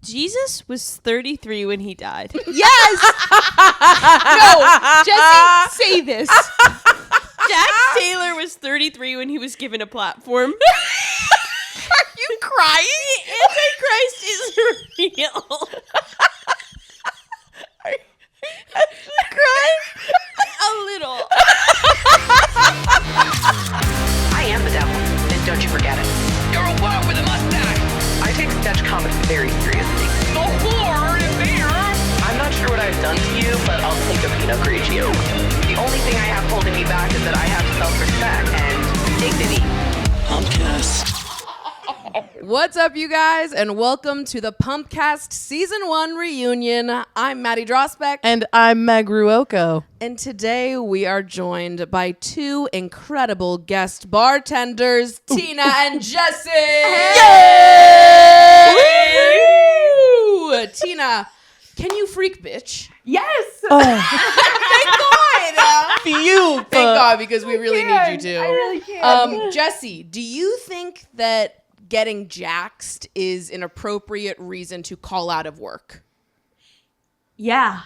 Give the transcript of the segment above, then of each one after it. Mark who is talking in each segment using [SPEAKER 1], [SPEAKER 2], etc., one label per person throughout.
[SPEAKER 1] Jesus was 33 when he died.
[SPEAKER 2] Yes! No, Jessie, say this.
[SPEAKER 1] Jack Taylor was 33 when he was given a platform.
[SPEAKER 2] Are you crying?
[SPEAKER 1] The Antichrist is real. Are you crying? A little.
[SPEAKER 3] I am the devil, and don't you forget it.
[SPEAKER 4] You're a whore with a mustache!
[SPEAKER 3] I take sketch comedy very seriously.
[SPEAKER 4] The whore is here!
[SPEAKER 3] I'm not sure what I've done to you, but I'll take a Pinot Grigio. The only thing I have holding me back is that I have self-respect and dignity.
[SPEAKER 4] Pumpcast.
[SPEAKER 2] What's up, you guys, and welcome to the Pumpcast Season 1 reunion. I'm Maddie Drosbeck.
[SPEAKER 5] And I'm Meg Ruocco.
[SPEAKER 2] And today we are joined by two incredible guest bartenders, Tina and Jessie. Yay! Woo! Tina, can you freak, bitch?
[SPEAKER 6] Yes.
[SPEAKER 2] Thank God. Thank God, because we really need you to.
[SPEAKER 6] I really can.
[SPEAKER 2] Jessie, do you think that getting jaxed is an appropriate reason to call out of work?
[SPEAKER 1] Yeah.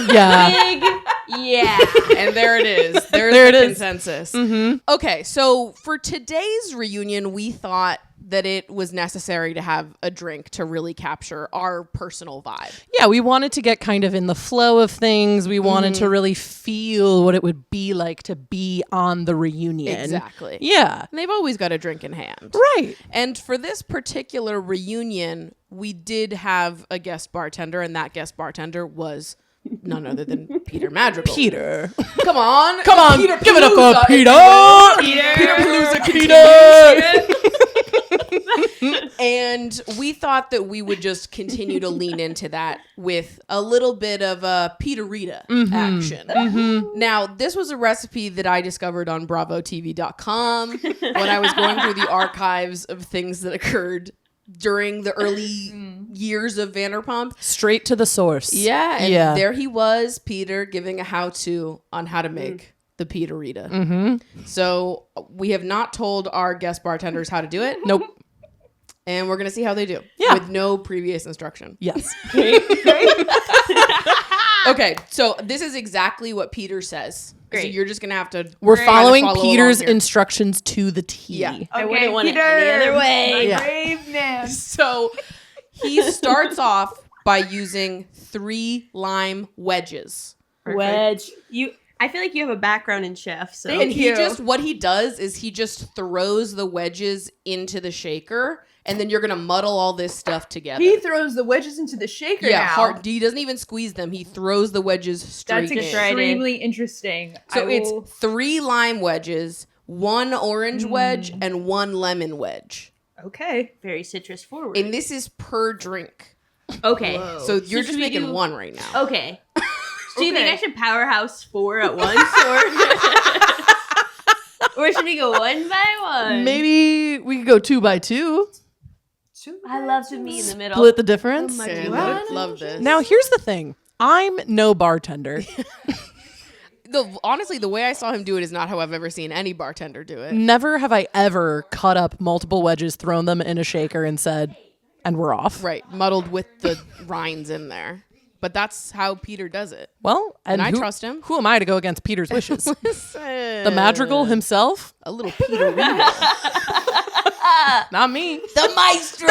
[SPEAKER 5] Yeah.
[SPEAKER 1] Big yeah.
[SPEAKER 2] And there it is. There's
[SPEAKER 5] There
[SPEAKER 2] the
[SPEAKER 5] it is.
[SPEAKER 2] consensus.
[SPEAKER 5] Mm-hmm.
[SPEAKER 2] Okay, so for today's reunion, we thought that it was necessary to have a drink to really capture our personal vibe.
[SPEAKER 5] Yeah, we wanted to get kind of in the flow of things. We wanted to really feel what it would be like to be on the reunion.
[SPEAKER 2] Exactly.
[SPEAKER 5] Yeah.
[SPEAKER 2] And they've always got a drink in hand.
[SPEAKER 5] Right.
[SPEAKER 2] And for this particular reunion, we did have a guest bartender, and that guest bartender was none other than Peter Madrigal.
[SPEAKER 5] Peter.
[SPEAKER 2] Come on.
[SPEAKER 5] Come on.
[SPEAKER 2] Peter
[SPEAKER 5] Give it up
[SPEAKER 2] Palooza.
[SPEAKER 5] for Peter.
[SPEAKER 2] Peter Palooza
[SPEAKER 5] Peter.
[SPEAKER 2] And we thought that we would just continue to lean into that with a little bit of a peterita action. Now, this was a recipe that I discovered on bravotv.com when I was going through the archives of things that occurred during the early years of Vanderpump.
[SPEAKER 5] Straight to the source.
[SPEAKER 2] Yeah, and
[SPEAKER 5] Yeah.
[SPEAKER 2] there he was, Peter, giving a how-to on how to make the peterita. So we have not told our guest bartenders how to do it.
[SPEAKER 5] Nope.
[SPEAKER 2] And we're going to see how they do.
[SPEAKER 5] Yeah.
[SPEAKER 2] With no previous instruction.
[SPEAKER 5] Yes.
[SPEAKER 2] Okay, so this is exactly what Peter says.
[SPEAKER 1] Great.
[SPEAKER 2] So you're just going to have to
[SPEAKER 5] We're
[SPEAKER 2] kinda
[SPEAKER 5] following
[SPEAKER 2] follow
[SPEAKER 5] Peter's
[SPEAKER 2] along here.
[SPEAKER 5] instructions to the T.
[SPEAKER 2] Yeah.
[SPEAKER 1] I wouldn't want it any other way.
[SPEAKER 6] My
[SPEAKER 5] Yeah.
[SPEAKER 6] brave man.
[SPEAKER 2] So he starts off by using 3 lime wedges.
[SPEAKER 1] Wedge. I feel like you have a background in chef, so
[SPEAKER 2] And he
[SPEAKER 6] you.
[SPEAKER 2] what he does is he just throws the wedges into the shaker, and then you're going to muddle all this stuff together.
[SPEAKER 6] He throws the wedges into the shaker
[SPEAKER 2] Yeah,
[SPEAKER 6] now.
[SPEAKER 2] hard. He doesn't even squeeze them. He throws the wedges straight
[SPEAKER 6] That's
[SPEAKER 2] in.
[SPEAKER 6] extremely interesting.
[SPEAKER 2] So it's 3 lime wedges, 1 orange wedge, and 1 lemon wedge.
[SPEAKER 6] okay.
[SPEAKER 1] very citrus forward.
[SPEAKER 2] And this is per drink.
[SPEAKER 1] Okay.
[SPEAKER 2] So you're
[SPEAKER 1] should
[SPEAKER 2] just
[SPEAKER 1] we
[SPEAKER 2] making
[SPEAKER 1] do-
[SPEAKER 2] 1 right now.
[SPEAKER 1] Okay. Do you think
[SPEAKER 6] Okay.
[SPEAKER 1] I should powerhouse 4 at once, or should we go 1 by 1?
[SPEAKER 5] Maybe we could go 2 by 2.
[SPEAKER 1] I love to meet in the middle.
[SPEAKER 5] Split the difference.
[SPEAKER 2] Okay,
[SPEAKER 6] God.
[SPEAKER 2] love this.
[SPEAKER 5] Now, here's the thing. I'm no bartender.
[SPEAKER 2] Honestly, the way I saw him do it is not how I've ever seen any bartender do it.
[SPEAKER 5] Never have I ever cut up multiple wedges, thrown them in a shaker, and said, and we're off.
[SPEAKER 2] Right, muddled with the rinds in there. But that's how Peter does it.
[SPEAKER 5] Well,
[SPEAKER 2] And I
[SPEAKER 5] who-
[SPEAKER 2] trust him.
[SPEAKER 5] Who am I to go against Peter's wishes?
[SPEAKER 2] Listen.
[SPEAKER 5] The Madrigal himself?
[SPEAKER 2] A little Peter Reed.
[SPEAKER 5] Not me.
[SPEAKER 2] The maestro.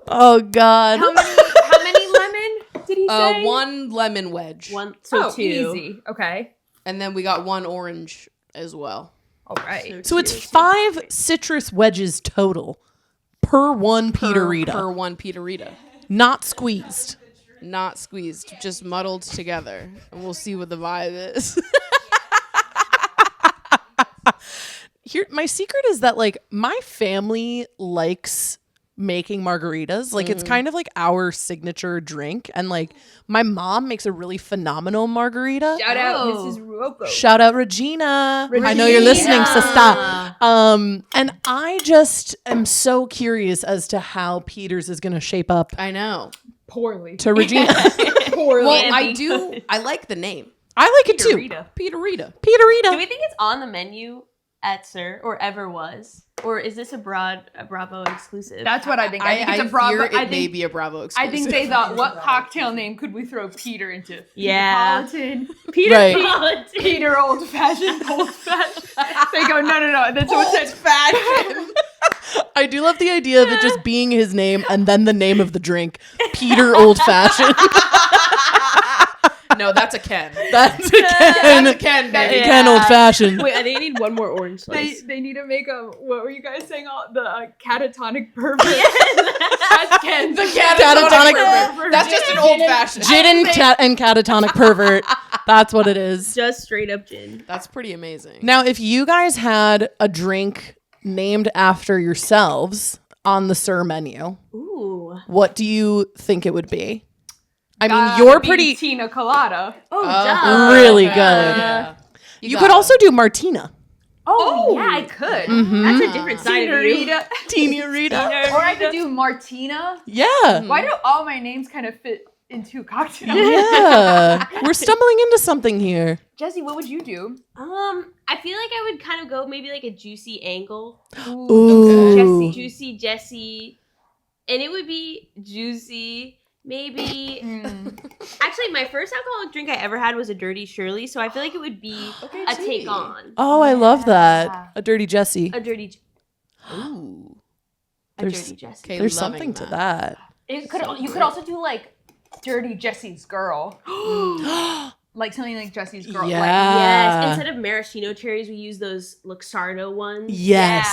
[SPEAKER 5] Oh, God.
[SPEAKER 6] How many lemon did he say?
[SPEAKER 2] 1 lemon wedge.
[SPEAKER 1] 1, so
[SPEAKER 6] Oh,
[SPEAKER 1] 2.
[SPEAKER 6] easy. Okay.
[SPEAKER 2] And then we got 1 orange as well.
[SPEAKER 6] All right.
[SPEAKER 5] So it's 5 citrus wedges total per 1 peterita.
[SPEAKER 2] Per 1 peterita.
[SPEAKER 5] Not squeezed.
[SPEAKER 2] Not squeezed, just muddled together. And we'll see what the vibe is.
[SPEAKER 5] Here, my secret is that, like, my family likes making margaritas. Like, it's kind of like our signature drink. And, like, my mom makes a really phenomenal margarita.
[SPEAKER 6] Shout out
[SPEAKER 1] Oh.
[SPEAKER 6] Mrs. Ruocco.
[SPEAKER 5] Shout out Regina. I know you're listening, sister. And I just am so curious as to how Peter's is going to shape up
[SPEAKER 2] I know.
[SPEAKER 6] Poorly.
[SPEAKER 5] to Regina.
[SPEAKER 6] Poorly.
[SPEAKER 2] Well, I like the name.
[SPEAKER 5] I like it too.
[SPEAKER 1] Peterita.
[SPEAKER 2] Peterita.
[SPEAKER 1] Do
[SPEAKER 5] Peterita.
[SPEAKER 1] we think it's on the menu at Sir or ever was? Or is this a Bravo exclusive?
[SPEAKER 6] That's what I think. I think it's a
[SPEAKER 2] fear
[SPEAKER 6] Bravo.
[SPEAKER 2] it may be a Bravo exclusive.
[SPEAKER 6] I think they thought, what cocktail name could we throw Peter into?
[SPEAKER 1] Yeah.
[SPEAKER 6] Peterpolitan,
[SPEAKER 1] Peter
[SPEAKER 5] Right.
[SPEAKER 1] Politan.
[SPEAKER 6] Peter Old Fashioned. They go, no. That's what said
[SPEAKER 2] fashion.
[SPEAKER 5] I do love the idea of it just being his name and then the name of the drink, Peter Old Fashioned.
[SPEAKER 2] No, that's a Ken.
[SPEAKER 5] That's a Ken.
[SPEAKER 2] That's a Ken, baby.
[SPEAKER 5] Ken Old Fashioned.
[SPEAKER 1] Wait, I think I need one more orange slice.
[SPEAKER 6] They need to make what were you guys saying? The catatonic pervert. That's Ken.
[SPEAKER 2] The
[SPEAKER 5] Catatonic
[SPEAKER 2] pervert. That's just an old fashioned.
[SPEAKER 5] Gin and catatonic pervert. That's what it is.
[SPEAKER 1] Just straight up gin.
[SPEAKER 2] That's pretty amazing.
[SPEAKER 5] Now, if you guys had a drink named after yourselves on the Sir menu,
[SPEAKER 1] Ooh.
[SPEAKER 5] what do you think it would be? I mean,
[SPEAKER 6] Gotta
[SPEAKER 5] you're
[SPEAKER 6] be
[SPEAKER 5] pretty
[SPEAKER 6] Tina Colada.
[SPEAKER 1] Oh, duh.
[SPEAKER 5] really good.
[SPEAKER 2] Yeah.
[SPEAKER 5] You could also do Martina.
[SPEAKER 6] Oh, yeah, I could.
[SPEAKER 1] That's a different side of you.
[SPEAKER 6] Tina Rita.
[SPEAKER 5] Tenorita.
[SPEAKER 6] Or I could do Martina.
[SPEAKER 5] Yeah.
[SPEAKER 6] Why do all my names kind of fit into cocktails?
[SPEAKER 5] Yeah. We're stumbling into something here.
[SPEAKER 6] Jessie, what would you do?
[SPEAKER 1] I feel like I would kind of go maybe like a juicy angle.
[SPEAKER 5] Ooh.
[SPEAKER 6] Jessie.
[SPEAKER 1] Juicy Jessie. And it would be juicy. Maybe. Actually, my first alcoholic drink I ever had was a Dirty Shirley, so I feel like it would be a take on.
[SPEAKER 5] Oh, I love that. A dirty Jessie.
[SPEAKER 1] A dirty.
[SPEAKER 2] Ooh.
[SPEAKER 1] A dirty Jessie.
[SPEAKER 2] Okay,
[SPEAKER 5] There's
[SPEAKER 2] loving
[SPEAKER 5] something to that.
[SPEAKER 6] You could also do like Dirty Jessie's Girl. Like something like Jessie's Girl.
[SPEAKER 5] Yeah.
[SPEAKER 6] Like,
[SPEAKER 1] Yes. Instead of maraschino cherries, we use those Luxardo ones.
[SPEAKER 5] Yes.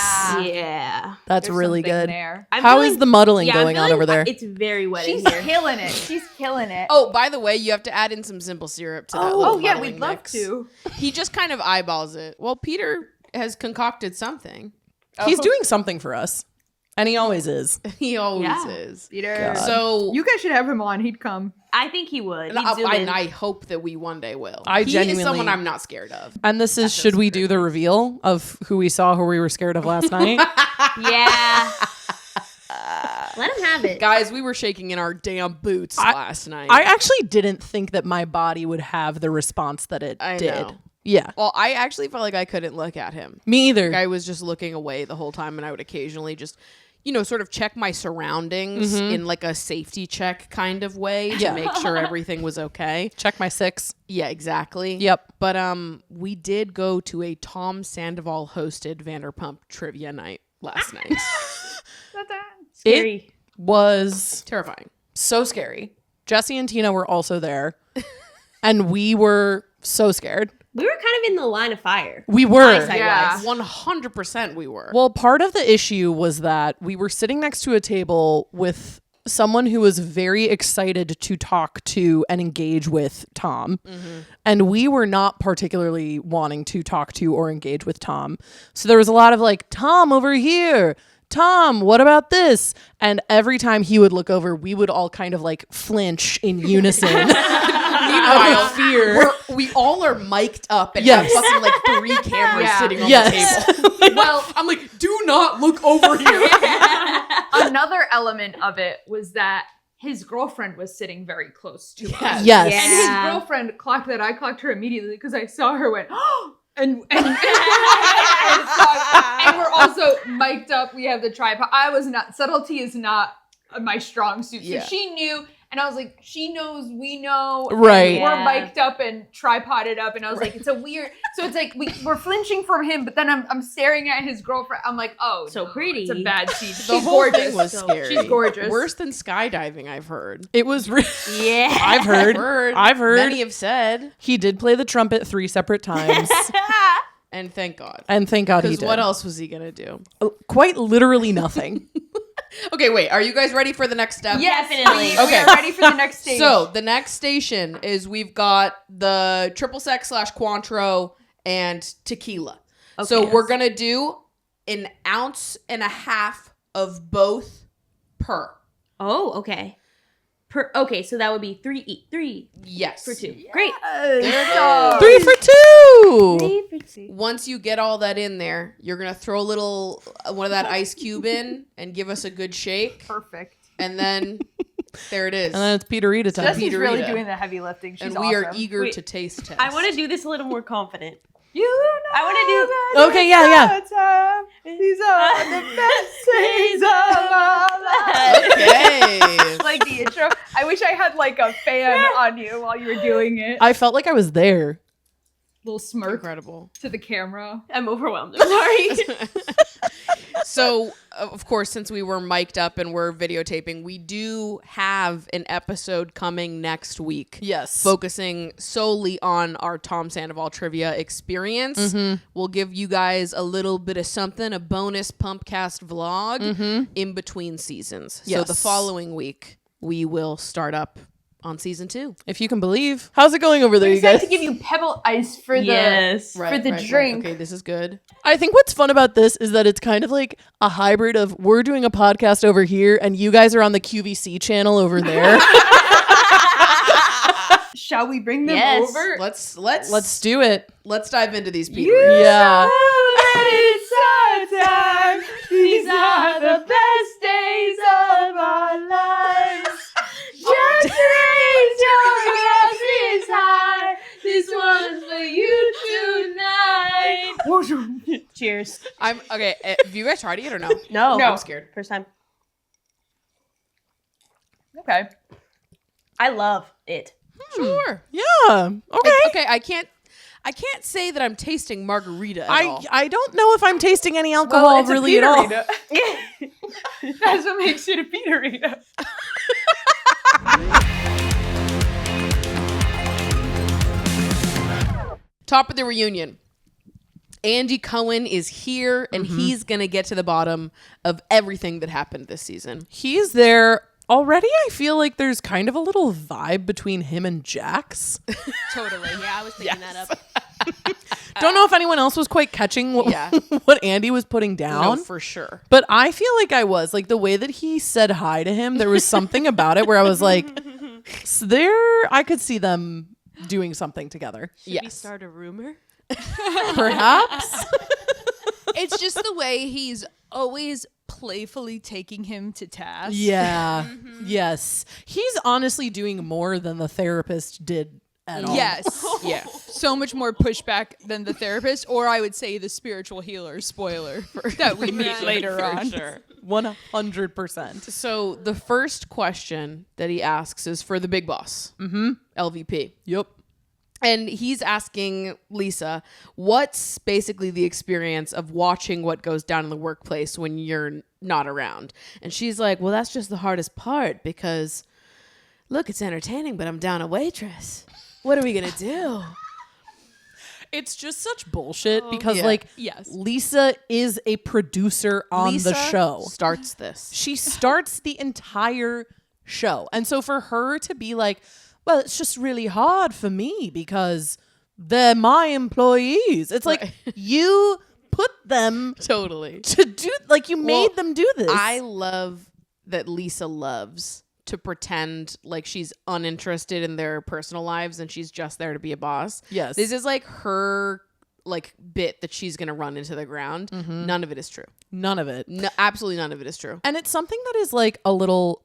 [SPEAKER 1] Yeah.
[SPEAKER 5] That's
[SPEAKER 6] there's
[SPEAKER 5] really
[SPEAKER 6] something
[SPEAKER 5] good.
[SPEAKER 6] there.
[SPEAKER 1] I'm
[SPEAKER 5] How
[SPEAKER 1] feeling-
[SPEAKER 5] is the muddling
[SPEAKER 1] I'm
[SPEAKER 5] going on
[SPEAKER 1] feeling-
[SPEAKER 5] over there?
[SPEAKER 1] It's very wet
[SPEAKER 6] She's
[SPEAKER 1] in here.
[SPEAKER 6] killing it. She's killing it.
[SPEAKER 2] Oh, by the way, you have to add in some simple syrup to that.
[SPEAKER 6] Oh,
[SPEAKER 2] little
[SPEAKER 6] yeah,
[SPEAKER 2] muddling
[SPEAKER 6] we'd love
[SPEAKER 2] mix.
[SPEAKER 6] to.
[SPEAKER 2] He just kind of eyeballs it. Well, Peter has concocted something.
[SPEAKER 5] He's doing something for us. And he always is.
[SPEAKER 2] He always
[SPEAKER 1] Yeah.
[SPEAKER 2] is.
[SPEAKER 6] Peter.
[SPEAKER 2] So
[SPEAKER 6] You guys should have him on. He'd come.
[SPEAKER 1] I think he would.
[SPEAKER 2] and
[SPEAKER 1] He'd zoom in.
[SPEAKER 2] I hope that we one day will.
[SPEAKER 5] I
[SPEAKER 2] he
[SPEAKER 5] genuinely-
[SPEAKER 2] is someone I'm not scared of.
[SPEAKER 5] And this is, should we do the reveal of who we saw, who we were scared of last night?
[SPEAKER 1] Yeah. Let him have it.
[SPEAKER 2] Guys, we were shaking in our damn boots last night.
[SPEAKER 5] I actually didn't think that my body would have the response that it
[SPEAKER 2] I
[SPEAKER 5] did.
[SPEAKER 2] know.
[SPEAKER 5] Yeah.
[SPEAKER 2] Well, I actually felt like I couldn't look at him.
[SPEAKER 5] Me either.
[SPEAKER 2] I was just looking away the whole time, and I would occasionally just, sort of check my surroundings in like a safety check kind of way to make sure everything was okay.
[SPEAKER 5] Check my 6.
[SPEAKER 2] Yeah, exactly.
[SPEAKER 5] Yep.
[SPEAKER 2] But we did go to a Tom Sandoval hosted Vanderpump trivia night last night.
[SPEAKER 1] Scary.
[SPEAKER 5] It was
[SPEAKER 2] Terrifying.
[SPEAKER 5] so scary. Jessie and Tina were also there. And we were so scared.
[SPEAKER 1] We were kind of in the line of fire.
[SPEAKER 5] We were.
[SPEAKER 1] Eyesight
[SPEAKER 6] Yeah.
[SPEAKER 1] wise.
[SPEAKER 2] 100% we were.
[SPEAKER 5] Well, part of the issue was that we were sitting next to a table with someone who was very excited to talk to and engage with Tom. And we were not particularly wanting to talk to or engage with Tom. So there was a lot of like, Tom, over here. Tom, what about this? And every time he would look over, we would all kind of like flinch in unison.
[SPEAKER 2] Meanwhile,
[SPEAKER 5] fear.
[SPEAKER 2] we all are mic'd up and
[SPEAKER 5] Yes.
[SPEAKER 2] have fucking like 3 cameras
[SPEAKER 6] Yeah.
[SPEAKER 2] sitting on
[SPEAKER 5] Yes.
[SPEAKER 2] the table.
[SPEAKER 6] Well,
[SPEAKER 2] I'm like, do not look over here.
[SPEAKER 6] another element of it was that his girlfriend was sitting very close to us.
[SPEAKER 5] Yes.
[SPEAKER 6] And his
[SPEAKER 1] Yeah.
[SPEAKER 6] girlfriend clocked that. I clocked her immediately because I saw her went, oh, and we're also mic'd up. We have the tripod. Subtlety is not my strong suit. So
[SPEAKER 2] Yeah.
[SPEAKER 6] she knew. And I was like, she knows, we know. and
[SPEAKER 5] Right.
[SPEAKER 6] We're
[SPEAKER 1] Yeah.
[SPEAKER 6] mic'd up and tripoded up. And I was like, it's a weird. So it's like we're flinching from him, but then I'm staring at his girlfriend. I'm like, oh,
[SPEAKER 1] So
[SPEAKER 6] no,
[SPEAKER 1] pretty.
[SPEAKER 6] It's a bad scene.
[SPEAKER 2] The
[SPEAKER 6] She's
[SPEAKER 2] whole
[SPEAKER 6] gorgeous.
[SPEAKER 2] thing was
[SPEAKER 1] So-
[SPEAKER 2] scary.
[SPEAKER 6] She's gorgeous.
[SPEAKER 2] Worse than skydiving, I've heard.
[SPEAKER 5] It was
[SPEAKER 1] Yeah.
[SPEAKER 5] I've heard. I've heard.
[SPEAKER 2] Many have said,
[SPEAKER 5] He did play the trumpet 3 separate times.
[SPEAKER 2] and thank God.
[SPEAKER 5] And thank God he
[SPEAKER 2] Because
[SPEAKER 5] did.
[SPEAKER 2] what else was he gonna do?
[SPEAKER 5] Quite literally nothing.
[SPEAKER 2] Okay, wait. Are you guys ready for the next step?
[SPEAKER 6] Yes,
[SPEAKER 1] Definitely.
[SPEAKER 6] We are ready for the next stage.
[SPEAKER 2] So the next station is we've got the triple sec / Cointreau and tequila. So
[SPEAKER 1] Okay.
[SPEAKER 2] we're gonna do 1.5 ounces of both per.
[SPEAKER 1] Oh, okay. Okay, so that would be 3
[SPEAKER 2] Yes.
[SPEAKER 1] for 2. Great.
[SPEAKER 2] There it is.
[SPEAKER 5] 3 for 2.
[SPEAKER 1] 3 for 2.
[SPEAKER 2] Once you get all that in there, you're gonna throw a little one of that ice cube in and give us a good shake,
[SPEAKER 6] perfect.
[SPEAKER 2] and then there it is.
[SPEAKER 5] And then it's Peterita time.
[SPEAKER 6] Jesse's really
[SPEAKER 2] Peterita.
[SPEAKER 6] doing the heavy lifting. She's
[SPEAKER 2] and we are
[SPEAKER 6] awesome.
[SPEAKER 2] eager
[SPEAKER 1] Wait,
[SPEAKER 2] to taste test.
[SPEAKER 1] I want to do this a little more confident.
[SPEAKER 6] You know
[SPEAKER 1] I want to do.
[SPEAKER 5] Okay, yeah.
[SPEAKER 6] These are the best days of our lives.
[SPEAKER 2] Okay.
[SPEAKER 6] Like the intro. I wish I had like a fan on you while you were doing it.
[SPEAKER 5] I felt like I was there.
[SPEAKER 6] Little smirk
[SPEAKER 2] Incredible.
[SPEAKER 6] to the camera.
[SPEAKER 1] I'm overwhelmed. I'm sorry.
[SPEAKER 2] So, of course, since we were mic'd up and we're videotaping, we do have an episode coming next week.
[SPEAKER 5] Yes.
[SPEAKER 2] Focusing solely on our Tom Sandoval trivia experience. We'll give you guys a little bit of something, a bonus pumpcast vlog in between seasons. So the
[SPEAKER 5] Yes.
[SPEAKER 2] following week, we will start up on season 2.
[SPEAKER 5] If you can believe. How's it going over there, you
[SPEAKER 6] Excited
[SPEAKER 5] guys?
[SPEAKER 6] to give you pebble ice for the
[SPEAKER 1] Yes.
[SPEAKER 6] for the drink.
[SPEAKER 2] Okay, this is good.
[SPEAKER 5] I think what's fun about this is that it's kind of like a hybrid of we're doing a podcast over here and you guys are on the QVC channel over there.
[SPEAKER 6] Shall we bring them
[SPEAKER 1] Yes.
[SPEAKER 6] over?
[SPEAKER 5] Let's do it.
[SPEAKER 2] Let's dive into these Peteritas.
[SPEAKER 5] Yeah.
[SPEAKER 6] It's our time. These are the best days of our lives. Just raise your glasses high. This one's for you tonight.
[SPEAKER 1] Cheers.
[SPEAKER 2] I'm okay. Have you guys tried it yet or no?
[SPEAKER 1] No.
[SPEAKER 6] No.
[SPEAKER 2] I'm scared.
[SPEAKER 1] First time.
[SPEAKER 6] Okay.
[SPEAKER 1] I love it.
[SPEAKER 2] Sure.
[SPEAKER 5] Yeah. Okay.
[SPEAKER 2] Okay, I can't say that I'm tasting margarita at all.
[SPEAKER 5] I don't know if I'm tasting any alcohol
[SPEAKER 6] it's a
[SPEAKER 5] really at all.
[SPEAKER 6] peterita. That's what makes it a peterita.
[SPEAKER 2] Top of the reunion. Andy Cohen is here, and he's going to get to the bottom of everything that happened this season.
[SPEAKER 5] He's there already. I feel like there's kind of a little vibe between him and Jax.
[SPEAKER 1] Totally. Yeah, I was thinking that up.
[SPEAKER 5] Don't know if anyone else was quite catching what,
[SPEAKER 2] Yeah.
[SPEAKER 5] what Andy was putting down.
[SPEAKER 2] No, for sure.
[SPEAKER 5] But I feel like I was. Like the way that he said hi to him, there was something about it where I was like, I could see them doing something together.
[SPEAKER 1] Should we start a rumor?
[SPEAKER 5] Perhaps.
[SPEAKER 7] It's just the way he's always playfully taking him to task.
[SPEAKER 5] Yeah. Yes. He's honestly doing more than the therapist did at all.
[SPEAKER 7] Yes.
[SPEAKER 2] Yeah.
[SPEAKER 7] So much more pushback than the therapist, or I would say the spiritual healer, spoiler, that we meet later on.
[SPEAKER 2] Sure.
[SPEAKER 5] 100%.
[SPEAKER 2] So the first question that he asks is for the big boss, LVP.
[SPEAKER 5] Yep.
[SPEAKER 2] And he's asking Lisa, what's basically the experience of watching what goes down in the workplace when you're not around? And she's like, well, that's just the hardest part because, look, it's entertaining, but I'm down a waitress. What are we going to do?
[SPEAKER 5] It's just such bullshit because,
[SPEAKER 2] Yeah.
[SPEAKER 5] like,
[SPEAKER 7] Yes.
[SPEAKER 5] Lisa is a producer on
[SPEAKER 2] Lisa
[SPEAKER 5] the show.
[SPEAKER 2] starts this.
[SPEAKER 5] She starts the entire show. And so for her to be like, well, it's just really hard for me because they're my employees. It's like you put them
[SPEAKER 2] Totally.
[SPEAKER 5] to do, like you made them do this.
[SPEAKER 2] I love that Lisa loves to pretend like she's uninterested in their personal lives and she's just there to be a boss.
[SPEAKER 5] Yes.
[SPEAKER 2] This is like her like bit that she's going to run into the ground. None of it is true.
[SPEAKER 5] None of it.
[SPEAKER 2] No, absolutely none of it is true.
[SPEAKER 5] And it's something that is like a little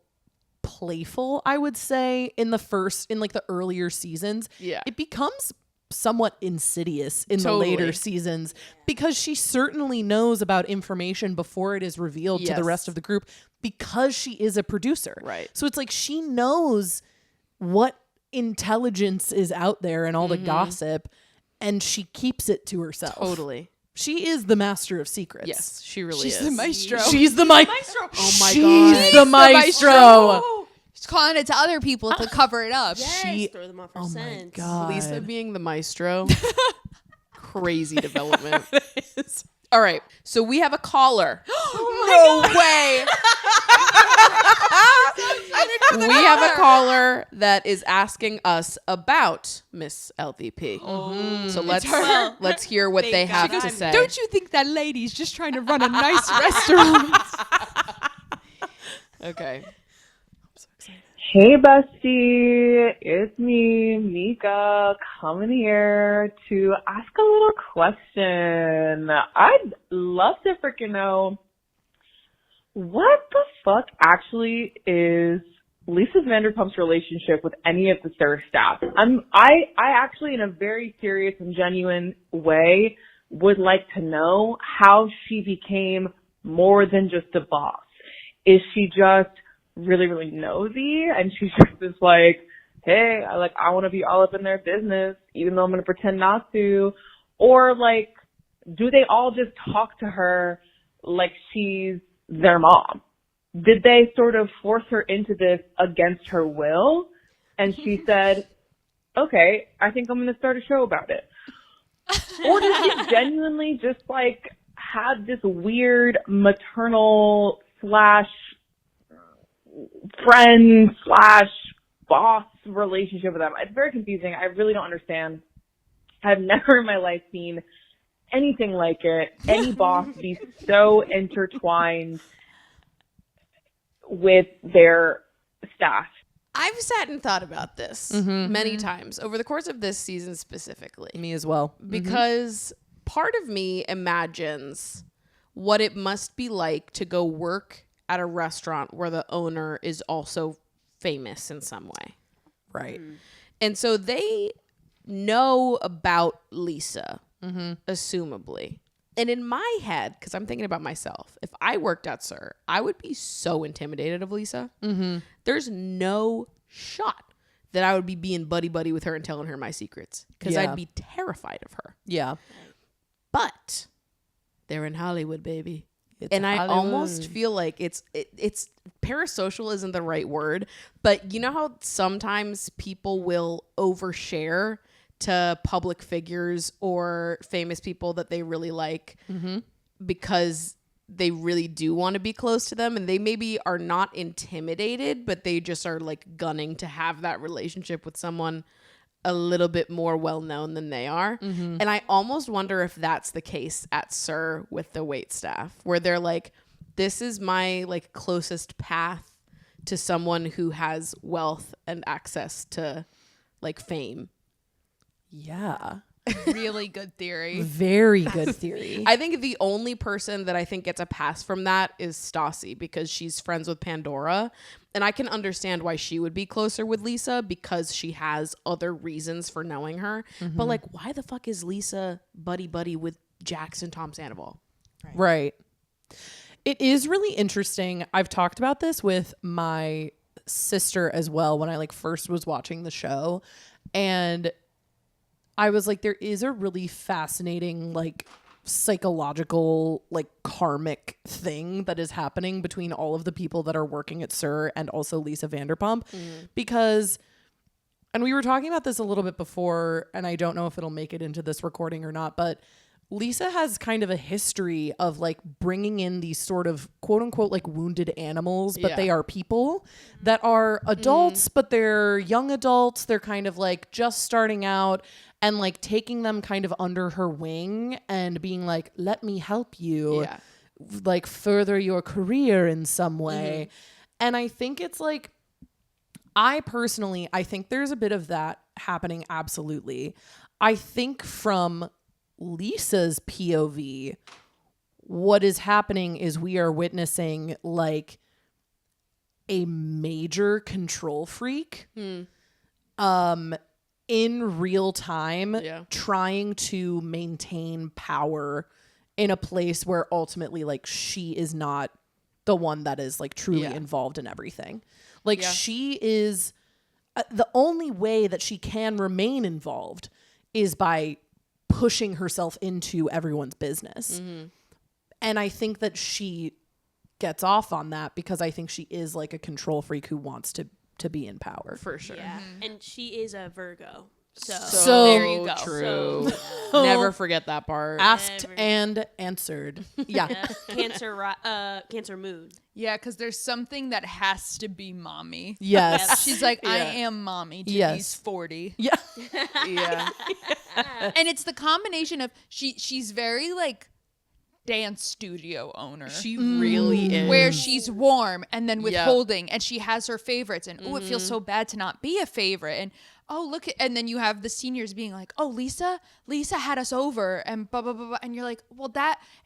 [SPEAKER 5] playful, I would say, in like the earlier seasons.
[SPEAKER 2] Yeah.
[SPEAKER 5] It becomes somewhat insidious in
[SPEAKER 2] Totally.
[SPEAKER 5] the later seasons because she certainly knows about information before it is revealed to the
[SPEAKER 2] Yes.
[SPEAKER 5] rest of the group because she is a producer.
[SPEAKER 2] Right.
[SPEAKER 5] So it's like she knows what intelligence is out there and all the gossip and she keeps it to herself.
[SPEAKER 2] Totally.
[SPEAKER 5] She is the master of secrets.
[SPEAKER 2] Yes, she really
[SPEAKER 7] She's
[SPEAKER 2] is.
[SPEAKER 7] the maestro.
[SPEAKER 5] She's the maestro.
[SPEAKER 2] Oh my
[SPEAKER 5] She's
[SPEAKER 2] God.
[SPEAKER 5] the maestro.
[SPEAKER 7] She's calling it to other people to cover it up.
[SPEAKER 5] She-
[SPEAKER 1] throw them off for
[SPEAKER 5] Oh my
[SPEAKER 1] scent.
[SPEAKER 5] God.
[SPEAKER 2] Lisa being the maestro. Crazy development. All right. So we have a caller.
[SPEAKER 7] No way.
[SPEAKER 2] We have a caller that is asking us about Miss LVP. So let's hear what they have to say.
[SPEAKER 7] Don't you think that lady's just trying to run a nice restaurant?
[SPEAKER 2] Okay.
[SPEAKER 8] Hey, bestie. It's me, Mika, coming here to ask a little question. I'd love to freaking know what the fuck actually is Lisa Vanderpump's relationship with any of the SUR staff. I actually, in a very serious and genuine way, would like to know how she became more than just a boss. Is she just really, really nosy and she's just this like, hey, I want to be all up in their business even though I'm going to pretend not to? Or like, do they all just talk to her like she's their mom? Did they sort of force her into this against her will? And she said, okay, I think I'm going to start a show about it. Or did she genuinely just like have this weird maternal / boss relationship with them? It's very confusing. I really don't understand. I've never in my life seen anything like it. Any boss be so intertwined with their staff.
[SPEAKER 2] I've sat and thought about this many times over the course of this season specifically.
[SPEAKER 5] Me as well.
[SPEAKER 2] Because part of me imagines what it must be like to go work at a restaurant where the owner is also famous in some way.
[SPEAKER 5] Right.
[SPEAKER 2] And so they know about Lisa, assumably. And in my head, because I'm thinking about myself, if I worked at SUR, I would be so intimidated of Lisa. There's no shot that I would be being buddy-buddy with her and telling her my secrets because I'd be terrified of her.
[SPEAKER 5] Yeah.
[SPEAKER 2] But they're in Hollywood, baby.
[SPEAKER 5] It's
[SPEAKER 2] I
[SPEAKER 5] Hollywood.
[SPEAKER 2] almost feel like it's parasocial isn't the right word, but you know how sometimes people will overshare to public figures or famous people that they really like because they really do want to be close to them, and they maybe are not intimidated, but they just are like gunning to have that relationship with someone a little bit more well-known than they are. And I almost wonder if that's the case at SUR with the wait staff, where they're like, this is my like closest path to someone who has wealth and access to like fame.
[SPEAKER 5] Yeah.
[SPEAKER 7] Really good theory.
[SPEAKER 5] Very good theory.
[SPEAKER 2] I think the only person that I think gets a pass from that is Stassi, because she's friends with Pandora. And I can understand why she would be closer with Lisa because she has other reasons for knowing her. But like, why the fuck is Lisa buddy with Jax and Tom Sandoval?
[SPEAKER 5] Right. It is really interesting. I've talked about this with my sister as well when I like first was watching the show. And I was like, there is a really fascinating, like, psychological, like, karmic thing that is happening between all of the people that are working at SUR and also Lisa Vanderpump. Because, and we were talking about this a little bit before, and I don't know if it'll make it into this recording or not, but Lisa has kind of a history of like bringing in these sort of quote unquote like wounded animals, but they are people that are adults, but they're young adults. They're kind of like just starting out, and like taking them kind of under her wing and being like, let me help you like further your career in some way. And I think it's like, I think there's a bit of that happening. Absolutely. I think from Lisa's POV, what is happening is we are witnessing like a major control freak in real time trying to maintain power in a place where ultimately like she is not the one that is like truly involved in everything. Like she is the only way that she can remain involved is by pushing herself into everyone's business. And I think that she gets off on that because I think she is like a control freak who wants to be in power.
[SPEAKER 2] For sure.
[SPEAKER 1] Yeah. And she is a Virgo.
[SPEAKER 2] So
[SPEAKER 1] there you go.
[SPEAKER 2] True. Never forget that part.
[SPEAKER 5] Asked and answered. Yeah.
[SPEAKER 1] Cancer moon.
[SPEAKER 7] Yeah, because there's something that has to be mommy.
[SPEAKER 5] Yes.
[SPEAKER 7] She's like, I am mommy to these 40.
[SPEAKER 5] Yeah.
[SPEAKER 2] Yeah.
[SPEAKER 7] And it's the combination of she's very like dance studio owner.
[SPEAKER 2] She really is.
[SPEAKER 7] Where she's warm and then withholding, and she has her favorites, and it feels so bad to not be a favorite, and oh, look at, and then you have the seniors being like, oh, Lisa had us over and blah, blah, blah, blah. And you're like, well,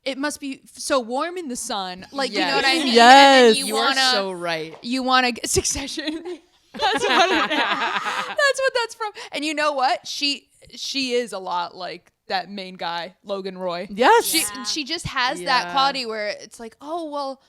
[SPEAKER 7] it must be so warm in the sun. Like, you know what I mean?
[SPEAKER 5] Yes.
[SPEAKER 7] And then
[SPEAKER 2] You are so right.
[SPEAKER 7] You want to get Succession. That's what that's from. And you know what? She is a lot like that main guy, Logan Roy.
[SPEAKER 5] Yes.
[SPEAKER 7] She just has that quality where it's like, oh, well,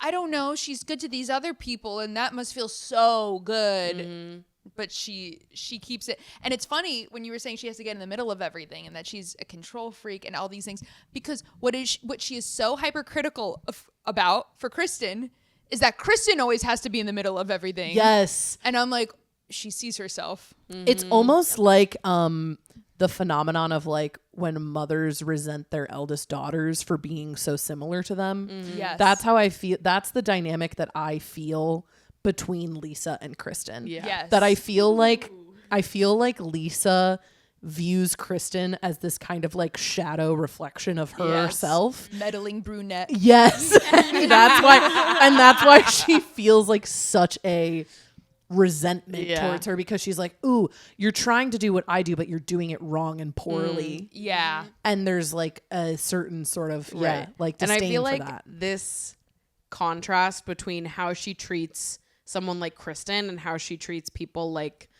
[SPEAKER 7] I don't know. She's good to these other people, and that must feel so good. Mm-hmm. But she keeps it. And it's funny when you were saying she has to get in the middle of everything and that she's a control freak and all these things, because what she is so hypercritical about for Kristen is that Kristen always has to be in the middle of everything.
[SPEAKER 5] Yes.
[SPEAKER 7] And I'm like, she sees herself.
[SPEAKER 5] Mm-hmm. It's almost like the phenomenon of like when mothers resent their eldest daughters for being so similar to them.
[SPEAKER 7] Mm-hmm. Yes.
[SPEAKER 5] That's how I feel. That's the dynamic that I feel between Lisa and Kristen.
[SPEAKER 2] Yeah.
[SPEAKER 7] Yes.
[SPEAKER 5] That I feel like Lisa views Kristen as this kind of like shadow reflection of herself.
[SPEAKER 7] Meddling brunette.
[SPEAKER 5] Yes. that's why she feels like such a resentment towards her, because she's like, ooh, you're trying to do what I do, but you're doing it wrong and poorly.
[SPEAKER 7] Yeah.
[SPEAKER 5] And there's like a certain sort of like disdain
[SPEAKER 2] and I feel
[SPEAKER 5] for
[SPEAKER 2] like
[SPEAKER 5] that.
[SPEAKER 2] this contrast between how she treats someone like Kristen and how she treats people like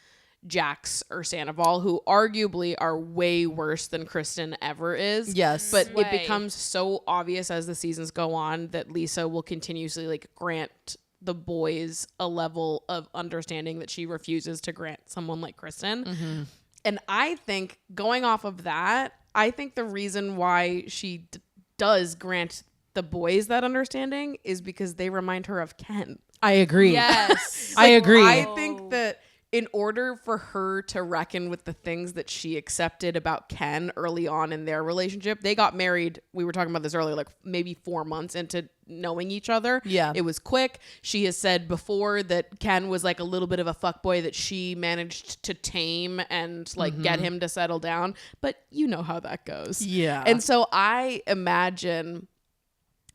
[SPEAKER 2] Jax or Sandoval, who arguably are way worse than Kristen ever is.
[SPEAKER 5] Yes.
[SPEAKER 2] But it becomes so obvious as the seasons go on that Lisa will continuously like grant the boys a level of understanding that she refuses to grant someone like Kristen. Mm-hmm. And I think, going off of that, I think the reason why she does grant the boys that understanding is because they remind her of Ken.
[SPEAKER 5] I agree.
[SPEAKER 7] Yes.
[SPEAKER 5] I agree.
[SPEAKER 2] I think that in order for her to reckon with the things that she accepted about Ken early on in their relationship, they got married. We were talking about this earlier, like maybe 4 months into knowing each other.
[SPEAKER 5] Yeah.
[SPEAKER 2] It was quick. She has said before that Ken was like a little bit of a fuckboy that she managed to tame and like get him to settle down. But you know how that goes.
[SPEAKER 5] Yeah.
[SPEAKER 2] And so I imagine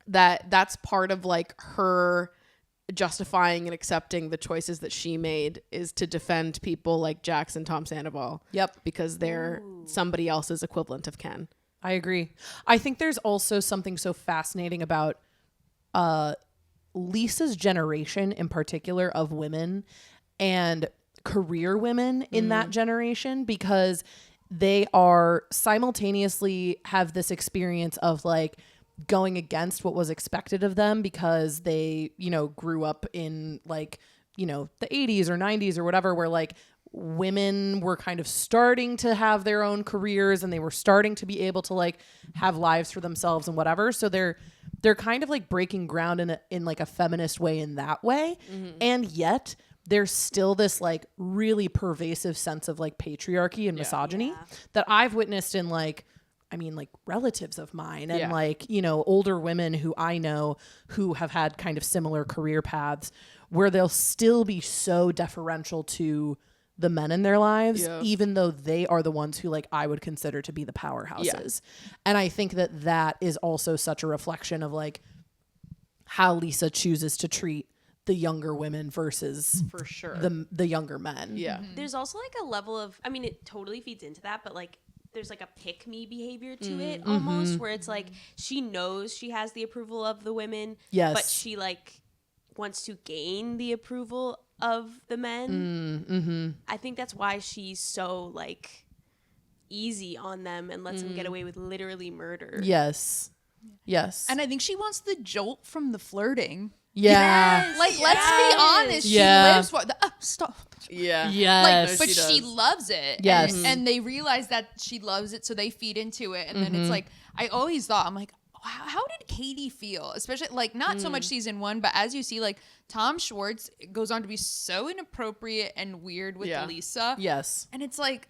[SPEAKER 2] that that's part of like her justifying and accepting the choices that she made is to defend people like Jax and Tom Sandoval.
[SPEAKER 5] Yep.
[SPEAKER 2] Because they're somebody else's equivalent of Ken.
[SPEAKER 5] I agree. I think there's also something so fascinating about Lisa's generation in particular of women and career women in that generation, because they are simultaneously have this experience of like going against what was expected of them because they, you know, grew up in like, you know, the 80s or 90s or whatever, where like women were kind of starting to have their own careers and they were starting to be able to like have lives for themselves and whatever. So they're kind of like breaking ground in like a feminist way in that way. Mm-hmm. And yet there's still this like really pervasive sense of like patriarchy and misogyny that I've witnessed in like, I mean, like relatives of mine and like, you know, older women who I know who have had kind of similar career paths where they'll still be so deferential to the men in their lives, even though they are the ones who like I would consider to be the powerhouses. And I think that is also such a reflection of like how Lisa chooses to treat the younger women versus
[SPEAKER 2] For sure.
[SPEAKER 5] the younger men.
[SPEAKER 2] Yeah.
[SPEAKER 1] Mm-hmm. There's also like a level of, I mean, it totally feeds into that, but like there's like a pick me behavior to it almost, where it's like she knows she has the approval of the women, but she like wants to gain the approval of the men. I think that's why she's so like easy on them and lets them get away with literally murder.
[SPEAKER 5] Yes.
[SPEAKER 7] And I think she wants the jolt from the flirting.
[SPEAKER 5] Yeah.
[SPEAKER 7] Like, let's be honest. She
[SPEAKER 5] Yeah.
[SPEAKER 7] lives for the stop.
[SPEAKER 2] Yeah.
[SPEAKER 5] Yes.
[SPEAKER 7] Like, but she loves it.
[SPEAKER 5] Yes.
[SPEAKER 7] And they realize that she loves it, so they feed into it. And then it's like, I always thought, I'm like, how did Katie feel? Especially, like, not so much season 1, but as you see, like, Tom Schwartz goes on to be so inappropriate and weird with Lisa.
[SPEAKER 5] Yes.
[SPEAKER 7] And it's like,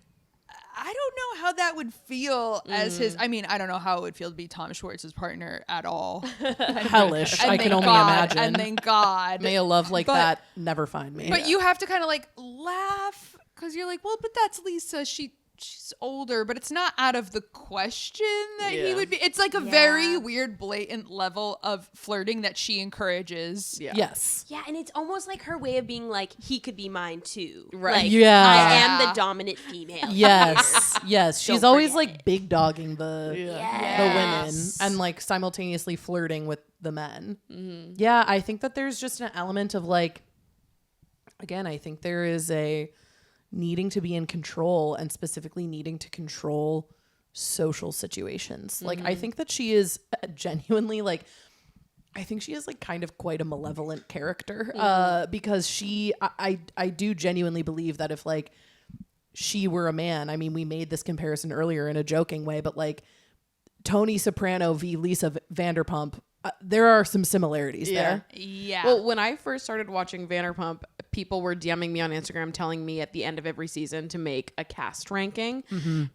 [SPEAKER 7] I don't know how that would feel as his. I mean, I don't know how it would feel to be Tom Schwartz's partner at all.
[SPEAKER 5] Hellish.
[SPEAKER 7] And
[SPEAKER 5] I can
[SPEAKER 7] thank
[SPEAKER 5] only
[SPEAKER 7] God,
[SPEAKER 5] imagine.
[SPEAKER 7] And thank God.
[SPEAKER 5] May a love like
[SPEAKER 7] But-
[SPEAKER 5] that never find me.
[SPEAKER 7] But you have to kind of like laugh because you're like, well, but that's Lisa. She she's older, but it's not out of the question that he would be. It's like a very weird, blatant level of flirting that she encourages.
[SPEAKER 2] Yeah.
[SPEAKER 5] Yes.
[SPEAKER 1] Yeah, and it's almost like her way of being like, he could be mine too.
[SPEAKER 2] Right.
[SPEAKER 1] Like,
[SPEAKER 5] Yeah.
[SPEAKER 1] I am the dominant female.
[SPEAKER 5] Yes. Yes. She's
[SPEAKER 1] Don't
[SPEAKER 5] always
[SPEAKER 1] forget
[SPEAKER 5] like big dogging the women
[SPEAKER 1] Yes.
[SPEAKER 5] and like simultaneously flirting with the men. Yeah, I think that there's just an element of like, again, I think there is a needing to be in control and specifically needing to control social situations. Like, I think that she is genuinely like, I think she is like kind of quite a malevolent character because I do genuinely believe that if like she were a man, I mean, we made this comparison earlier in a joking way, but like Tony Soprano v. Lisa Vanderpump, there are some similarities there.
[SPEAKER 7] Yeah.
[SPEAKER 2] Well, when I first started watching Vanderpump, people were DMing me on Instagram telling me at the end of every season to make a cast ranking.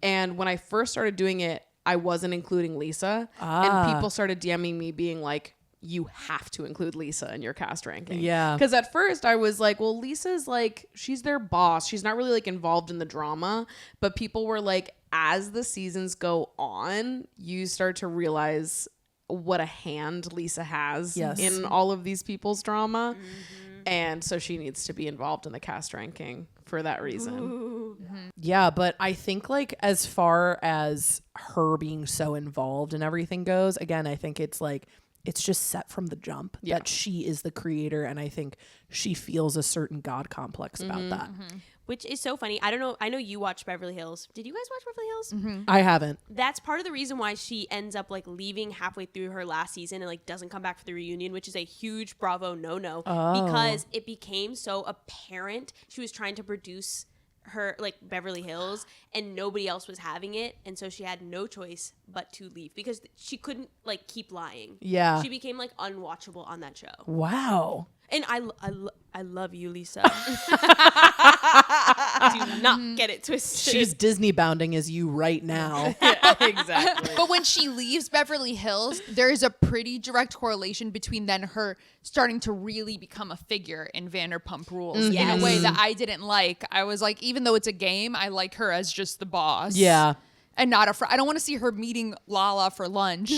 [SPEAKER 2] And when I first started doing it, I wasn't including Lisa. And people started DMing me being like, you have to include Lisa in your cast ranking.
[SPEAKER 5] Yeah.
[SPEAKER 2] Because at first I was like, well, Lisa's like, she's their boss. She's not really like involved in the drama. But people were like, as the seasons go on, you start to realize what a hand Lisa has in all of these people's drama. And so she needs to be involved in the cast ranking for that reason.
[SPEAKER 5] Yeah, but I think like as far as her being so involved and everything goes, again, I think it's like, it's just set from the jump that she is the creator. And I think she feels a certain God complex about that.
[SPEAKER 1] Which is so funny. I don't know. I know you watched Beverly Hills. Did you guys watch Beverly Hills?
[SPEAKER 5] I haven't.
[SPEAKER 1] That's part of the reason why she ends up like leaving halfway through her last season and like doesn't come back for the reunion, which is a huge Bravo no-no because it became so apparent she was trying to produce her like Beverly Hills and nobody else was having it, and so she had no choice but to leave because she couldn't like keep lying.
[SPEAKER 5] Yeah.
[SPEAKER 1] She became like unwatchable on that show.
[SPEAKER 5] Wow.
[SPEAKER 1] And I love you, Lisa. Do not get it twisted.
[SPEAKER 5] She's Disney bounding as you right now.
[SPEAKER 2] Exactly.
[SPEAKER 7] But when she leaves Beverly Hills, there is a pretty direct correlation between then her starting to really become a figure in Vanderpump Rules in a way that I didn't like. I was like, even though it's a game, I like her as just the boss.
[SPEAKER 5] Yeah.
[SPEAKER 7] And not I don't want to see her meeting Lala for lunch.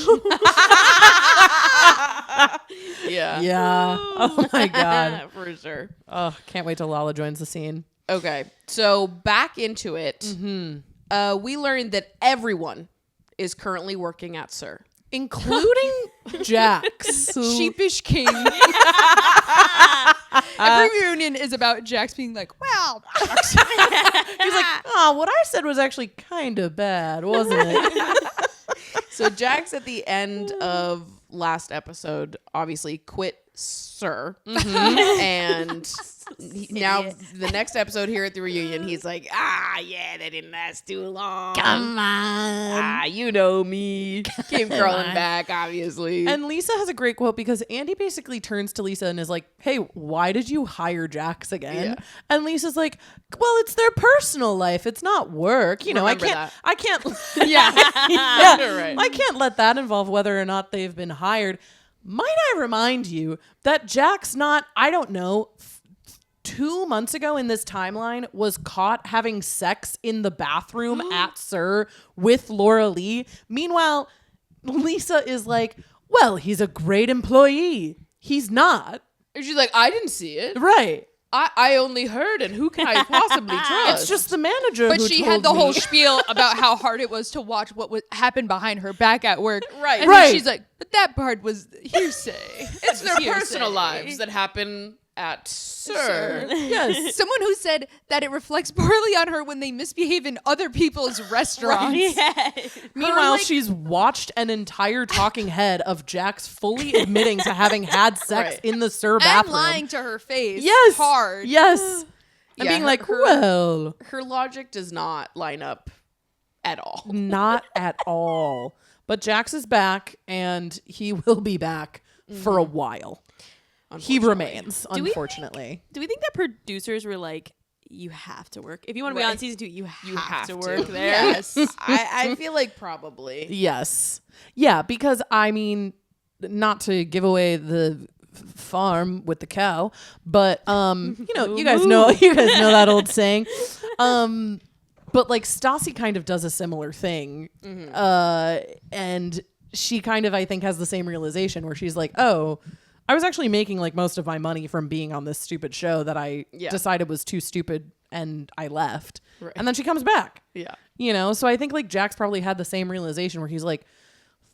[SPEAKER 5] Yeah. Oh my God.
[SPEAKER 2] For sure.
[SPEAKER 5] Oh, can't wait till Lala joins the scene.
[SPEAKER 2] Okay, so back into it. We learned that everyone is currently working at Sir.
[SPEAKER 5] Including Jax.
[SPEAKER 7] Sheepish king. Every reunion is about Jax being like, well.
[SPEAKER 5] He's like, oh, what I said was actually kind of bad, wasn't it?
[SPEAKER 2] So Jax at the end of last episode obviously quit Sir. And now the next episode here at the reunion, he's like, yeah, that didn't last too long.
[SPEAKER 5] Come on.
[SPEAKER 2] You know me. Came crawling back, obviously.
[SPEAKER 5] And Lisa has a great quote because Andy basically turns to Lisa and is like, hey, why did you hire Jax again?
[SPEAKER 2] Yeah.
[SPEAKER 5] And Lisa's like, well, it's their personal life. It's not work. You know, I can't.
[SPEAKER 2] Yeah. Right.
[SPEAKER 5] I can't let that involve whether or not they've been hired. Might I remind you that Jax I don't know, 2 months ago in this timeline was caught having sex in the bathroom at Sir with Laura-Leigh. Meanwhile, Lisa is like, well, he's a great employee. He's not.
[SPEAKER 2] And she's like, I didn't see it.
[SPEAKER 5] Right.
[SPEAKER 2] I only heard, and who can I possibly trust?
[SPEAKER 5] It's just the manager
[SPEAKER 7] But
[SPEAKER 5] who
[SPEAKER 7] she
[SPEAKER 5] told
[SPEAKER 7] had the
[SPEAKER 5] me.
[SPEAKER 7] whole spiel about how hard it was to watch what happened behind her back at work.
[SPEAKER 2] Right.
[SPEAKER 7] And
[SPEAKER 5] Right.
[SPEAKER 7] then she's like, but that part was hearsay.
[SPEAKER 2] It's their
[SPEAKER 7] Hearsay.
[SPEAKER 2] personal lives that happen at Sir.
[SPEAKER 5] Yes.
[SPEAKER 7] Someone who said that it reflects poorly on her when they misbehave in other people's restaurants.
[SPEAKER 5] Meanwhile, she's watched an entire talking head of Jax fully admitting to having had sex
[SPEAKER 2] Right.
[SPEAKER 5] in the Sir
[SPEAKER 7] And
[SPEAKER 5] bathroom.
[SPEAKER 7] lying to her face.
[SPEAKER 5] Yes.
[SPEAKER 7] Hard.
[SPEAKER 5] Yes. And
[SPEAKER 2] Yeah,
[SPEAKER 5] being like,
[SPEAKER 2] her-
[SPEAKER 5] well,
[SPEAKER 2] Her logic does not line up at all.
[SPEAKER 5] not at all. But Jax is back, and he will be back for a while. He remains, unfortunately.
[SPEAKER 1] Do we think that producers were like, you have to work? If you want to be on season 2, you have to work there.
[SPEAKER 2] Yes. I feel like probably.
[SPEAKER 5] Yes. Yeah, because I mean, not to give away the farm with the cow, but you know, you guys know that old saying. But like Stassi kind of does a similar thing. And she kind of, I think, has the same realization where she's like, oh, I was actually making like most of my money from being on this stupid show that I decided was too stupid and I left. Right. And then she comes back. Yeah. You know, so I think like Jax probably had the same realization where he's like,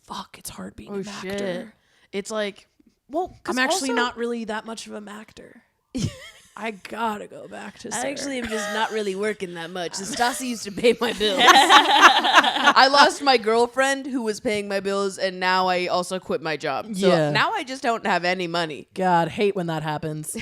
[SPEAKER 5] fuck, it's hard being an actor.
[SPEAKER 2] Shit. It's like,
[SPEAKER 5] well, I'm actually not really that much of an actor. I gotta go back to
[SPEAKER 6] I actually am just not really working that much. Stassi used to pay my bills.
[SPEAKER 2] I lost my girlfriend who was paying my bills, and now I also quit my job. So now I just don't have any money.
[SPEAKER 5] God, hate when that happens.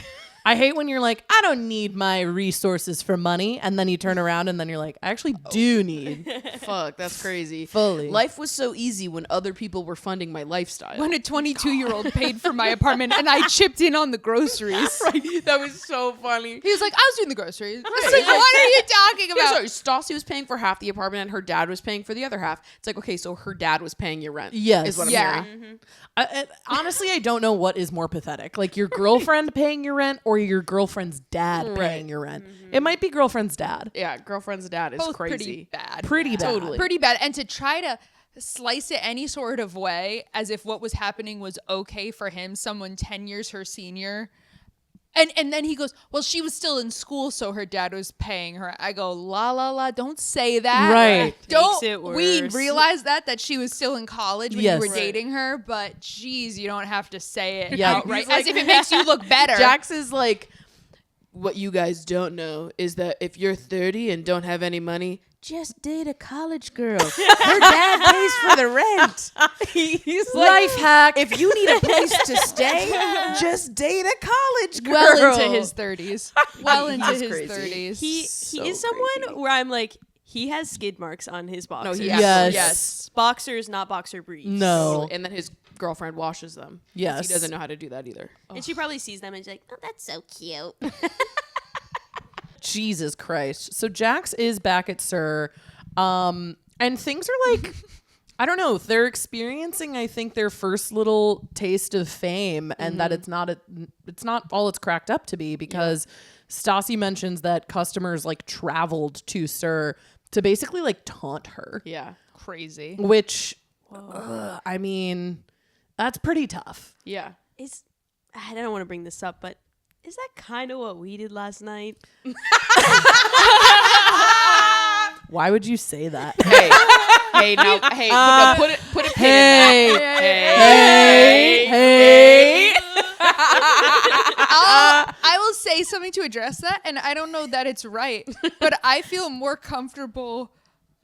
[SPEAKER 5] I hate when you're like, I don't need my resources for money. And then you turn around and then you're like, I actually do need.
[SPEAKER 2] Fuck, that's crazy.
[SPEAKER 5] Fully.
[SPEAKER 2] Life was so easy when other people were funding my lifestyle.
[SPEAKER 7] When a 22-year-old paid for my apartment and I chipped in on the groceries.
[SPEAKER 2] Right. That was so funny.
[SPEAKER 7] He was like, I was doing the groceries. I was like, what are you talking about?
[SPEAKER 2] Yeah, sorry, Stassi was paying for half the apartment and her dad was paying for the other half. It's like, okay, so her dad was paying your rent.
[SPEAKER 5] Yes.
[SPEAKER 2] Is what I'm hearing.
[SPEAKER 5] Mm-hmm. Honestly, I don't know what is more pathetic. Like your girlfriend paying your rent or your girlfriend's dad paying your rent. It might be girlfriend's dad.
[SPEAKER 2] Yeah, girlfriend's dad is
[SPEAKER 7] Both
[SPEAKER 2] crazy.
[SPEAKER 7] pretty bad.
[SPEAKER 5] Pretty bad.
[SPEAKER 2] Totally.
[SPEAKER 7] Pretty bad. And to try to slice it any sort of way as if what was happening was okay for him, someone 10 years her senior. And then he goes, well, she was still in school, so her dad was paying her. I go, la, don't say that.
[SPEAKER 5] Right.
[SPEAKER 7] Don't we realize that she was still in college when you were dating her, but geez, you don't have to say it outright as if it makes you look better.
[SPEAKER 2] Jax is like, what you guys don't know is that if you're 30 and don't have any money, just date a college girl. Her dad pays for the rent.
[SPEAKER 5] He's life hack.
[SPEAKER 2] If you need a place to stay, just date a college girl.
[SPEAKER 7] Well into his 30s. Well into his
[SPEAKER 2] crazy.
[SPEAKER 7] 30s.
[SPEAKER 1] He is someone where I'm like, he has skid marks on his boxers.
[SPEAKER 2] No,
[SPEAKER 5] yes.
[SPEAKER 1] Boxers, not boxer briefs.
[SPEAKER 5] No.
[SPEAKER 2] And then his girlfriend washes them.
[SPEAKER 5] Yes.
[SPEAKER 2] He doesn't know how to do that either.
[SPEAKER 1] And she probably sees them and she's like, oh, that's so cute.
[SPEAKER 5] Jesus Christ. So Jax is back at Sir. And things are like, I don't know. They're experiencing, I think, their first little taste of fame and that it's not all it's cracked up to be because Stassi mentions that customers like traveled to Sir to basically like taunt her.
[SPEAKER 2] Yeah.
[SPEAKER 7] Crazy.
[SPEAKER 5] Which, I mean, that's pretty tough.
[SPEAKER 2] Yeah.
[SPEAKER 1] I don't want to bring this up, but is that kind of what we did last night?
[SPEAKER 5] Why would you say that?
[SPEAKER 2] Hey, put a pin in that.
[SPEAKER 5] Hey.
[SPEAKER 7] I will say something to address that, and I don't know that it's right, but I feel more comfortable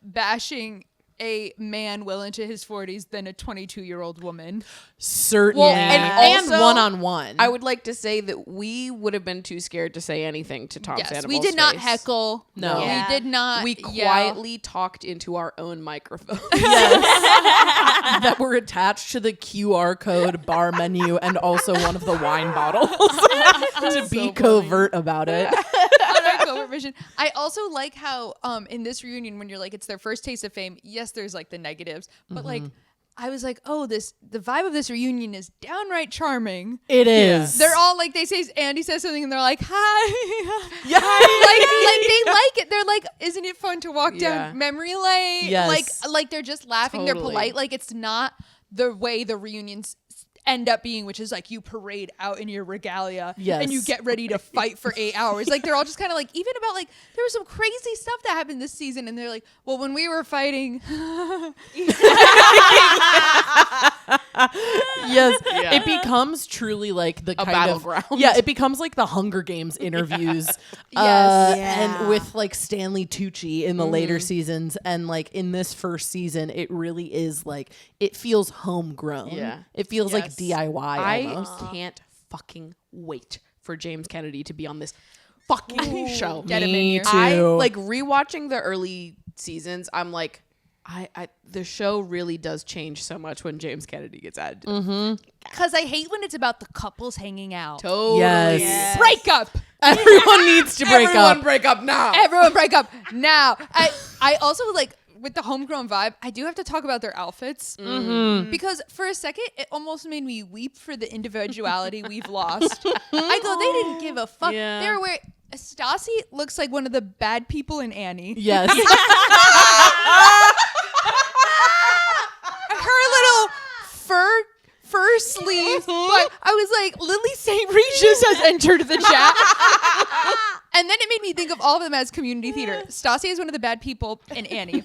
[SPEAKER 7] bashing a man well into his 40s than a 22-year-old woman.
[SPEAKER 5] Certainly.
[SPEAKER 2] Well,
[SPEAKER 5] and
[SPEAKER 2] also,
[SPEAKER 5] one-on-one.
[SPEAKER 2] I would like to say that we would have been too scared to say anything to Tom Sandoval's
[SPEAKER 7] we did not
[SPEAKER 2] face.
[SPEAKER 7] heckle.
[SPEAKER 5] No.
[SPEAKER 7] We did not
[SPEAKER 2] We
[SPEAKER 7] yell.
[SPEAKER 2] quietly talked into our own microphone.
[SPEAKER 5] that were attached to the QR code bar menu and also one of the wine bottles to be covert about it.
[SPEAKER 7] Vision. I also like how in this reunion when you're like it's their first taste of fame, yes there's like the negatives, but like I was like, oh, the vibe of this reunion is downright charming.
[SPEAKER 5] It is.
[SPEAKER 7] They're all like, they say, Andy says something and they're like, hi. Yeah. like they like it. They're like, isn't it fun to walk down memory lane?
[SPEAKER 5] Yes.
[SPEAKER 7] Like they're just laughing.
[SPEAKER 2] Totally.
[SPEAKER 7] They're polite. Like it's not the way the reunions end up being, which is like you parade out in your regalia and you get ready to fight for 8 hours. Like they're all just kind of like, even about like, there was some crazy stuff that happened this season and they're like, well, when we were fighting
[SPEAKER 5] it becomes truly like the kind
[SPEAKER 2] battleground.
[SPEAKER 5] It becomes like the Hunger Games interviews and with like Stanley Tucci in the later seasons, and like in this first season it really is like it feels homegrown. It feels like DIY almost.
[SPEAKER 2] I can't fucking wait for James Kennedy to be on this fucking show.
[SPEAKER 7] Get him in here.
[SPEAKER 2] I like rewatching the early seasons. I'm like, the show really does change so much when James Kennedy gets added.
[SPEAKER 7] because I hate when it's about the couples hanging out.
[SPEAKER 2] Totally.
[SPEAKER 5] Yes.
[SPEAKER 7] Break up.
[SPEAKER 5] Everyone needs to break
[SPEAKER 2] Everyone
[SPEAKER 5] up.
[SPEAKER 2] break up now.
[SPEAKER 7] Everyone break up now. I also like with the homegrown vibe, I do have to talk about their outfits because for a second it almost made me weep for the individuality we've lost. I go, they didn't give a fuck.
[SPEAKER 2] Yeah.
[SPEAKER 7] They were wearing Stassi looks like one of the bad people in Annie.
[SPEAKER 5] Yes.
[SPEAKER 7] Her little fur sleeve. But I was like, Lily St. Regis has entered the chat. And then it made me think of all of them as community theater. Stassi is one of the bad people in Annie.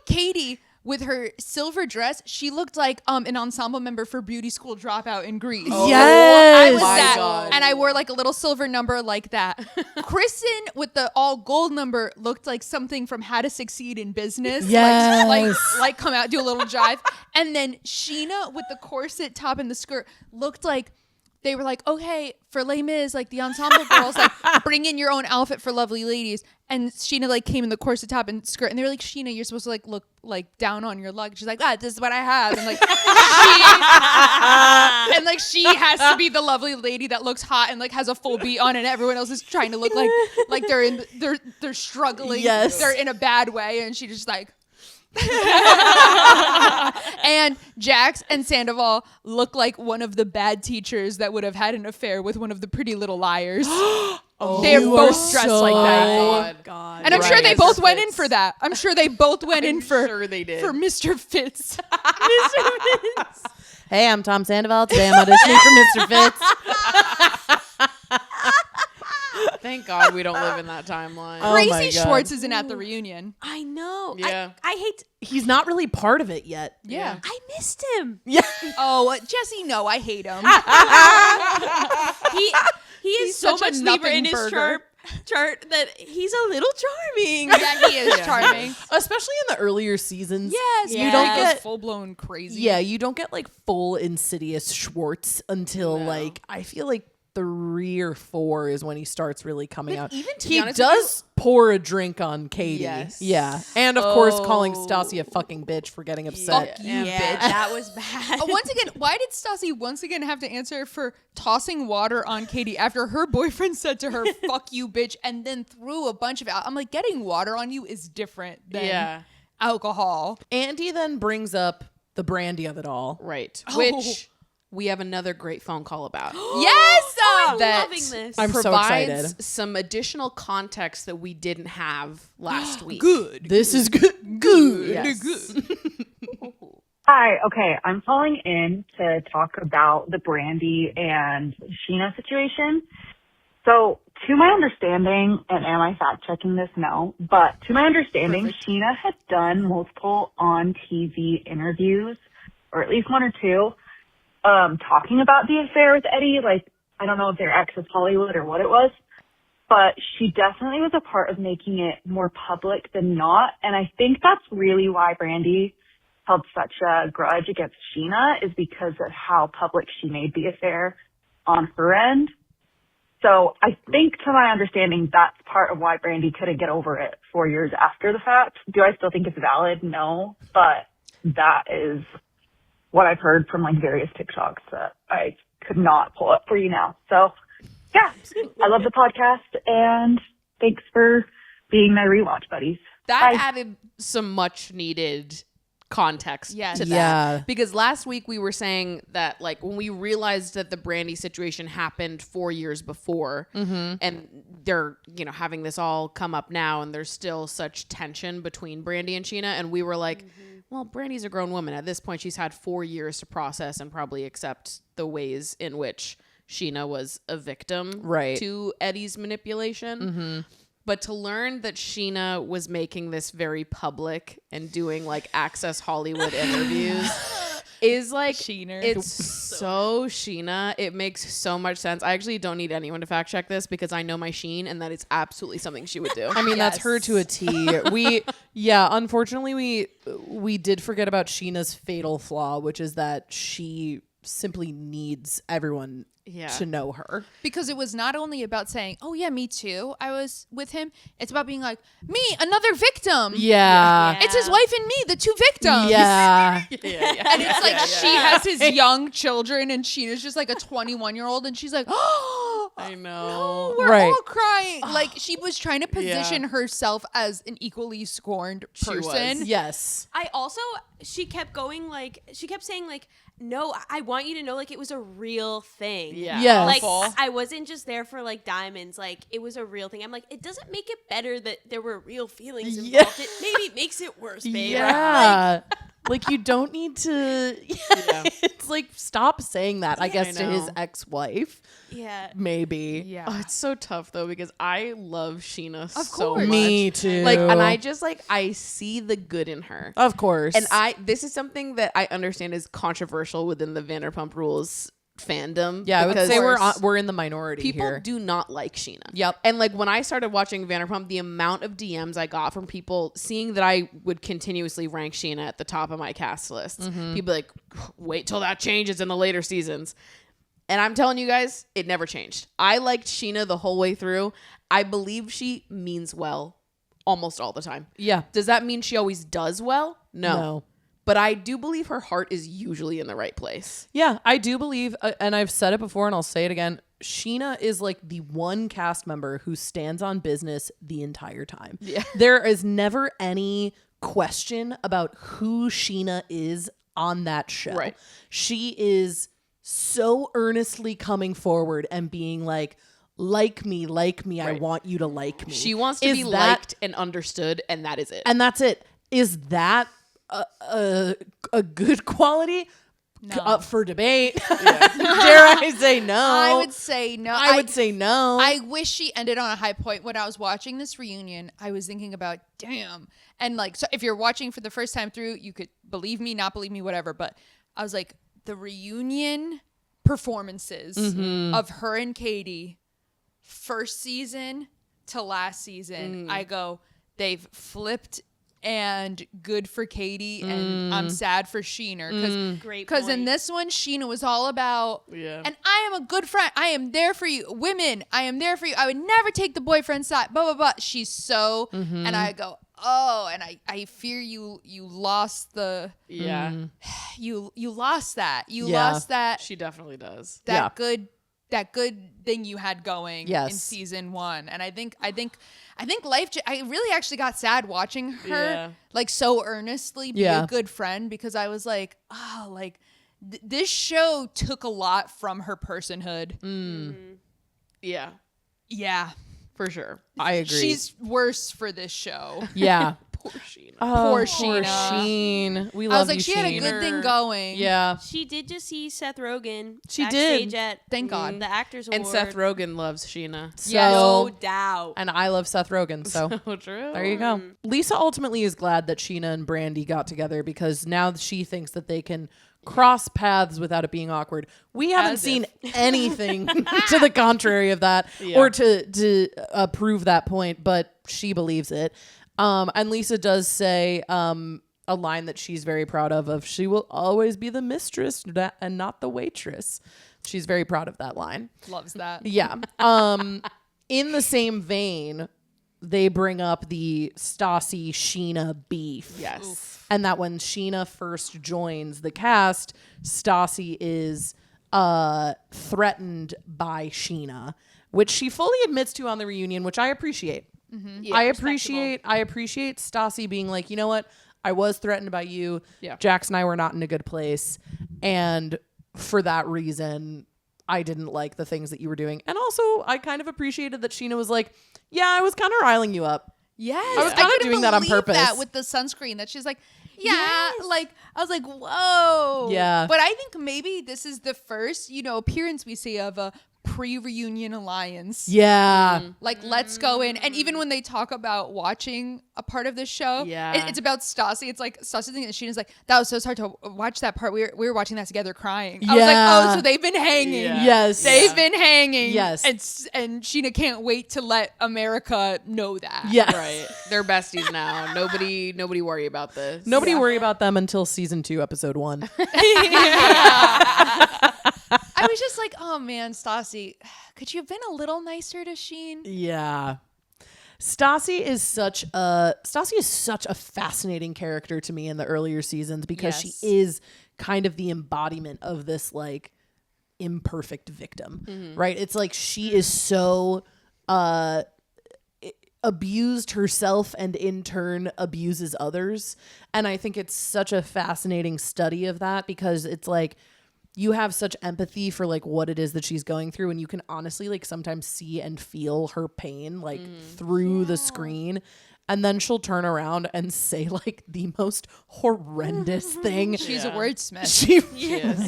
[SPEAKER 7] Katie, with her silver dress, she looked like an ensemble member for Beauty School Dropout in Greece.
[SPEAKER 5] Yes.
[SPEAKER 7] I was that.
[SPEAKER 2] God.
[SPEAKER 7] And I wore like a little silver number like that. Kristen with the all gold number looked like something from How to Succeed in Business.
[SPEAKER 5] Yes.
[SPEAKER 7] Like come out, do a little jive. And then Scheana with the corset top and the skirt looked like they were like, okay, for Les Mis, like the ensemble girls, like bring in your own outfit for lovely ladies. And Scheana like came in the corset top and skirt, and they were like, Scheana, you're supposed to like look like down on your luck. She's like, this is what I have, and like she has to be the lovely lady that looks hot and like has a full beat on, and everyone else is trying to look like they're struggling,
[SPEAKER 5] Yes.
[SPEAKER 7] they're in a bad way, and she just like. And Jax and Sandoval look like one of the bad teachers that would have had an affair with one of the Pretty Little Liars. They're both dressed like that.
[SPEAKER 2] God.
[SPEAKER 7] And I'm sure they
[SPEAKER 2] Mr.
[SPEAKER 7] both went in
[SPEAKER 2] Fitz.
[SPEAKER 7] for that. I'm sure they both went in for
[SPEAKER 2] sure they did.
[SPEAKER 7] for Mr. Fitz.
[SPEAKER 5] Hey, I'm Tom Sandoval. Today I'm auditioning for Mr. Fitz.
[SPEAKER 2] Thank God we don't live in that timeline.
[SPEAKER 5] Oh my
[SPEAKER 7] Crazy
[SPEAKER 5] God.
[SPEAKER 7] Schwartz isn't at the reunion.
[SPEAKER 1] I know.
[SPEAKER 2] Yeah.
[SPEAKER 1] I hate.
[SPEAKER 5] He's not really part of it yet.
[SPEAKER 7] Yeah.
[SPEAKER 1] I missed him.
[SPEAKER 5] Yeah.
[SPEAKER 7] Oh, Jesse, no, I hate him.
[SPEAKER 1] He is
[SPEAKER 7] He's
[SPEAKER 1] so
[SPEAKER 7] such a
[SPEAKER 1] much Libra in
[SPEAKER 7] nothing
[SPEAKER 1] his
[SPEAKER 7] burger.
[SPEAKER 1] chart that he's a little charming.
[SPEAKER 7] Yeah, he is charming.
[SPEAKER 5] Especially in the earlier seasons.
[SPEAKER 7] Yes,
[SPEAKER 1] Yeah.
[SPEAKER 5] You don't
[SPEAKER 7] he
[SPEAKER 5] get
[SPEAKER 7] goes full blown crazy.
[SPEAKER 5] Yeah, you don't get like full Insidious Schwartz until like I feel like 3 or 4 is when he starts really coming out.
[SPEAKER 2] even to be
[SPEAKER 5] he
[SPEAKER 2] honest with
[SPEAKER 5] does pour a drink on Katie.
[SPEAKER 2] Yes.
[SPEAKER 5] Yeah. And of course calling Stassi a fucking bitch for getting upset.
[SPEAKER 7] Fuck you,
[SPEAKER 1] Yeah,
[SPEAKER 7] bitch.
[SPEAKER 1] that was bad.
[SPEAKER 7] Once again, why did Stassi once again have to answer for tossing water on Katie after her boyfriend said to her, fuck you, bitch, and then threw a bunch of I'm like, getting water on you is different than alcohol.
[SPEAKER 5] Andy then brings up the brandy of it all.
[SPEAKER 2] Right. Which we have another great phone call about.
[SPEAKER 7] Yes!
[SPEAKER 1] I'm
[SPEAKER 2] that
[SPEAKER 1] loving this.
[SPEAKER 5] I'm so
[SPEAKER 2] provides
[SPEAKER 5] excited.
[SPEAKER 2] some additional context that we didn't have last week.
[SPEAKER 7] Good.
[SPEAKER 5] This is good. Good.
[SPEAKER 2] Yes.
[SPEAKER 9] Hi, okay, I'm calling in to talk about the Brandi and Scheana situation. So, to my understanding, and am I fact checking this? No, but to my understanding, Scheana had done multiple on TV interviews, or at least 1 or 2, talking about the affair with Eddie. Like, I don't know if they're ex of Hollywood or what it was, but she definitely was a part of making it more public than not. And I think that's really why Brandi held such a grudge against Scheana, is because of how public she made the affair on her end. So I think, to my understanding, that's part of why Brandi couldn't get over it 4 years after the fact. Do I still think it's valid? No. But that is what I've heard from like various TikToks that I could not pull up for you now. So yeah, I love the podcast, and thanks for being my rewatch buddies.
[SPEAKER 2] That
[SPEAKER 9] Bye.
[SPEAKER 2] added some much needed context
[SPEAKER 7] Yes.
[SPEAKER 2] to that.
[SPEAKER 5] Yeah.
[SPEAKER 2] Because last week we were saying that like when we realized that the Brandi situation happened 4 years before and they're, you know, having this all come up now and there's still such tension between Brandi and Scheana, and we were like, well, Brandi's a grown woman. At this point, she's had 4 years to process and probably accept the ways in which Scheana was a victim to Eddie's manipulation. But to learn that Scheana was making this very public and doing like Access Hollywood interviews is like,
[SPEAKER 7] Sheener.
[SPEAKER 2] it's so Scheana. It makes so much sense. I actually don't need anyone to fact check this because I know my Sheen, and that is absolutely something she would do.
[SPEAKER 5] I mean, that's her to a T. Unfortunately, we did forget about Sheena's fatal flaw, which is that she simply needs everyone to know her.
[SPEAKER 7] Because it was not only about saying, oh yeah, me too, I was with him. It's about being like, me, another victim.
[SPEAKER 5] Yeah.
[SPEAKER 7] It's his wife and me, the 2 victims.
[SPEAKER 5] Yeah.
[SPEAKER 7] And it's like she has his young children and Sheena's just like a 21-year-old, and she's like, oh,
[SPEAKER 2] I know.
[SPEAKER 7] We're
[SPEAKER 5] Right.
[SPEAKER 7] all crying. Like, she was trying to position herself as an equally scorned person.
[SPEAKER 5] Yes.
[SPEAKER 1] She kept saying like, no, I want you to know, like, it was a real thing.
[SPEAKER 2] Yeah.
[SPEAKER 5] Yes.
[SPEAKER 1] Like,
[SPEAKER 2] Awful.
[SPEAKER 1] I wasn't just there for, like, diamonds. Like, it was a real thing. I'm like, it doesn't make it better that there were real feelings involved. It maybe makes it worse, babe.
[SPEAKER 5] Yeah. Like, you don't need to. It's like, stop saying that, I guess, to his ex-wife.
[SPEAKER 1] Yeah.
[SPEAKER 5] Maybe.
[SPEAKER 7] Yeah.
[SPEAKER 2] Oh, it's so tough though because I love Scheana so
[SPEAKER 7] course.
[SPEAKER 2] much.
[SPEAKER 5] Me too.
[SPEAKER 2] Like, and I just like I see the good in her.
[SPEAKER 5] Of course.
[SPEAKER 2] And this is something that I understand is controversial within the Vanderpump Rules fandom.
[SPEAKER 5] Yeah, I would say
[SPEAKER 2] because
[SPEAKER 5] we're in the minority
[SPEAKER 2] people
[SPEAKER 5] here.
[SPEAKER 2] do not like Scheana.
[SPEAKER 5] Yep.
[SPEAKER 2] And like when I started watching Vanderpump, the amount of DMs I got from people seeing that I would continuously rank Scheana at the top of my cast list. People like, wait till that changes in the later seasons. And I'm telling you guys, it never changed. I liked Scheana the whole way through. I believe she means well almost all the time.
[SPEAKER 5] Yeah.
[SPEAKER 2] Does that mean she always does well?
[SPEAKER 5] No.
[SPEAKER 2] But I do believe her heart is usually in the right place.
[SPEAKER 5] Yeah, I do believe, and I've said it before and I'll say it again, Scheana is like the one cast member who stands on business the entire time.
[SPEAKER 2] Yeah.
[SPEAKER 5] There is never any question about who Scheana is on that show.
[SPEAKER 2] Right.
[SPEAKER 5] She is so earnestly coming forward and being like me, right. I want you to like me.
[SPEAKER 2] She wants to be liked and understood, and that is it.
[SPEAKER 5] And that's it. Is that a good quality?
[SPEAKER 7] No.
[SPEAKER 5] Up for debate. Dare I say no?
[SPEAKER 7] I would say no.
[SPEAKER 5] I would say no.
[SPEAKER 7] I wish she ended on a high point. When I was watching this reunion, I was thinking about, damn. And like, so if you're watching for the first time through, you could believe me, not believe me, whatever. But I was like, the reunion performances of her and Katie, first season to last season, I go, they've flipped. And good for Katie, and I'm sad for Scheana because in this one, Scheana was all about, and I am a good friend. I am there for you, women. I am there for you. I would never take the boyfriend's side. Blah blah blah. She's so, and I go, oh, and I fear you lost the, you lost that. You lost that.
[SPEAKER 2] She definitely does.
[SPEAKER 7] That good thing you had going in
[SPEAKER 5] Yes.
[SPEAKER 7] season 1. And I think life, I really actually got sad watching her like so earnestly be a good friend, because I was like, oh, like this show took a lot from her personhood.
[SPEAKER 2] Yeah,
[SPEAKER 7] Yeah.
[SPEAKER 2] for sure.
[SPEAKER 5] I agree.
[SPEAKER 7] She's worse for this show.
[SPEAKER 5] yeah.
[SPEAKER 2] Poor Scheana.
[SPEAKER 5] Poor
[SPEAKER 7] Scheana.
[SPEAKER 5] Sheen. We love
[SPEAKER 7] I was like,
[SPEAKER 5] you,
[SPEAKER 7] she had a
[SPEAKER 5] Sheen.
[SPEAKER 7] good thing going.
[SPEAKER 5] Yeah.
[SPEAKER 1] She did just see Seth Rogen.
[SPEAKER 5] She
[SPEAKER 1] backstage
[SPEAKER 5] did.
[SPEAKER 1] At
[SPEAKER 7] Thank God.
[SPEAKER 1] the Actors
[SPEAKER 2] And
[SPEAKER 1] Award.
[SPEAKER 2] Seth Rogen loves Scheana.
[SPEAKER 5] So,
[SPEAKER 1] No doubt.
[SPEAKER 5] and I love Seth Rogen. So
[SPEAKER 2] So true.
[SPEAKER 5] there you go. Lisa ultimately is glad that Scheana and Brandi got together, because now she thinks that they can cross paths without it being awkward. We haven't seen anything to the contrary of that, or to prove that point, but she believes it. And Lisa does say a line that she's very proud of she will always be the mistress and not the waitress. She's very proud of that line.
[SPEAKER 7] Loves that.
[SPEAKER 5] Yeah. In the same vein, they bring up the Stassi Scheana beef.
[SPEAKER 2] Yes.
[SPEAKER 7] Oof.
[SPEAKER 5] And that when Scheana first joins the cast, Stassi is threatened by Scheana, which she fully admits to on the reunion, which I appreciate.
[SPEAKER 2] Yeah,
[SPEAKER 5] I appreciate Stassi being like, you know what? I was threatened by you.
[SPEAKER 2] Yeah.
[SPEAKER 5] Jax and I were not in a good place. And for that reason, I didn't like the things that you were doing. And also, I kind of appreciated that Scheana was like, yeah, I was kind of riling you up.
[SPEAKER 7] Yes.
[SPEAKER 5] I was kinda
[SPEAKER 7] couldn't
[SPEAKER 5] doing that on
[SPEAKER 7] believe
[SPEAKER 5] purpose.
[SPEAKER 7] That with the sunscreen, that she's like, yeah, like I was like, whoa.
[SPEAKER 5] Yeah.
[SPEAKER 7] But I think maybe this is the first, appearance we see of a pre-reunion alliance.
[SPEAKER 5] Yeah.
[SPEAKER 7] Like, let's go in. And even when they talk about watching a part of this show, it's about Stassi. It's like Stassi and Scheana's like, that was so hard to watch that part. We were watching that together crying. I was like, oh, so they've been hanging.
[SPEAKER 2] Yeah.
[SPEAKER 5] Yes.
[SPEAKER 7] They've been hanging.
[SPEAKER 5] Yes.
[SPEAKER 7] And Scheana can't wait to let America know that.
[SPEAKER 5] Yeah.
[SPEAKER 2] Right. They're besties now. Nobody worry about this.
[SPEAKER 5] Nobody worry about them until season 2, episode 1.
[SPEAKER 7] I was just like, oh man, Stassi, could you have been a little nicer to Sheen?
[SPEAKER 5] Yeah. Stassi is such a fascinating character to me in the earlier seasons, because she is kind of the embodiment of this like imperfect victim, right? It's like she is so abused herself and in turn abuses others. And I think it's such a fascinating study of that, because it's like you have such empathy for like what it is that she's going through, and you can honestly like sometimes see and feel her pain like through the screen. And then she'll turn around and say like the most horrendous thing.
[SPEAKER 7] She's a wordsmith.
[SPEAKER 5] She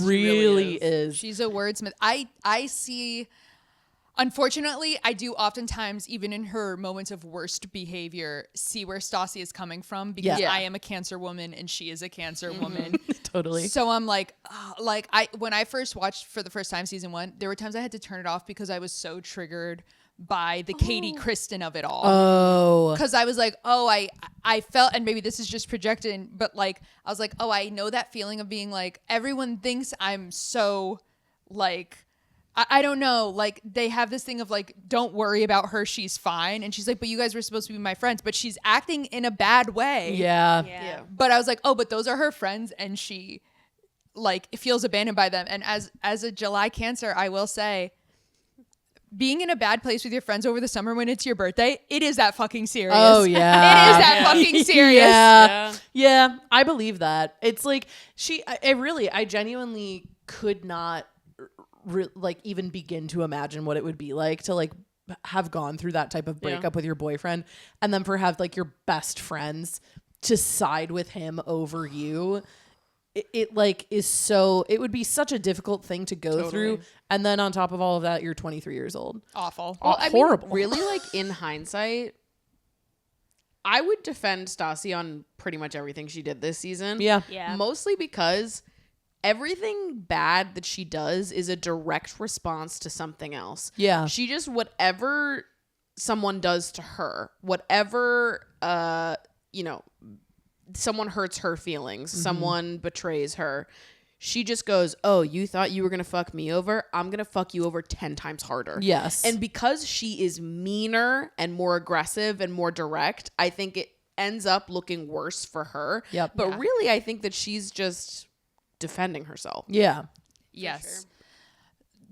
[SPEAKER 5] really is.
[SPEAKER 7] She's a wordsmith. I see, unfortunately, I do oftentimes, even in her moments of worst behavior, see where Stassi is coming from, because I am a Cancer woman and she is a Cancer woman.
[SPEAKER 5] Totally.
[SPEAKER 7] So I'm like, when I first watched for the first time season 1, there were times I had to turn it off because I was so triggered by the Katie Kristen of it all.
[SPEAKER 5] Oh.
[SPEAKER 7] Because I was like, I felt, and maybe this is just projecting, but like, I was like, I know that feeling of being like, everyone thinks I'm so like, I don't know, like they have this thing of like, don't worry about her, she's fine. And she's like, but you guys were supposed to be my friends, but she's acting in a bad way.
[SPEAKER 5] Yeah.
[SPEAKER 7] But I was like, but those are her friends, and she like feels abandoned by them. And as a July Cancer, I will say, being in a bad place with your friends over the summer when it's your birthday, it is that fucking serious.
[SPEAKER 5] Oh, yeah.
[SPEAKER 7] It is that fucking serious.
[SPEAKER 5] Yeah, I believe that. It's like I genuinely could not like even begin to imagine what it would be like to like have gone through that type of breakup with your boyfriend, and then for have like your best friends to side with him over you. It like is so, it would be such a difficult thing to go through, and then on top of all of that, you're 23 years old.
[SPEAKER 7] Awful.
[SPEAKER 2] Well,
[SPEAKER 5] horrible.
[SPEAKER 2] I mean, really, like in hindsight, I would defend Stassi on pretty much everything she did this season.
[SPEAKER 5] Yeah.
[SPEAKER 2] Mostly because everything bad that she does is a direct response to something else.
[SPEAKER 5] Yeah.
[SPEAKER 2] She just, whatever someone does to her, whatever, someone hurts her feelings, someone betrays her, she just goes, oh, you thought you were going to fuck me over? I'm going to fuck you over 10 times harder.
[SPEAKER 5] Yes.
[SPEAKER 2] And because she is meaner and more aggressive and more direct, I think it ends up looking worse for her.
[SPEAKER 5] Yep.
[SPEAKER 2] But really, I think that she's just defending herself.
[SPEAKER 5] Yeah.
[SPEAKER 7] Yes.
[SPEAKER 1] Sure.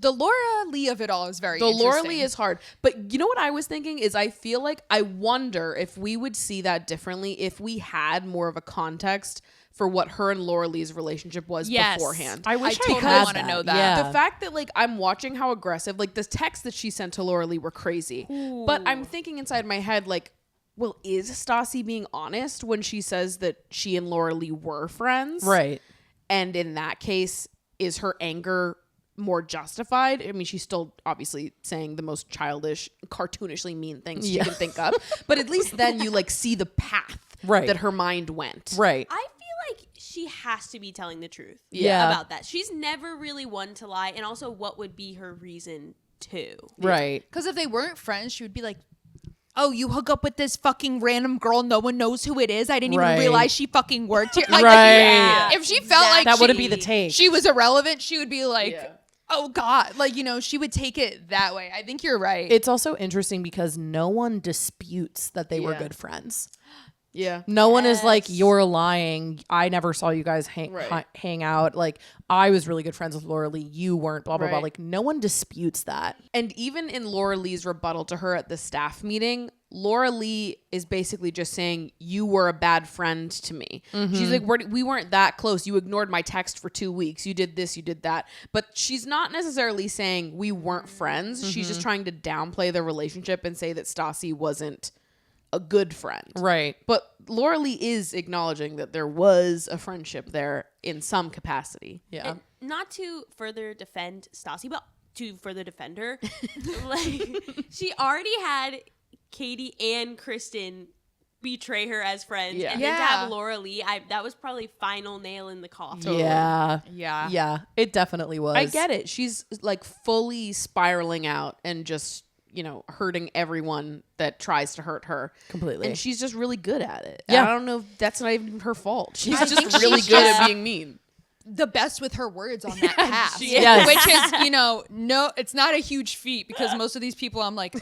[SPEAKER 7] The Laura-Leigh of it all is very
[SPEAKER 2] The
[SPEAKER 7] interesting.
[SPEAKER 2] Laura-Leigh is hard. But you know what I was thinking is I feel like I wonder if we would see that differently if we had more of a context for what her and Laura-Leigh's relationship was beforehand.
[SPEAKER 5] I wish I
[SPEAKER 7] totally
[SPEAKER 5] had
[SPEAKER 7] want to
[SPEAKER 5] that.
[SPEAKER 7] know that.
[SPEAKER 5] Yeah.
[SPEAKER 2] The fact that like I'm watching how aggressive, like the texts that she sent to Laura-Leigh were crazy.
[SPEAKER 1] Ooh.
[SPEAKER 2] But I'm thinking inside my head like, well, is Stassi being honest when she says that she and Laura-Leigh were friends?
[SPEAKER 5] Right.
[SPEAKER 2] And in that case, is her anger more justified? I mean, she's still obviously saying the most childish, cartoonishly mean things she can think of. But at least then you like see the path that her mind went.
[SPEAKER 5] Right.
[SPEAKER 1] I feel like she has to be telling the truth
[SPEAKER 5] about
[SPEAKER 1] that. She's never really one to lie. And also, what would be her reason to?
[SPEAKER 5] Right.
[SPEAKER 7] Because if they weren't friends, she would be like, oh, you hook up with this fucking random girl, no one knows who it is. I didn't even realize she fucking worked here. Like, if she felt like
[SPEAKER 5] that wouldn't be the take.
[SPEAKER 7] she was irrelevant, she would be like, oh God. Like, she would take it that way. I think you're right.
[SPEAKER 5] It's also interesting because no one disputes that they were good friends.
[SPEAKER 2] Yeah.
[SPEAKER 5] No one is like, you're lying. I never saw you guys hang out. Like, I was really good friends with Laura-Leigh. You weren't, blah, blah, blah. Like, no one disputes that.
[SPEAKER 2] And even in Laura-Leigh's rebuttal to her at the staff meeting, Laura-Leigh is basically just saying, you were a bad friend to me. She's like, we weren't that close. You ignored my text for 2 weeks. You did this, you did that. But she's not necessarily saying we weren't friends. She's just trying to downplay the relationship and say that Stassi wasn't a good friend.
[SPEAKER 5] Right.
[SPEAKER 2] But Laura-Leigh is acknowledging that there was a friendship there in some capacity.
[SPEAKER 5] Yeah.
[SPEAKER 1] And not to further defend Stassi, but to further defend her, like she already had Katie and Kristen betray her as friends, and then to have Laura-Leigh, that was probably final nail in the coffin.
[SPEAKER 5] Yeah, it definitely was.
[SPEAKER 2] I get it. She's like fully spiraling out and just, hurting everyone that tries to hurt her
[SPEAKER 5] completely.
[SPEAKER 2] And she's just really good at it.
[SPEAKER 5] Yeah.
[SPEAKER 2] I don't know if that's not even her fault. She's just really good at being mean.
[SPEAKER 7] the best with her words on that cast,
[SPEAKER 5] Yes.
[SPEAKER 7] which is, no, it's not a huge feat because most of these people I'm like,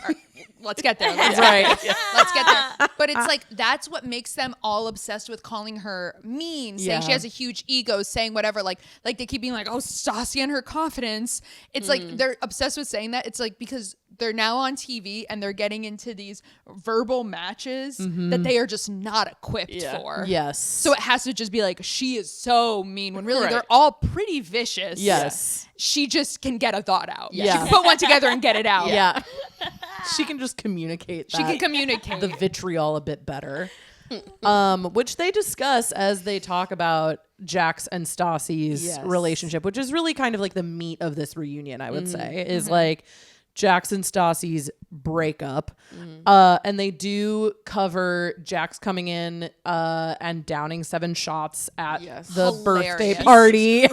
[SPEAKER 7] let's get there. Let's get there. But it's like, that's what makes them all obsessed with calling her mean, saying she has a huge ego, saying whatever, like they keep being like, oh, Stassi and her confidence. It's like, they're obsessed with saying that. It's like, because they're now on TV and they're getting into these verbal matches that they are just not equipped for.
[SPEAKER 5] Yes.
[SPEAKER 7] So it has to just be like, she is so mean, when really they're all pretty vicious.
[SPEAKER 5] Yes.
[SPEAKER 7] She just can get a thought out.
[SPEAKER 5] Yeah.
[SPEAKER 7] She can put one together and get it out.
[SPEAKER 5] Yeah. She can just communicate that.
[SPEAKER 7] She can communicate.
[SPEAKER 5] The vitriol a bit better. Which they discuss as they talk about Jax and Stassi's relationship, which is really kind of like the meat of this reunion, I would say, is like Jax and Stassi's breakup. And they do cover Jax coming in and downing 7 shots at the birthday party.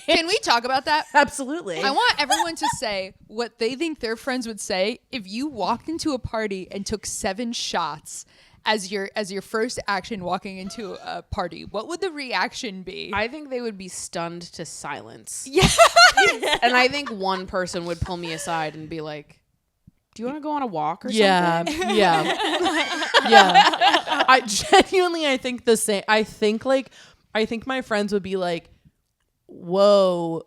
[SPEAKER 7] Can we talk about that?
[SPEAKER 5] Absolutely.
[SPEAKER 7] I want everyone to say what they think their friends would say if you walked into a party and took 7 shots as your first action walking into a party. What would the reaction be?
[SPEAKER 2] I think they would be stunned to silence.
[SPEAKER 7] Yeah.
[SPEAKER 2] And I think one person would pull me aside and be like, do you want to go on a walk or something?
[SPEAKER 5] Yeah. I think the same. I think my friends would be like, whoa,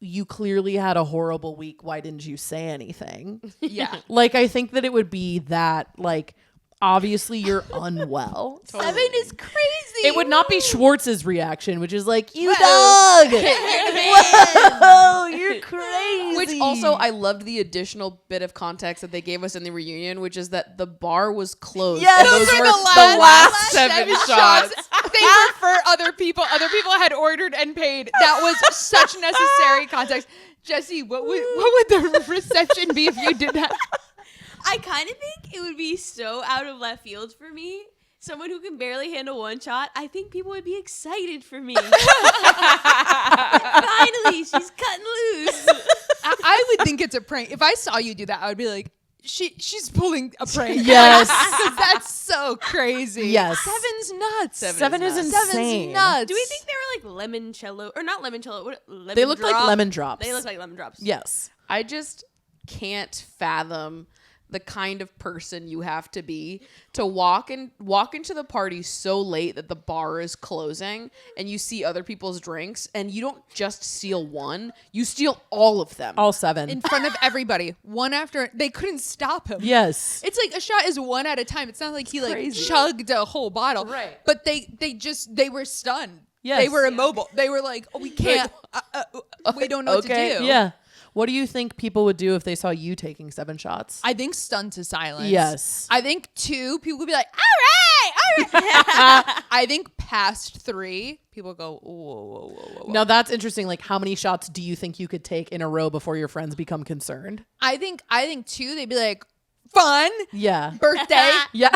[SPEAKER 5] you clearly had a horrible week. Why didn't you say anything?
[SPEAKER 7] Yeah.
[SPEAKER 5] Like, I think that it would be that, like, obviously you're unwell.
[SPEAKER 7] 7 is crazy.
[SPEAKER 5] It would not be Schwartz's reaction, which is like, you dog. Whoa, you're crazy.
[SPEAKER 2] Which also, I loved the additional bit of context that they gave us in the reunion, which is that the bar was closed.
[SPEAKER 5] Yeah,
[SPEAKER 2] and those were the last 7 shots.
[SPEAKER 7] They were for other people. Other people had ordered and paid. That was such necessary context. Jessie, what would the reception be if you did that?
[SPEAKER 1] I kind of think it would be so out of left field for me. Someone who can barely handle 1 shot. I think people would be excited for me. Finally, she's cutting loose.
[SPEAKER 7] I would think it's a prank. If I saw you do that, I would be like, she's pulling a prank.
[SPEAKER 5] Yes.
[SPEAKER 7] That's so crazy.
[SPEAKER 5] Yes.
[SPEAKER 7] 7's nuts.
[SPEAKER 5] 7 is insane.
[SPEAKER 7] 7's nuts.
[SPEAKER 1] Do we think they were like limoncello or not limoncello? What lemon
[SPEAKER 5] They look
[SPEAKER 1] drop?
[SPEAKER 5] like lemon drops.
[SPEAKER 1] They look like lemon drops.
[SPEAKER 5] Yes.
[SPEAKER 2] I just can't fathom the kind of person you have to be to walk into the party so late that the bar is closing and you see other people's drinks and you don't just steal 1, you steal all of them.
[SPEAKER 5] All 7.
[SPEAKER 7] in front of everybody, one after. They couldn't stop him.
[SPEAKER 5] Yes.
[SPEAKER 7] It's like a shot is 1 at a time. It's not like he like chugged a whole bottle.
[SPEAKER 2] Right.
[SPEAKER 7] But they were stunned.
[SPEAKER 5] Yes.
[SPEAKER 7] They were immobile. They were like, oh, we can't. We don't know what to do.
[SPEAKER 5] Yeah. What do you think people would do if they saw you taking 7 shots?
[SPEAKER 7] I think stunned to silence.
[SPEAKER 5] Yes.
[SPEAKER 7] I think 2, people would be like, all right. I think past 3, people go, whoa.
[SPEAKER 5] Now that's interesting. Like, how many shots do you think you could take in a row before your friends become concerned?
[SPEAKER 7] I think 2, they'd be like, fun.
[SPEAKER 5] Yeah.
[SPEAKER 7] Birthday.
[SPEAKER 5] Yeah.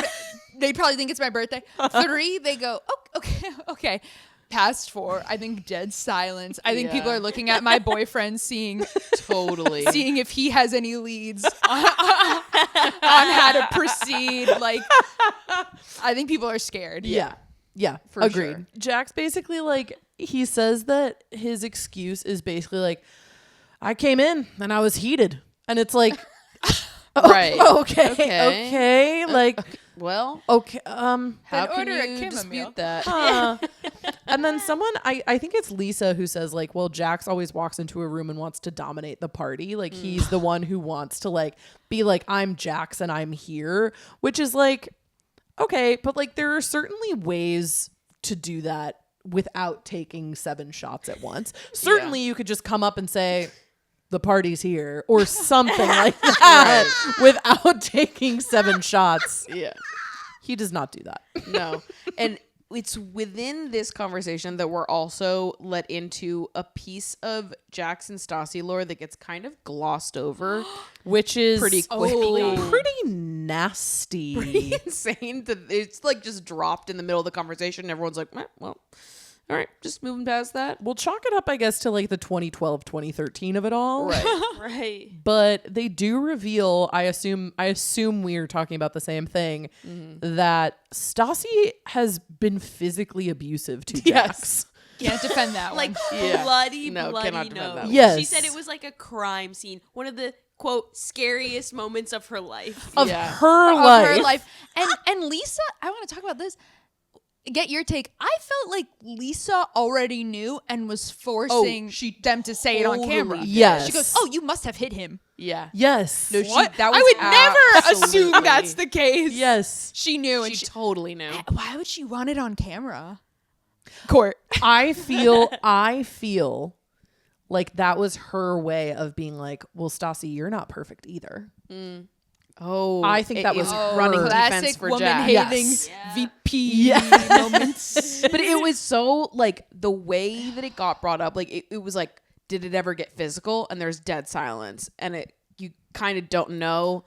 [SPEAKER 7] They'd probably think it's my birthday. 3, they go, oh, okay. Past 4, I think dead silence. I think people are looking at my boyfriend, seeing if he has any leads on how to proceed. Like, I think people are scared.
[SPEAKER 5] Yeah.
[SPEAKER 2] For
[SPEAKER 5] Agreed.
[SPEAKER 2] sure.
[SPEAKER 5] Jax basically, like, he says that his excuse is basically like, I came in and I was heated. And it's like,
[SPEAKER 2] Right.
[SPEAKER 5] Okay. Like,
[SPEAKER 2] well,
[SPEAKER 5] okay.
[SPEAKER 2] how can
[SPEAKER 7] order a
[SPEAKER 2] you
[SPEAKER 7] chamomile.
[SPEAKER 2] dispute that?
[SPEAKER 5] And then someone, I think it's Lisa who says, like, well, Jax always walks into a room and wants to dominate the party. Like, he's the one who wants to, like, be like, I'm Jax and I'm here, which is like, okay, but like, there are certainly ways to do that without taking 7 shots at once. Certainly you could just come up and say, the party's here or something like that without taking 7 shots.
[SPEAKER 2] Yeah.
[SPEAKER 5] He does not do that.
[SPEAKER 2] No. And it's within this conversation that we're also let into a piece of Jax and Stassi lore that gets kind of glossed over,
[SPEAKER 5] which is
[SPEAKER 2] pretty quickly.
[SPEAKER 5] Pretty nasty.
[SPEAKER 2] Pretty insane that it's like just dropped in the middle of the conversation and everyone's like, well, all right, just moving past that.
[SPEAKER 5] We'll chalk it up, I guess, to like the 2012, 2013 of it all.
[SPEAKER 2] Right.
[SPEAKER 1] Right.
[SPEAKER 5] But they do reveal, I assume we're talking about the same thing, that Stassi has been physically abusive to Jax.
[SPEAKER 7] Can't defend that
[SPEAKER 1] like
[SPEAKER 7] one.
[SPEAKER 1] bloody
[SPEAKER 2] cannot defend
[SPEAKER 1] nose.
[SPEAKER 2] that one.
[SPEAKER 5] Yes.
[SPEAKER 1] She said it was like a crime scene. One of the quote scariest moments of her life.
[SPEAKER 5] Of
[SPEAKER 2] Yeah.
[SPEAKER 5] her
[SPEAKER 7] Of
[SPEAKER 5] life.
[SPEAKER 7] her life. And Lisa, I want to talk about this. Get your take. I felt like Lisa already knew and was forcing them to say it on camera.
[SPEAKER 2] did.
[SPEAKER 5] Yes.
[SPEAKER 7] She goes, "Oh, you must have hit him."
[SPEAKER 2] Yeah.
[SPEAKER 5] Yes.
[SPEAKER 2] No,
[SPEAKER 7] What?
[SPEAKER 2] that
[SPEAKER 7] I
[SPEAKER 2] was
[SPEAKER 7] would never assume
[SPEAKER 2] absolutely-
[SPEAKER 7] that's the case.
[SPEAKER 5] Yes.
[SPEAKER 7] She knew, and
[SPEAKER 2] She totally knew.
[SPEAKER 7] why would she want it on camera? Court.
[SPEAKER 5] I feel like that was her way of being like, well, Stassi, you're not perfect either.
[SPEAKER 2] Oh,
[SPEAKER 5] I think that
[SPEAKER 2] it
[SPEAKER 5] was
[SPEAKER 2] is
[SPEAKER 5] her.
[SPEAKER 2] running defense
[SPEAKER 7] Classic
[SPEAKER 2] for
[SPEAKER 7] woman
[SPEAKER 2] Jack.
[SPEAKER 7] hating
[SPEAKER 5] Yes.
[SPEAKER 7] VP moments.
[SPEAKER 2] But it was so like the way that it got brought up, like it was like, did it ever get physical? And there's dead silence, and you kind of don't know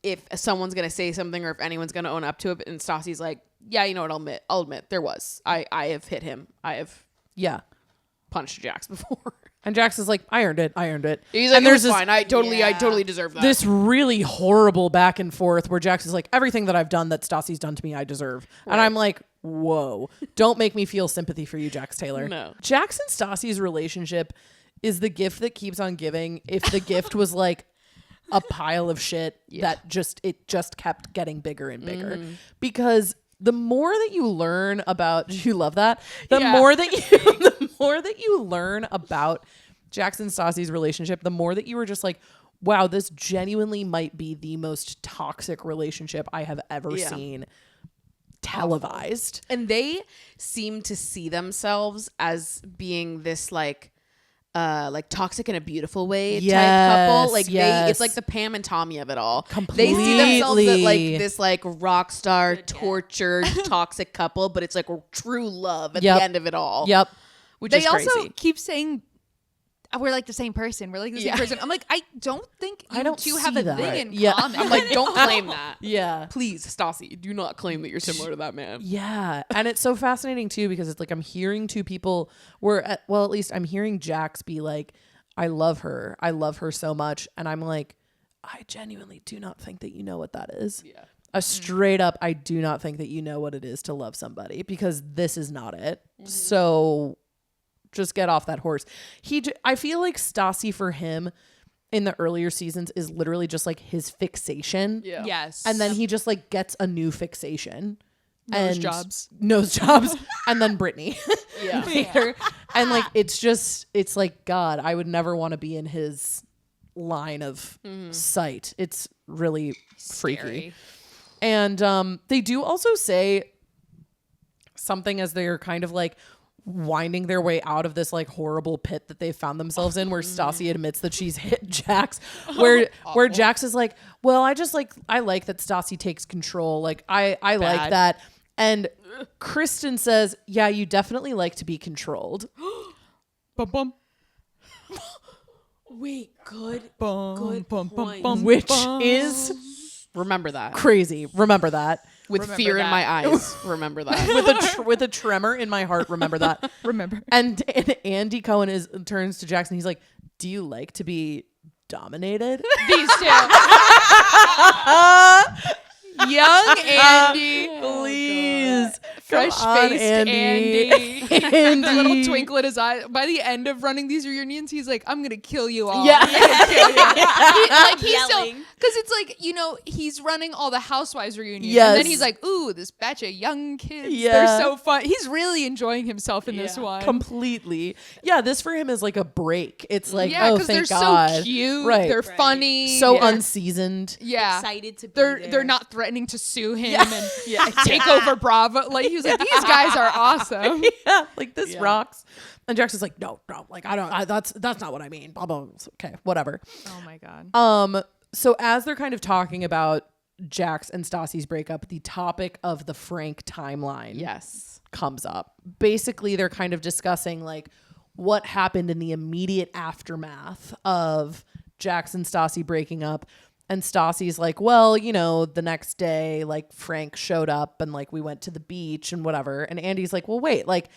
[SPEAKER 2] if someone's gonna say something or if anyone's gonna own up to it. And Stassi's like, yeah, you know what? I'll admit there was. I have hit him. I have punched Jax before.
[SPEAKER 5] And Jax is like, I earned it.
[SPEAKER 2] He's like,
[SPEAKER 5] and
[SPEAKER 2] there's
[SPEAKER 5] there's
[SPEAKER 2] fine. I totally deserve that.
[SPEAKER 5] this really horrible back and forth where Jax is like, everything that I've done that Stassi's done to me, I deserve. Right. And I'm like, whoa, don't make me feel sympathy for you, Jax Taylor.
[SPEAKER 2] No.
[SPEAKER 5] Jax and Stassi's relationship is the gift that keeps on giving. If the gift was like a pile of shit that just kept getting bigger and bigger. Because the more that you learn about, you love that? The more that you learn about Jax and Stassi's relationship, the more that you were just like, wow, this genuinely might be the most toxic relationship I have ever seen televised.
[SPEAKER 2] And they seem to see themselves as being this like toxic in a beautiful way type couple. Like it's like the Pam and Tommy of it all.
[SPEAKER 5] Completely.
[SPEAKER 2] They see themselves as like this like rock star tortured toxic couple, but it's like true love at the end of it all.
[SPEAKER 5] Yep.
[SPEAKER 2] Which
[SPEAKER 7] They
[SPEAKER 2] is
[SPEAKER 7] also
[SPEAKER 2] crazy.
[SPEAKER 7] keep saying, we're like the same person. We're like the same person. I'm like, I don't think you
[SPEAKER 5] don't
[SPEAKER 7] two have
[SPEAKER 5] see
[SPEAKER 7] a
[SPEAKER 5] that.
[SPEAKER 7] thing in
[SPEAKER 5] Yeah.
[SPEAKER 7] common.
[SPEAKER 2] I'm like, don't claim that.
[SPEAKER 5] Yeah.
[SPEAKER 2] Please, Stassi, do not claim that you're similar to that man.
[SPEAKER 5] Yeah. And it's so fascinating too, because it's like I'm hearing two people at least I'm hearing Jax be like, I love her so much. And I'm like, I genuinely do not think that you know what that is. Yeah. A straight up, I do not think that you know what it is to love somebody, because this is not it. So just get off that horse. I feel like Stassi for him in the earlier seasons is literally just like his fixation.
[SPEAKER 2] Yeah.
[SPEAKER 7] Yes.
[SPEAKER 5] And then he just like gets a new fixation.
[SPEAKER 7] Nose
[SPEAKER 5] and
[SPEAKER 7] jobs.
[SPEAKER 5] And then Brittany.
[SPEAKER 2] Yeah.
[SPEAKER 5] Later. And like, it's like, God, I would never want to be in his line of sight. It's really freaky. And they do also say something as they're kind of like winding their way out of this like horrible pit that they found themselves in, where Stassi admits that she's hit Jax, where Jax is like, well, I like that Stassi takes control. Like I like that. And Kristen says, yeah, you definitely like to be controlled.
[SPEAKER 7] Bum, bum.
[SPEAKER 1] Wait, good
[SPEAKER 7] Bum, bum,
[SPEAKER 1] point.
[SPEAKER 7] bum,
[SPEAKER 5] Which
[SPEAKER 7] bum.
[SPEAKER 5] is
[SPEAKER 2] Remember that.
[SPEAKER 5] crazy. Remember that.
[SPEAKER 2] With fear in my eyes. Remember that.
[SPEAKER 5] with a tremor in my heart. Remember that.
[SPEAKER 7] Remember.
[SPEAKER 5] And Andy Cohen turns to Jackson. He's like, do you like to be dominated?
[SPEAKER 7] These two. Young Andy.
[SPEAKER 5] Please.
[SPEAKER 7] Fresh-faced Andy.
[SPEAKER 5] Andy.
[SPEAKER 7] The little twinkle in his eye. By the end of running these reunions, he's like, I'm going to kill you all.
[SPEAKER 5] Yeah.
[SPEAKER 7] I'm gonna kill you. He's still,
[SPEAKER 1] Yelling.
[SPEAKER 7] because it's like, he's running all the Housewives reunions.
[SPEAKER 5] Yes.
[SPEAKER 7] And then he's like, ooh, this batch of young kids.
[SPEAKER 5] Yeah.
[SPEAKER 7] They're so fun. He's really enjoying himself in this one.
[SPEAKER 5] Completely. Yeah, this for him is like a break. It's like,
[SPEAKER 7] Yeah,
[SPEAKER 5] oh,
[SPEAKER 7] because
[SPEAKER 5] thank
[SPEAKER 7] they're
[SPEAKER 5] God.
[SPEAKER 7] so cute.
[SPEAKER 5] Right.
[SPEAKER 7] They're funny.
[SPEAKER 5] So
[SPEAKER 7] Yeah.
[SPEAKER 5] unseasoned.
[SPEAKER 7] Yeah.
[SPEAKER 1] Excited to be
[SPEAKER 7] They're
[SPEAKER 1] there.
[SPEAKER 7] they're not threatening to sue him and take over Bravo. Like he was like, these guys are awesome.
[SPEAKER 5] Yeah, like this rocks. And Jackson's like, no, like that's not what I mean. Blah, blah, blah. Okay, whatever.
[SPEAKER 7] Oh my God.
[SPEAKER 5] So as they're kind of talking about Jax and Stassi's breakup, the topic of the Frank timeline comes up. Basically, they're kind of discussing like what happened in the immediate aftermath of Jax and Stassi breaking up. And Stassi's like, well, the next day, like Frank showed up and like we went to the beach and whatever. And Andy's like, well, wait, like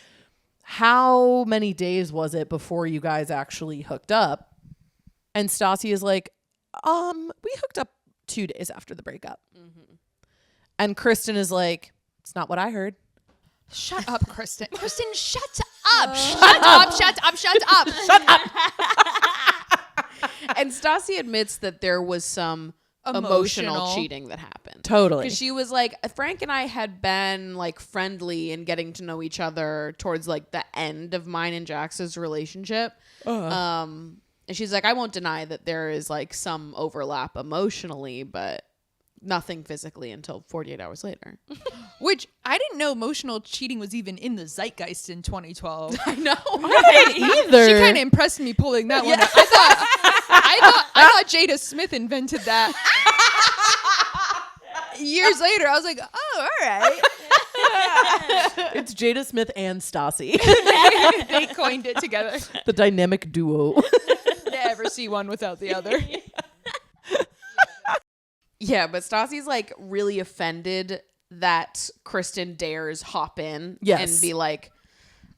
[SPEAKER 5] how many days was it before you guys actually hooked up? And Stassi is like, we hooked up 2 days after the breakup. And Kristen is like, it's not what I heard.
[SPEAKER 7] Shut up, Kristen. Kristen, shut up. Shut up. Shut up. Shut up. Shut up.
[SPEAKER 2] And Stassi admits that there was some emotional cheating that happened.
[SPEAKER 5] Totally.
[SPEAKER 2] Because she was like, Frank and I had been like friendly and getting to know each other towards like the end of mine and Jax's relationship. And she's like, I won't deny that there is like some overlap emotionally, but nothing physically until 48 hours later.
[SPEAKER 7] Which I didn't know emotional cheating was even in the zeitgeist in 2012.
[SPEAKER 2] I know.
[SPEAKER 5] I didn't either.
[SPEAKER 7] She kind of impressed me pulling that one up. I thought Jada Smith invented that. Years later, I was like, oh, all right.
[SPEAKER 5] It's Jada Smith and Stassi.
[SPEAKER 7] They coined it together.
[SPEAKER 5] The dynamic duo.
[SPEAKER 7] Never see one without the other.
[SPEAKER 2] Yeah, but Stassi's like really offended that Kristen dares hop in and be like,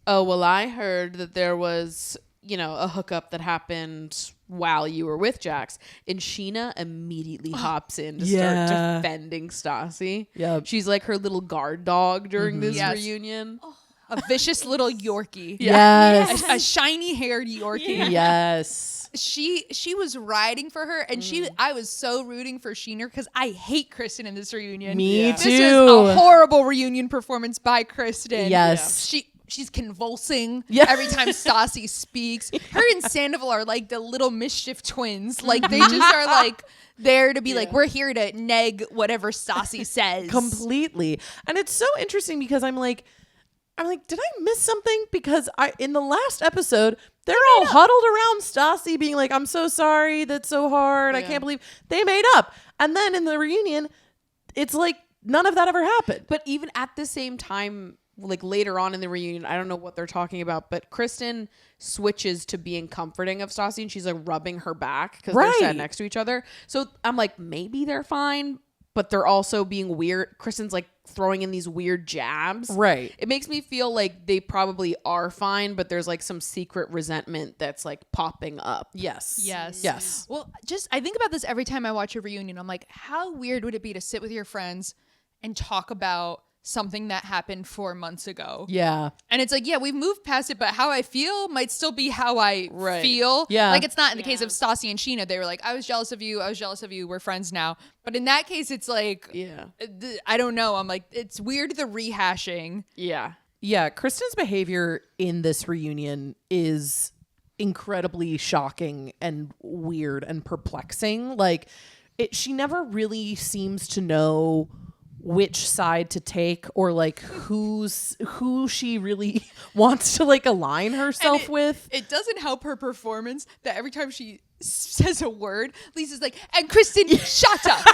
[SPEAKER 2] oh, well, I heard that there was, you know, a hookup that happened while you were with Jax. And Scheana immediately hops in to start defending Stassi.
[SPEAKER 5] Yep.
[SPEAKER 2] She's like her little guard dog during this reunion.
[SPEAKER 7] A vicious little Yorkie.
[SPEAKER 5] Yes.
[SPEAKER 7] A shiny haired Yorkie.
[SPEAKER 5] Yes.
[SPEAKER 7] She was riding for her, and I was so rooting for Scheana because I hate Kristen in this reunion.
[SPEAKER 5] Me too.
[SPEAKER 7] This was a horrible reunion performance by Kristen.
[SPEAKER 5] Yes.
[SPEAKER 7] She's convulsing
[SPEAKER 5] every
[SPEAKER 7] time Stassi speaks. Her and Sandoval are like the little mischief twins. Like they just are like there to be like, we're here to neg whatever Stassi says.
[SPEAKER 5] Completely. And it's so interesting because I'm like, did I miss something? Because in the last episode, they're all huddled around Stassi being like, I'm so sorry. That's so hard. I can't believe they made up. And then in the reunion, it's like none of that ever happened.
[SPEAKER 2] But even at the same time, like later on in the reunion, I don't know what they're talking about, but Kristen switches to being comforting of Stassi and she's like rubbing her back because they're sat next to each other. So I'm like, maybe they're fine, but they're also being weird. Kristen's like throwing in these weird jabs.
[SPEAKER 5] Right.
[SPEAKER 2] It makes me feel like they probably are fine, but there's like some secret resentment that's like popping up.
[SPEAKER 5] Yes.
[SPEAKER 7] Well, I think about this every time I watch a reunion. I'm like, how weird would it be to sit with your friends and talk about something that happened 4 months ago?
[SPEAKER 5] Yeah.
[SPEAKER 7] And it's like, we've moved past it, but how I feel might still be how I feel.
[SPEAKER 5] Yeah.
[SPEAKER 7] Like it's not in the case of Stassi and Scheana. They were like, I was jealous of you. We're friends now. But in that case, it's like, I don't know. I'm like, it's weird the rehashing.
[SPEAKER 2] Yeah.
[SPEAKER 5] Yeah. Kristen's behavior in this reunion is incredibly shocking and weird and perplexing. Like she never really seems to know which side to take or like who she really wants to like align herself with.
[SPEAKER 7] It doesn't help her performance that every time she says a word, Lisa's like, and Kristen, shut up.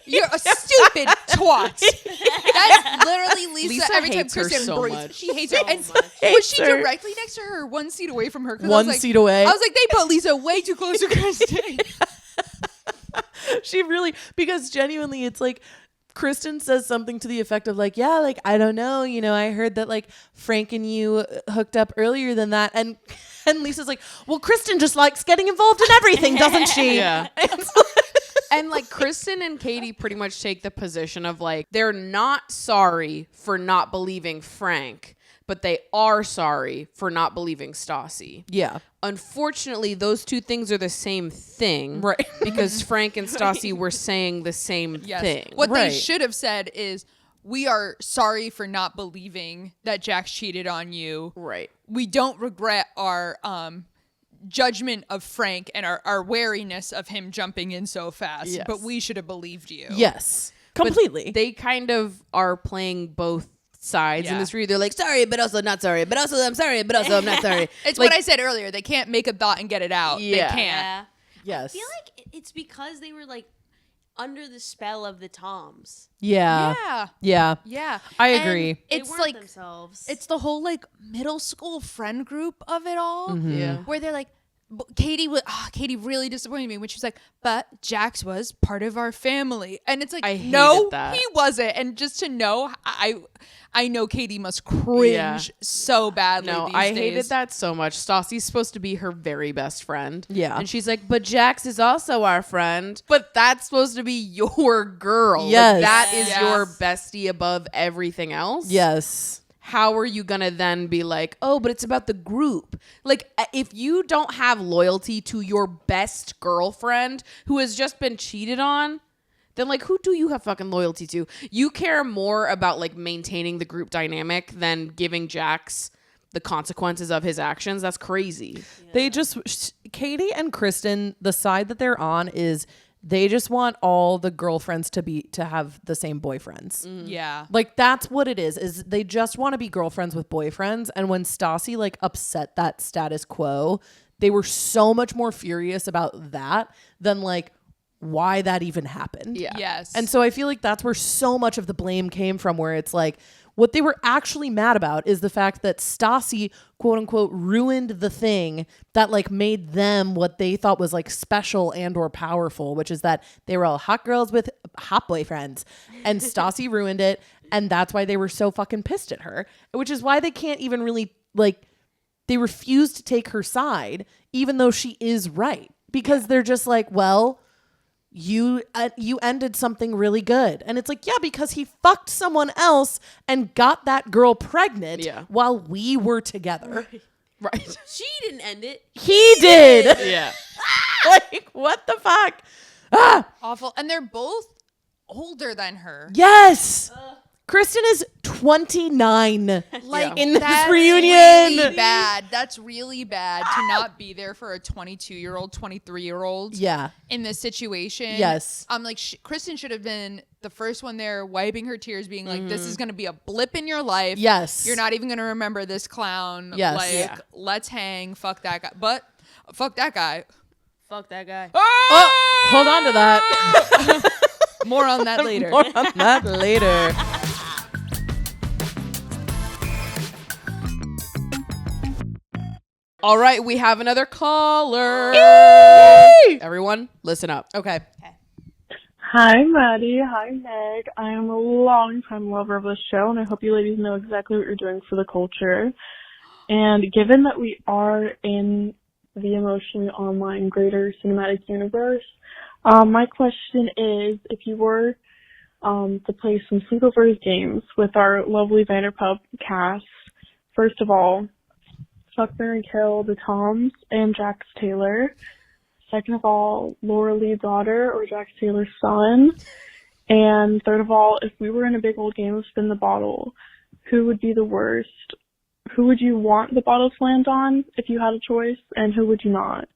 [SPEAKER 7] You're a stupid twat. That's literally Lisa every time Kristen
[SPEAKER 2] so
[SPEAKER 7] breathes.
[SPEAKER 2] much.
[SPEAKER 7] She hates her. And was she directly next to her, 1 seat away from her?
[SPEAKER 5] One seat away.
[SPEAKER 7] I was like, they put Lisa way too close to Kristen.
[SPEAKER 5] She really, because genuinely it's like Kristen says something to the effect of like, yeah, like, I don't know, you know, I heard that like Frank and you hooked up earlier than that. And Lisa's like, well, Kristen just likes getting involved in everything, doesn't she?
[SPEAKER 2] Yeah. And like Kristen and Katie pretty much take the position of like, they're not sorry for not believing Frank, but they are sorry for not believing Stassi.
[SPEAKER 5] Yeah.
[SPEAKER 2] Unfortunately, those two things are the same thing.
[SPEAKER 5] Right.
[SPEAKER 2] Because Frank and Stassi were saying the same thing.
[SPEAKER 7] What they should have said is, we are sorry for not believing that Jax cheated on you.
[SPEAKER 2] Right.
[SPEAKER 7] We don't regret our judgment of Frank and our wariness of him jumping in so fast.
[SPEAKER 5] Yes.
[SPEAKER 7] But we should have believed you.
[SPEAKER 5] Yes. Completely.
[SPEAKER 2] But they kind of are playing both sides in this read. They're like, sorry, but also not sorry, but also I'm sorry, but also I'm not sorry.
[SPEAKER 7] It's
[SPEAKER 2] like,
[SPEAKER 7] what I said earlier. They can't make a thought and get it out.
[SPEAKER 2] Yeah.
[SPEAKER 7] They can't.
[SPEAKER 5] Yes.
[SPEAKER 1] I feel like it's because they were like under the spell of the Toms.
[SPEAKER 5] Yeah.
[SPEAKER 7] Yeah.
[SPEAKER 5] I agree.
[SPEAKER 1] They
[SPEAKER 7] It's
[SPEAKER 1] weren't
[SPEAKER 7] like
[SPEAKER 1] themselves.
[SPEAKER 7] it's the whole like middle school friend group of it all.
[SPEAKER 2] Yeah.
[SPEAKER 7] Where they're like, Katie really disappointed me when she was like, but Jax was part of our family. And it's like, no, he wasn't. And just to know, I know Katie must cringe so badly.
[SPEAKER 2] No,
[SPEAKER 7] these
[SPEAKER 2] I
[SPEAKER 7] days.
[SPEAKER 2] hated that so much. Stassi's supposed to be her very best friend.
[SPEAKER 5] Yeah.
[SPEAKER 2] And she's like, but Jax is also our friend. But that's supposed to be your girl.
[SPEAKER 5] Yes.
[SPEAKER 2] Like, that is your bestie above everything else.
[SPEAKER 5] Yes.
[SPEAKER 2] How are you gonna then be like, oh, but it's about the group? Like, if you don't have loyalty to your best girlfriend who has just been cheated on, then like, who do you have fucking loyalty to? You care more about like maintaining the group dynamic than giving Jax the consequences of his actions. That's crazy.
[SPEAKER 5] Yeah. They just, Katie and Kristen, the side that they're on is they just want all the girlfriends to have the same boyfriends.
[SPEAKER 7] Yeah.
[SPEAKER 5] Like, that's what it is they just want to be girlfriends with boyfriends. And when Stassi like upset that status quo, they were so much more furious about that than like why that even happened.
[SPEAKER 2] Yeah.
[SPEAKER 7] Yes.
[SPEAKER 5] And so I feel like that's where so much of the blame came from, where it's like, what they were actually mad about is the fact that Stassi, quote unquote, ruined the thing that like made them what they thought was like special and or powerful, which is that they were all hot girls with hot boyfriends. And Stassi ruined it. And that's why they were so fucking pissed at her, which is why they can't even really like, they refuse to take her side, even though she is right. Because they're just like, well, you ended something really good. And it's like, yeah, because he fucked someone else and got that girl pregnant while we were together.
[SPEAKER 2] Right.
[SPEAKER 1] She didn't end it.
[SPEAKER 5] He did.
[SPEAKER 2] Yeah.
[SPEAKER 5] Like, what the fuck? Ah!
[SPEAKER 7] Awful. And they're both older than her.
[SPEAKER 5] Yes. Kristen is 29
[SPEAKER 7] Like
[SPEAKER 5] in this
[SPEAKER 7] that's
[SPEAKER 5] reunion.
[SPEAKER 7] Really bad. That's really bad to not be there for a 22-year-old, 23-year-old.
[SPEAKER 5] Yeah.
[SPEAKER 7] In this situation.
[SPEAKER 5] Yes.
[SPEAKER 7] I'm like, Kristen should have been the first one there, wiping her tears, being like, "This is gonna be a blip in your life.
[SPEAKER 5] Yes.
[SPEAKER 7] You're not even gonna remember this clown.
[SPEAKER 5] Yes.
[SPEAKER 7] Like, let's hang. Fuck that guy. But fuck that guy.
[SPEAKER 1] Fuck that guy.
[SPEAKER 5] Oh, hold on to that.
[SPEAKER 7] More on that later.
[SPEAKER 5] More on that later.
[SPEAKER 2] All right, we have another caller. Yay! Everyone, listen up.
[SPEAKER 5] Okay.
[SPEAKER 10] Hi, Maddie. Hi, Meg. I am a long-time lover of this show, and I hope you ladies know exactly what you're doing for the culture. And given that we are in the emotionally online greater cinematic universe, my question is, if you were to play some sleepovers games with our lovely Vanderpump cast, first of all, fuck, marry, kill the Toms and Jax Taylor. Second of all, Laura-Leigh daughter or Jax Taylor's son. And third of all, if we were in a big old game of spin the bottle, who would be the worst? Who would you want the bottle to land on if you had a choice, and who would you not?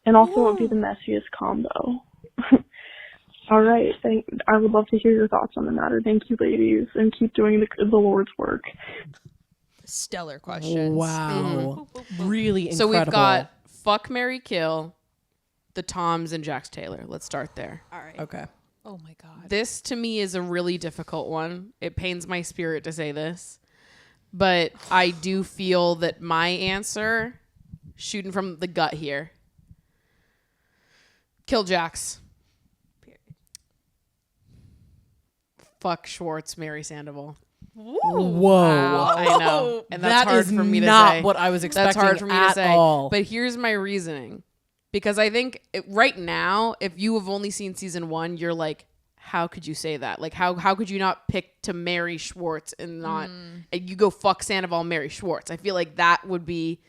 [SPEAKER 10] And also, what would be the messiest combo? All right. I would love to hear your thoughts on the matter. Thank you, ladies, and keep doing the Lord's work.
[SPEAKER 7] Stellar questions.
[SPEAKER 5] Wow. Really incredible.
[SPEAKER 2] So we've got fuck, marry, kill, the Toms and Jax Taylor. Let's start there.
[SPEAKER 1] All right.
[SPEAKER 5] Okay.
[SPEAKER 7] Oh my God.
[SPEAKER 2] This to me is a really difficult one. It pains my spirit to say this, but I do feel that my answer, shooting from the gut here, kill Jax. Period. Fuck Schwartz, marry Sandoval.
[SPEAKER 5] Whoa.
[SPEAKER 2] Wow. I know. And that's hard for me to say.
[SPEAKER 5] Not what I was expecting.
[SPEAKER 2] That's hard for me to say.
[SPEAKER 5] All.
[SPEAKER 2] But here's my reasoning. Because I think right now, if you have only seen season 1, you're like, how could you say that? Like, how could you not pick to marry Schwartz and not, and you go fuck Sandoval, marry Schwartz? I feel like that would be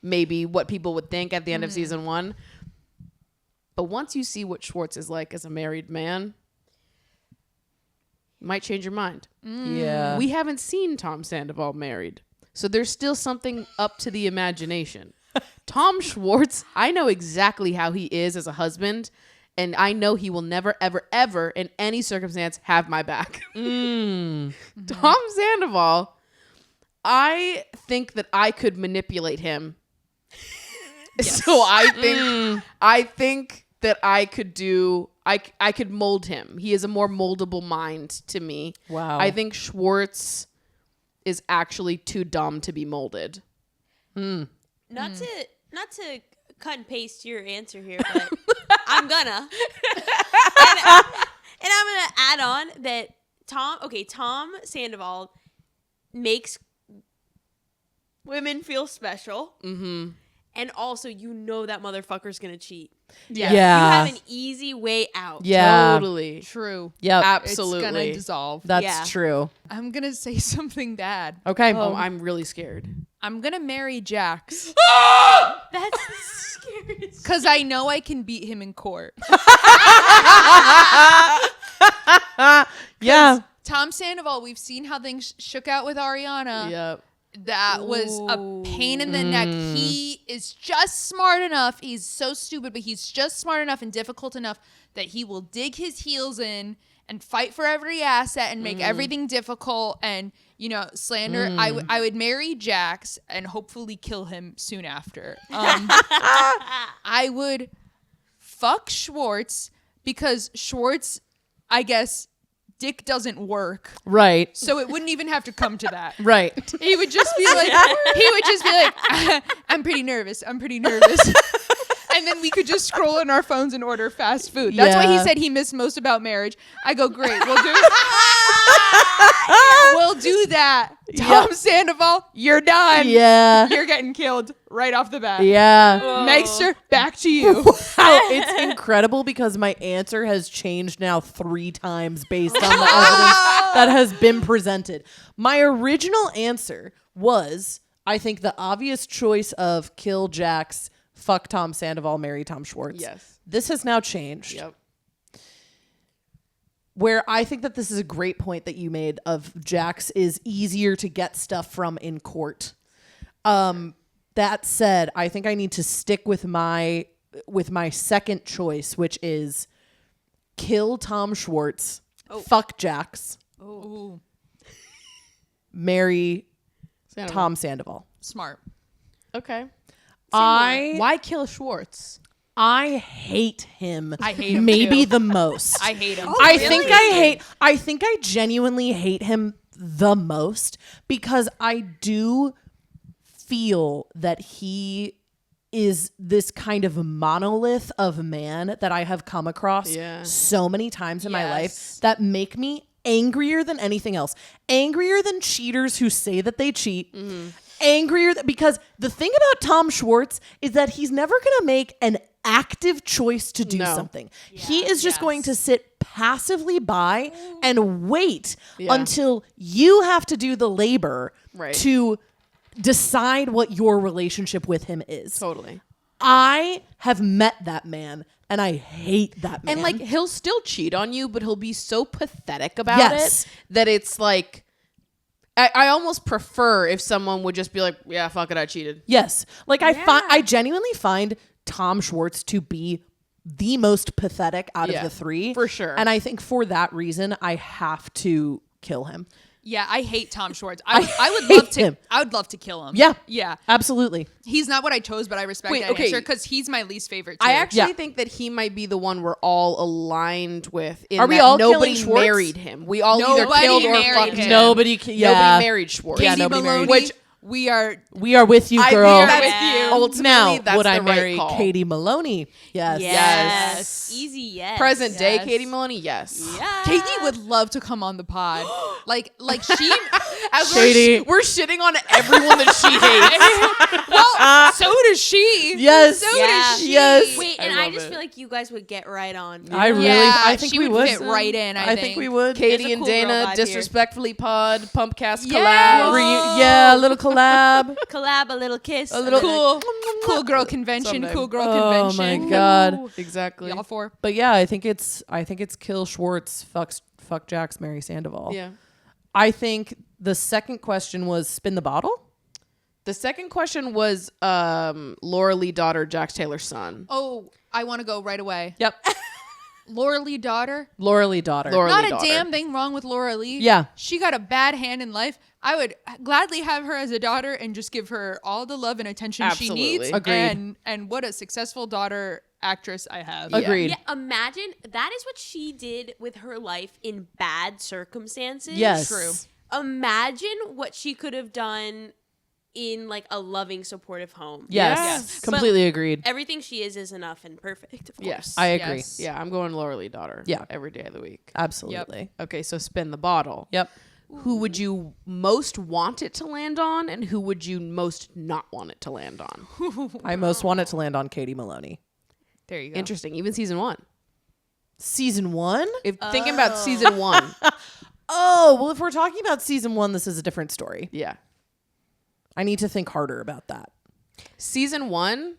[SPEAKER 2] maybe what people would think at the end of season 1. But once you see what Schwartz is like as a married man, you might change your mind.
[SPEAKER 5] Yeah.
[SPEAKER 2] We haven't seen Tom Sandoval married. So there's still something up to the imagination. Tom Schwartz, I know exactly how he is as a husband, and I know he will never, ever, ever in any circumstance have my back. Tom Sandoval, I think that I could manipulate him. Yes. So I think that I could I could mold him. He is a more moldable mind to me.
[SPEAKER 5] Wow.
[SPEAKER 2] I think Schwartz is actually too dumb to be molded.
[SPEAKER 1] Not to cut and paste your answer here, but I'm gonna. And I'm gonna add on that Tom Sandoval makes women feel special.
[SPEAKER 2] Mm-hmm.
[SPEAKER 1] And also, that motherfucker's gonna cheat.
[SPEAKER 5] Yeah.
[SPEAKER 1] You have an easy way out.
[SPEAKER 5] Yeah.
[SPEAKER 2] Totally.
[SPEAKER 7] True.
[SPEAKER 5] Yep.
[SPEAKER 2] Absolutely.
[SPEAKER 7] It's gonna dissolve.
[SPEAKER 5] That's true.
[SPEAKER 7] I'm gonna say something bad.
[SPEAKER 5] Okay.
[SPEAKER 2] Oh, I'm really scared.
[SPEAKER 7] I'm gonna marry Jax.
[SPEAKER 1] That's the scariest.
[SPEAKER 7] Because I know I can beat him in court.
[SPEAKER 5] Yeah.
[SPEAKER 7] Tom Sandoval, we've seen how things shook out with Ariana.
[SPEAKER 2] Yep.
[SPEAKER 7] That was a pain in the neck. He is just smart enough. He's so stupid, but he's just smart enough and difficult enough that he will dig his heels in and fight for every asset and make everything difficult and, slander. I would marry Jax and hopefully kill him soon after. I would fuck Schwartz because Schwartz, I guess, dick doesn't work.
[SPEAKER 5] Right.
[SPEAKER 7] So it wouldn't even have to come to that.
[SPEAKER 5] Right.
[SPEAKER 7] He would just be like, I'm pretty nervous. And then we could just scroll on our phones and order fast food. That's why he said he missed most about marriage. I go, great. We'll do that. Tom Sandoval, you're done.
[SPEAKER 5] Yeah.
[SPEAKER 7] You're getting killed right off the bat.
[SPEAKER 5] Yeah.
[SPEAKER 7] Megster, back to you.
[SPEAKER 5] Wow, it's incredible because my answer has changed now 3 times based on the evidence that has been presented. My original answer was, I think, the obvious choice of kill Jax, fuck Tom Sandoval, marry Tom Schwartz.
[SPEAKER 2] Yes.
[SPEAKER 5] This has now changed.
[SPEAKER 2] Yep.
[SPEAKER 5] Where I think that this is a great point that you made of Jax is easier to get stuff from in court. That said, I think I need to stick with my second choice, which is kill Tom Schwartz, fuck Jax, marry Tom Sandoval.
[SPEAKER 7] Smart.
[SPEAKER 2] Okay.
[SPEAKER 5] Why
[SPEAKER 2] kill Schwartz?
[SPEAKER 5] I hate him.
[SPEAKER 7] I hate him
[SPEAKER 5] maybe
[SPEAKER 7] too.
[SPEAKER 5] the most.
[SPEAKER 7] I hate him.
[SPEAKER 5] I think I genuinely hate him the most because I do feel that he is this kind of monolith of man that I have come across so many times in my life that make me angrier than anything else. Angrier than cheaters who say that they cheat. Angrier because the thing about Tom Schwartz is that he's never going to make an active choice to do something. He is just going to sit passively by and wait until you have to do the labor to decide what your relationship with him is.
[SPEAKER 2] Totally.
[SPEAKER 5] I have met that man and I hate that man.
[SPEAKER 2] And like he'll still cheat on you, but he'll be so pathetic about it that it's like I almost prefer if someone would just be like, yeah, fuck it, I cheated.
[SPEAKER 5] Yes. Like I genuinely find Tom Schwartz to be the most pathetic out of the 3.
[SPEAKER 2] For sure.
[SPEAKER 5] And I think for that reason, I have to kill him.
[SPEAKER 7] Yeah, I hate Tom Schwartz. I would love to kill him.
[SPEAKER 5] Yeah.
[SPEAKER 7] Yeah.
[SPEAKER 5] Absolutely.
[SPEAKER 7] He's not what I chose, but I respect that answer because he's my least favorite too.
[SPEAKER 2] I actually think that he might be the one we're all aligned with.
[SPEAKER 5] Are we all
[SPEAKER 2] nobody
[SPEAKER 5] killing Schwartz?
[SPEAKER 2] married him? We all either killed or fucked him.
[SPEAKER 5] Nobody
[SPEAKER 2] married Schwartz.
[SPEAKER 5] Yeah, nobody married.
[SPEAKER 7] Which we are
[SPEAKER 5] with you, girl.
[SPEAKER 7] We are with you.
[SPEAKER 2] Ultimately,
[SPEAKER 5] now,
[SPEAKER 2] that's
[SPEAKER 5] would
[SPEAKER 2] the
[SPEAKER 5] I
[SPEAKER 2] right
[SPEAKER 5] marry
[SPEAKER 2] call.
[SPEAKER 5] Katie Maloney? Yes.
[SPEAKER 1] Yes. Easy yes.
[SPEAKER 2] Present day Katie Maloney? Yes.
[SPEAKER 7] Katie would love to come on the pod. like she
[SPEAKER 2] As
[SPEAKER 5] Katie.
[SPEAKER 2] we're shitting on everyone that she hates.
[SPEAKER 7] well, so does she.
[SPEAKER 5] Yes.
[SPEAKER 7] So does she.
[SPEAKER 5] Yes.
[SPEAKER 1] Wait, and I just feel like you guys would get right on.
[SPEAKER 5] I think
[SPEAKER 7] she
[SPEAKER 5] we would
[SPEAKER 7] fit right in. I
[SPEAKER 5] think we would.
[SPEAKER 2] Katie and
[SPEAKER 1] cool girl
[SPEAKER 2] Dana,
[SPEAKER 1] vibe
[SPEAKER 2] disrespectfully pod, pumpcast
[SPEAKER 7] Yes.
[SPEAKER 2] collab.
[SPEAKER 5] A little collab.
[SPEAKER 1] Collab, a little kiss.
[SPEAKER 5] A little
[SPEAKER 7] cool girl convention.
[SPEAKER 2] Someday.
[SPEAKER 7] Cool girl
[SPEAKER 5] Oh
[SPEAKER 7] convention.
[SPEAKER 5] my god.
[SPEAKER 2] Exactly.
[SPEAKER 7] Y'all for.
[SPEAKER 5] But yeah, I think it's kill Schwartz, fuck Jax, marry Sandoval.
[SPEAKER 2] Yeah.
[SPEAKER 5] I think the second question was spin the bottle.
[SPEAKER 2] The second question was Laura-Leigh daughter, Jax Taylor's son.
[SPEAKER 7] Oh, I want to go right away.
[SPEAKER 5] Yep.
[SPEAKER 7] Laura-Leigh daughter.
[SPEAKER 5] Laura-Leigh daughter.
[SPEAKER 7] Not a
[SPEAKER 2] daughter.
[SPEAKER 7] damn thing wrong with Laura-Leigh.
[SPEAKER 5] Yeah.
[SPEAKER 7] She got a bad hand in life. I would gladly have her as a daughter and just give her all the love and attention
[SPEAKER 2] Absolutely.
[SPEAKER 7] she needs.
[SPEAKER 5] Agreed.
[SPEAKER 7] And what a successful daughter actress I have.
[SPEAKER 5] Agreed.
[SPEAKER 1] Yeah, imagine that is what she did with her life in bad circumstances.
[SPEAKER 5] Yes.
[SPEAKER 7] True.
[SPEAKER 1] Imagine what she could have done in like a loving, supportive home.
[SPEAKER 5] Yes. Completely agreed.
[SPEAKER 1] Everything she is enough and perfect, of course.
[SPEAKER 2] Yes.
[SPEAKER 5] I agree.
[SPEAKER 7] Yes.
[SPEAKER 2] Yeah, I'm going Laura-Leigh daughter.
[SPEAKER 5] Yeah.
[SPEAKER 2] Every day of the week.
[SPEAKER 5] Absolutely.
[SPEAKER 2] Okay, so spin the bottle.
[SPEAKER 5] Yep.
[SPEAKER 2] Who would you most want it to land on, and who would you most not want it to land on?
[SPEAKER 5] I most want it to land on Katie Maloney.
[SPEAKER 7] There you go.
[SPEAKER 2] Interesting. Even season 1.
[SPEAKER 5] Season 1?
[SPEAKER 2] If thinking about season 1.
[SPEAKER 5] Oh, well, if we're talking about season 1, this is a different story.
[SPEAKER 2] Yeah.
[SPEAKER 5] I need to think harder about that.
[SPEAKER 2] Season 1,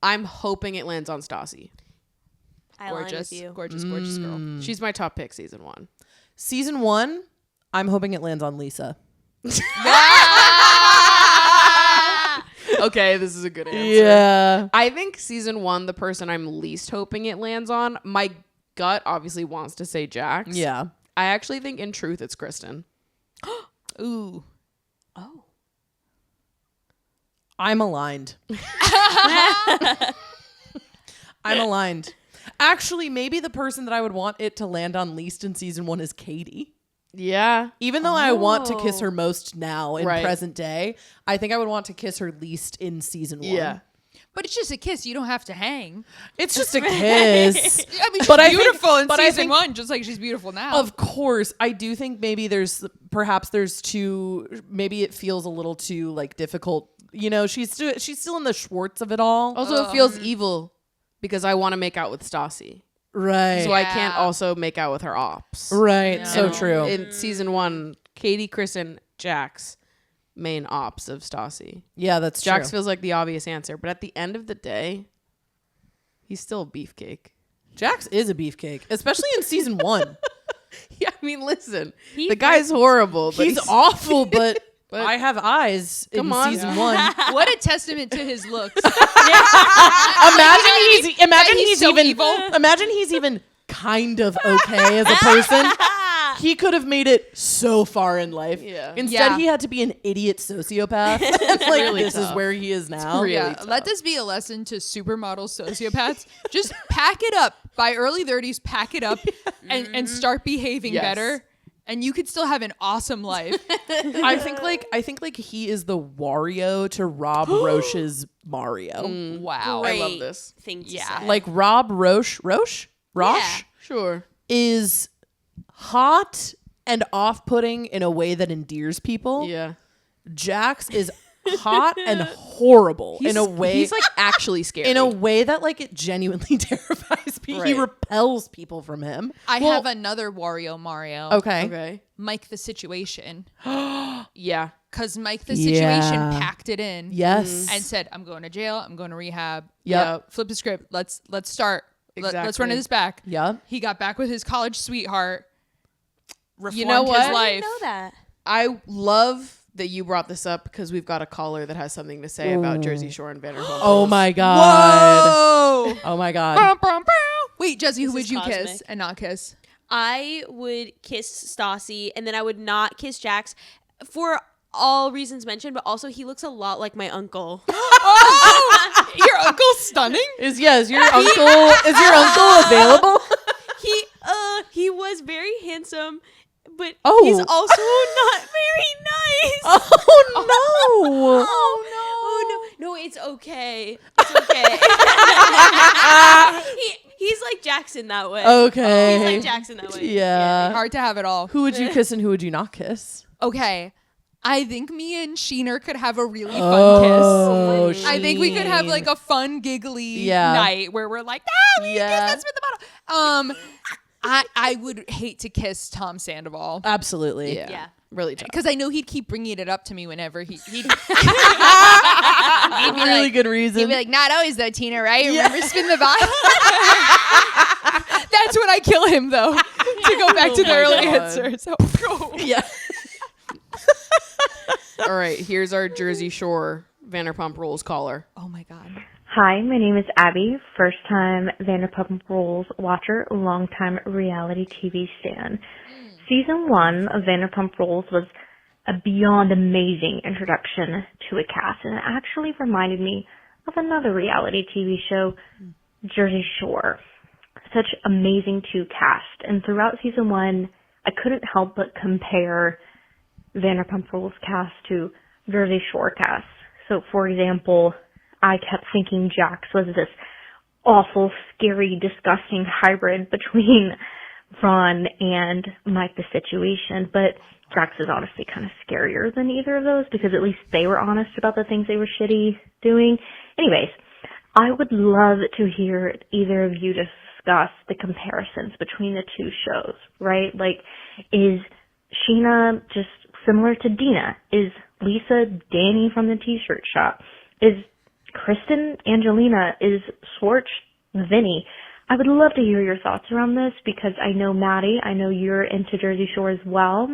[SPEAKER 2] I'm hoping it lands on Stassi.
[SPEAKER 1] I align with you.
[SPEAKER 7] Gorgeous girl.
[SPEAKER 2] She's my top pick season 1.
[SPEAKER 5] Season 1, I'm hoping it lands on Lisa.
[SPEAKER 2] Okay, this is a good answer.
[SPEAKER 5] Yeah.
[SPEAKER 2] I think season 1, the person I'm least hoping it lands on, my gut obviously wants to say Jax.
[SPEAKER 5] Yeah.
[SPEAKER 2] I actually think in truth it's Kristen.
[SPEAKER 7] Ooh.
[SPEAKER 1] Oh.
[SPEAKER 5] I'm aligned. I'm aligned. Actually, maybe the person that I would want it to land on least in season 1 is Katie.
[SPEAKER 2] Yeah.
[SPEAKER 5] Even though I want to kiss her most now in
[SPEAKER 2] Right.
[SPEAKER 5] present day, I think I would want to kiss her least in season 1.
[SPEAKER 2] Yeah.
[SPEAKER 7] But it's just a kiss. You don't have to hang.
[SPEAKER 5] It's just a kiss.
[SPEAKER 7] I mean, she's
[SPEAKER 5] But I think-
[SPEAKER 7] beautiful in
[SPEAKER 5] but I
[SPEAKER 7] season
[SPEAKER 5] think-
[SPEAKER 7] 1, just like she's beautiful now.
[SPEAKER 5] Of course, I do think maybe there's too, maybe it feels a little too like difficult. You know, she's still in the Schwartz of it all.
[SPEAKER 2] Also, it feels evil because I want to make out with Stassi.
[SPEAKER 5] Right.
[SPEAKER 2] So I can't also make out with her ops.
[SPEAKER 5] Right. So
[SPEAKER 2] And
[SPEAKER 5] true.
[SPEAKER 2] In season 1, Katie, Kristen, Jax, main ops of Stassi.
[SPEAKER 5] Yeah, that's
[SPEAKER 2] Jax
[SPEAKER 5] true.
[SPEAKER 2] feels like the obvious answer, but at the end of the day, he's still a beefcake.
[SPEAKER 5] Jax is a beefcake, especially in season 1.
[SPEAKER 2] Yeah, I mean, listen, the guy's horrible, but
[SPEAKER 5] He's awful, but
[SPEAKER 2] But-
[SPEAKER 5] I have eyes in
[SPEAKER 2] Come on.
[SPEAKER 5] season 1.
[SPEAKER 7] what a testament to his looks.
[SPEAKER 5] Imagine he's even kind of okay as a person. He could have made it so far in life.
[SPEAKER 2] Yeah.
[SPEAKER 5] Instead,
[SPEAKER 7] Yeah.
[SPEAKER 5] he had to be an idiot sociopath. Like this is where he is now.
[SPEAKER 2] really
[SPEAKER 7] Yeah,
[SPEAKER 2] tough.
[SPEAKER 7] let this be a lesson to supermodel sociopaths. Just pack it up. By early 30s, pack it up and start behaving
[SPEAKER 2] Yes.
[SPEAKER 7] better. And you could still have an awesome life.
[SPEAKER 5] I think like he is the Wario to Rob Roche's Mario.
[SPEAKER 7] Wow.
[SPEAKER 2] I love
[SPEAKER 1] Great
[SPEAKER 2] this.
[SPEAKER 1] thing to
[SPEAKER 7] Yeah.
[SPEAKER 1] say.
[SPEAKER 5] Like Rob Roche
[SPEAKER 2] Sure.
[SPEAKER 5] is hot and off-putting in a way that endears people.
[SPEAKER 2] Yeah.
[SPEAKER 5] Jax is hot and horrible in a way.
[SPEAKER 2] He's like actually scary.
[SPEAKER 5] in a way that like it genuinely terrifies people. He
[SPEAKER 2] Right.
[SPEAKER 5] repels people from him.
[SPEAKER 7] I have another Wario Mario.
[SPEAKER 5] Okay.
[SPEAKER 2] Okay.
[SPEAKER 7] Mike the Situation.
[SPEAKER 2] Yeah.
[SPEAKER 7] Because Mike the Situation
[SPEAKER 5] Yeah.
[SPEAKER 7] packed it in.
[SPEAKER 5] Yes.
[SPEAKER 7] And said, I'm going to jail. I'm going to rehab.
[SPEAKER 5] Yep.
[SPEAKER 7] Flip the script. Let's start. Let's
[SPEAKER 2] Exactly.
[SPEAKER 7] run this back.
[SPEAKER 5] Yep.
[SPEAKER 7] He got back with his college sweetheart. Reformed
[SPEAKER 2] You know
[SPEAKER 7] his
[SPEAKER 2] what?
[SPEAKER 7] life.
[SPEAKER 1] know that.
[SPEAKER 2] I love that you brought this up because we've got a caller that has something to say about Jersey Shore and Vanderpump.
[SPEAKER 5] Oh my god.
[SPEAKER 7] Whoa!
[SPEAKER 5] Oh my god.
[SPEAKER 7] Wait, Jessie, who
[SPEAKER 1] This
[SPEAKER 7] would
[SPEAKER 1] is
[SPEAKER 7] you
[SPEAKER 1] cosmic.
[SPEAKER 7] kiss and not kiss?
[SPEAKER 1] I would kiss Stassi, and then I would not kiss Jax for all reasons mentioned, but also he looks a lot like my uncle.
[SPEAKER 7] Your uncle's stunning?
[SPEAKER 5] Is your uncle available?
[SPEAKER 1] He was very handsome, but
[SPEAKER 5] Oh.
[SPEAKER 1] he's also not very nice.
[SPEAKER 5] Oh no.
[SPEAKER 1] Oh no, it's okay. It's okay. He's like Jackson that way.
[SPEAKER 5] Okay.
[SPEAKER 1] He's like Jackson that way.
[SPEAKER 5] Yeah.
[SPEAKER 7] Hard to have it all.
[SPEAKER 5] Who would you kiss and who would you not kiss?
[SPEAKER 7] Okay. I think me and Scheana could have a really fun
[SPEAKER 5] Oh,
[SPEAKER 7] kiss. I think we could have
[SPEAKER 5] Sheen.
[SPEAKER 7] like a fun, giggly
[SPEAKER 5] Yeah.
[SPEAKER 7] night where we're like, we
[SPEAKER 5] Yeah.
[SPEAKER 7] kiss, let's spin the bottle. I would hate to kiss Tom Sandoval
[SPEAKER 5] Absolutely.
[SPEAKER 1] Yeah.
[SPEAKER 2] Really tough.
[SPEAKER 7] because I know he'd keep bringing it up to me whenever he'd be
[SPEAKER 5] Really
[SPEAKER 7] like,
[SPEAKER 5] good reason.
[SPEAKER 7] he'd be like, not always though, Tina, right? Remember spin the bottle? That's when I kill him though. To go back to the early answer. So
[SPEAKER 5] yeah.
[SPEAKER 2] All right, here's our Jersey Shore Vanderpump Rules caller.
[SPEAKER 7] oh my God.
[SPEAKER 11] Hi, my name is Abby, first-time Vanderpump Rules watcher, long-time reality TV stan. Season 1 of Vanderpump Rules was a beyond amazing introduction to a cast, and it actually reminded me of another reality TV show, Jersey Shore. Such amazing two cast, and throughout Season 1, I couldn't help but compare Vanderpump Rules cast to Jersey Shore cast. So, for example, I kept thinking Jax was this awful, scary, disgusting hybrid between Ron and Mike the Situation, but Jax is honestly kind of scarier than either of those because at least they were honest about the things they were shitty doing. Anyways, I would love to hear either of you discuss the comparisons between the two shows, right? Like, is Scheana just similar to Dina? Is Lisa Danny from the t-shirt shop? Is Kristen Angelina? Is Schwartz Vinny? I would love to hear your thoughts around this because I know Maddie, I know you're into Jersey Shore as well.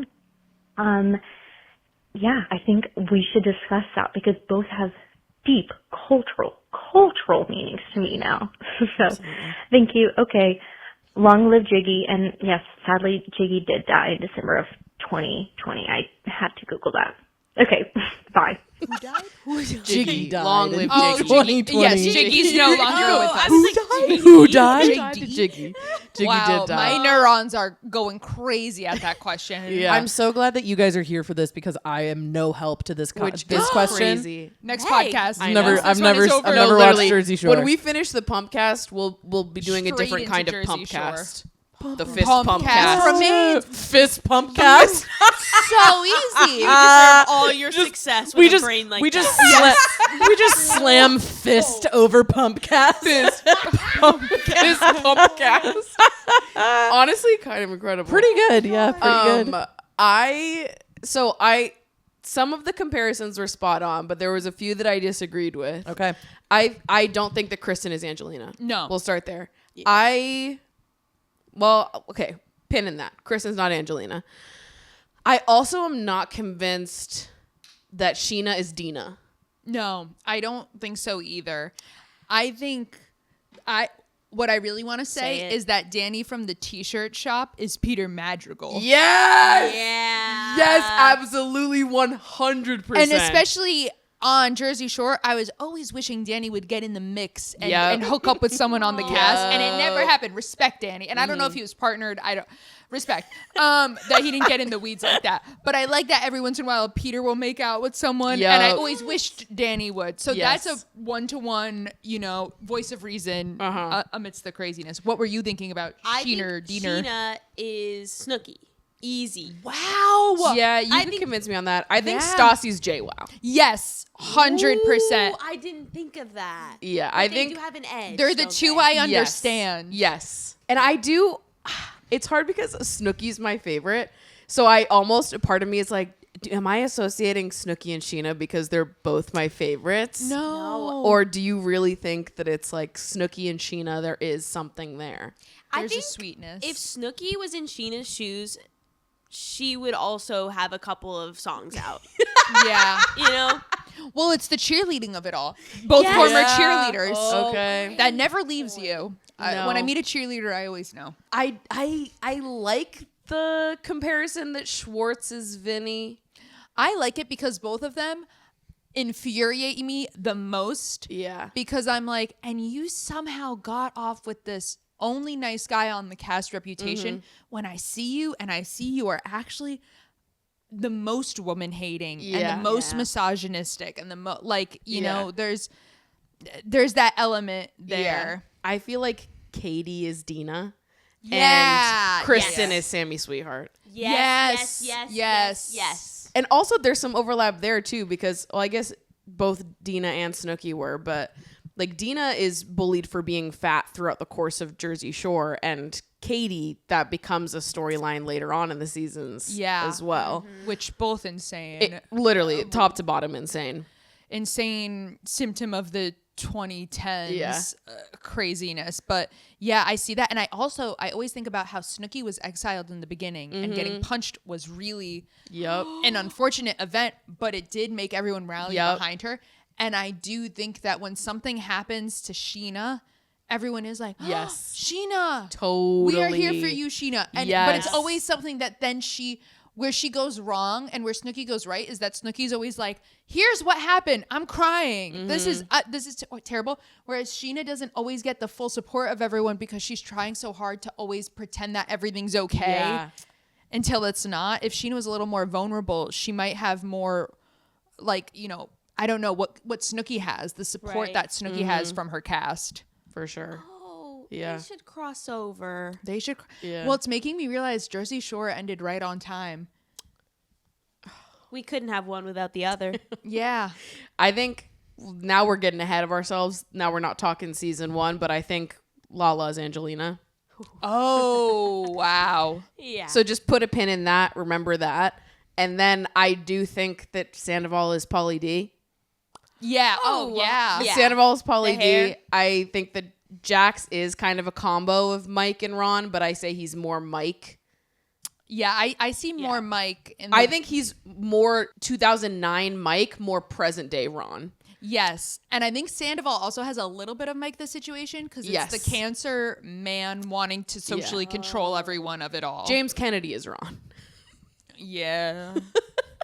[SPEAKER 11] Yeah, I think we should discuss that because both have deep cultural meanings to me now. So, thank you. Okay, long live Jiggy. And yes, sadly, Jiggy did die in December of 2020. I had to Google that. Okay, bye.
[SPEAKER 1] Who died?
[SPEAKER 2] Jiggy
[SPEAKER 5] died.
[SPEAKER 2] Long live
[SPEAKER 7] Oh,
[SPEAKER 2] Jiggy.
[SPEAKER 7] Jiggy. Yes, Jiggy's no longer with us.
[SPEAKER 5] Who died?
[SPEAKER 2] Jiggy. Jiggy
[SPEAKER 7] Wow,
[SPEAKER 2] did die.
[SPEAKER 7] my neurons are going crazy at that question.
[SPEAKER 2] Yeah.
[SPEAKER 5] I'm so glad that you guys are here for this because I am no help to this
[SPEAKER 2] Which
[SPEAKER 5] this
[SPEAKER 2] is
[SPEAKER 5] question.
[SPEAKER 2] crazy.
[SPEAKER 7] Next
[SPEAKER 1] Hey.
[SPEAKER 7] podcast.
[SPEAKER 2] I know.
[SPEAKER 5] I've
[SPEAKER 7] This
[SPEAKER 5] never
[SPEAKER 7] one is over.
[SPEAKER 5] watched
[SPEAKER 2] literally,
[SPEAKER 5] Jersey Shore.
[SPEAKER 2] When we finish the pumpcast, we'll be doing
[SPEAKER 7] Straight
[SPEAKER 2] a different
[SPEAKER 7] into
[SPEAKER 2] kind of
[SPEAKER 7] Jersey Shore.
[SPEAKER 2] pumpcast. The fist
[SPEAKER 7] Pumpcast.
[SPEAKER 2] pumpcast.
[SPEAKER 7] Remains
[SPEAKER 5] fist pump cast.
[SPEAKER 7] so easy.
[SPEAKER 1] You deserve all your success with a brain like
[SPEAKER 5] we
[SPEAKER 1] that.
[SPEAKER 5] we just slam fist over pump cast.
[SPEAKER 2] Fist pumpcast. Honestly, kind of incredible.
[SPEAKER 5] Pretty good, yeah, pretty
[SPEAKER 2] good. Some of the comparisons were spot on, but there was a few that I disagreed with.
[SPEAKER 5] Okay.
[SPEAKER 2] I don't think that Kristen is Angelina.
[SPEAKER 7] No.
[SPEAKER 2] We'll start there. Yeah. Okay, pin in that. Kristen's not Angelina. I also am not convinced that Scheana is Dina.
[SPEAKER 7] No, I don't think so either. I think what I really want to say is that Danny from the t-shirt shop is Peter Madrigal.
[SPEAKER 2] Yes!
[SPEAKER 1] Yeah.
[SPEAKER 2] Yes, absolutely 100%.
[SPEAKER 7] And especially on Jersey Shore, I was always wishing Danny would get in the mix and hook up with someone on the cast, and it never happened. Respect, Danny. And I don't know if he was partnered. I don't respect that he didn't get in the weeds like that. But I like that every once in a while Peter will make out with someone, and I always wished Danny would. So that's a one-to-one, voice of reason amidst the craziness. What were you thinking about
[SPEAKER 1] Scheana is Snooki. Easy.
[SPEAKER 7] Wow.
[SPEAKER 2] Yeah, you can convince me on that. I think Stassi's JWoww.
[SPEAKER 7] Yes, 100%.
[SPEAKER 1] I didn't think of that.
[SPEAKER 2] Yeah,
[SPEAKER 1] But
[SPEAKER 2] I
[SPEAKER 1] they
[SPEAKER 2] think
[SPEAKER 1] do have an edge.
[SPEAKER 7] They're the two I understand.
[SPEAKER 2] Yes. And I do. It's hard because Snooki's my favorite. So part of me is like, am I associating Snooki and Scheana because they're both my favorites?
[SPEAKER 7] No.
[SPEAKER 2] Or do you really think that it's like Snooki and Scheana, there is something there?
[SPEAKER 7] There's
[SPEAKER 1] I think
[SPEAKER 7] a sweetness.
[SPEAKER 1] if Snooki was in Sheena's shoes, she would also have a couple of songs out.
[SPEAKER 7] Yeah. Well, it's the cheerleading of it all. Both former cheerleaders.
[SPEAKER 2] Oh, okay.
[SPEAKER 7] That never leaves you.
[SPEAKER 2] No.
[SPEAKER 7] When I meet a cheerleader, I always know.
[SPEAKER 2] I like the comparison that Schwartz is Vinny.
[SPEAKER 7] I like it because both of them infuriate me the most.
[SPEAKER 2] Yeah.
[SPEAKER 7] Because I'm like, and you somehow got off with this only nice guy on the cast reputation when I see you and I see you are actually the most woman hating and the most misogynistic and the there's that element there.
[SPEAKER 2] Yeah. I feel like Katie is Dina.
[SPEAKER 7] Yeah.
[SPEAKER 2] And Kristen is Sammy Sweetheart.
[SPEAKER 1] Yes.
[SPEAKER 2] And also there's some overlap there too because, I guess both Dina and Snooki were, but like Dina is bullied for being fat throughout the course of Jersey Shore, and Katie, that becomes a storyline later on in the seasons as well.
[SPEAKER 7] Which both insane.
[SPEAKER 2] Literally top to bottom insane.
[SPEAKER 7] Insane symptom of the 2010s craziness. But yeah, I see that. And I always think about how Snooki was exiled in the beginning and getting punched was really an unfortunate event, but it did make everyone rally behind her. And I do think that when something happens to Scheana, everyone is like, yes, Scheana,
[SPEAKER 2] totally,
[SPEAKER 7] we are here for you, Scheana. And but it's always something that then where she goes wrong and where Snooki goes right is that Snooki's always like, here's what happened, I'm crying, this is terrible. Whereas Scheana doesn't always get the full support of everyone because she's trying so hard to always pretend that everything's okay until it's not. If Scheana was a little more vulnerable, she might have more like, I don't know what Snooki has, the support that Snooki has from her cast.
[SPEAKER 2] For sure.
[SPEAKER 1] Oh,
[SPEAKER 2] yeah.
[SPEAKER 1] They should cross over.
[SPEAKER 7] They should.
[SPEAKER 2] Yeah.
[SPEAKER 7] Well, it's making me realize Jersey Shore ended right on time.
[SPEAKER 1] We couldn't have one without the other.
[SPEAKER 7] Yeah.
[SPEAKER 2] I think now we're getting ahead of ourselves. Now we're not talking season 1, but I think Lala's Angelina.
[SPEAKER 7] Oh, wow.
[SPEAKER 1] Yeah.
[SPEAKER 2] So just put a pin in that. Remember that. And then I do think that Sandoval is Pauly D.
[SPEAKER 7] Yeah. Oh, yeah.
[SPEAKER 2] Sandoval is Pauly D. I think that Jax is kind of a combo of Mike and Ron, but I say he's more Mike.
[SPEAKER 7] Yeah, I see more Mike.
[SPEAKER 2] I think he's more 2009 Mike, more present day Ron.
[SPEAKER 7] Yes. And I think Sandoval also has a little bit of Mike the situation because it's the cancer man wanting to socially control everyone of it all.
[SPEAKER 2] James Kennedy is Ron.
[SPEAKER 7] Yeah.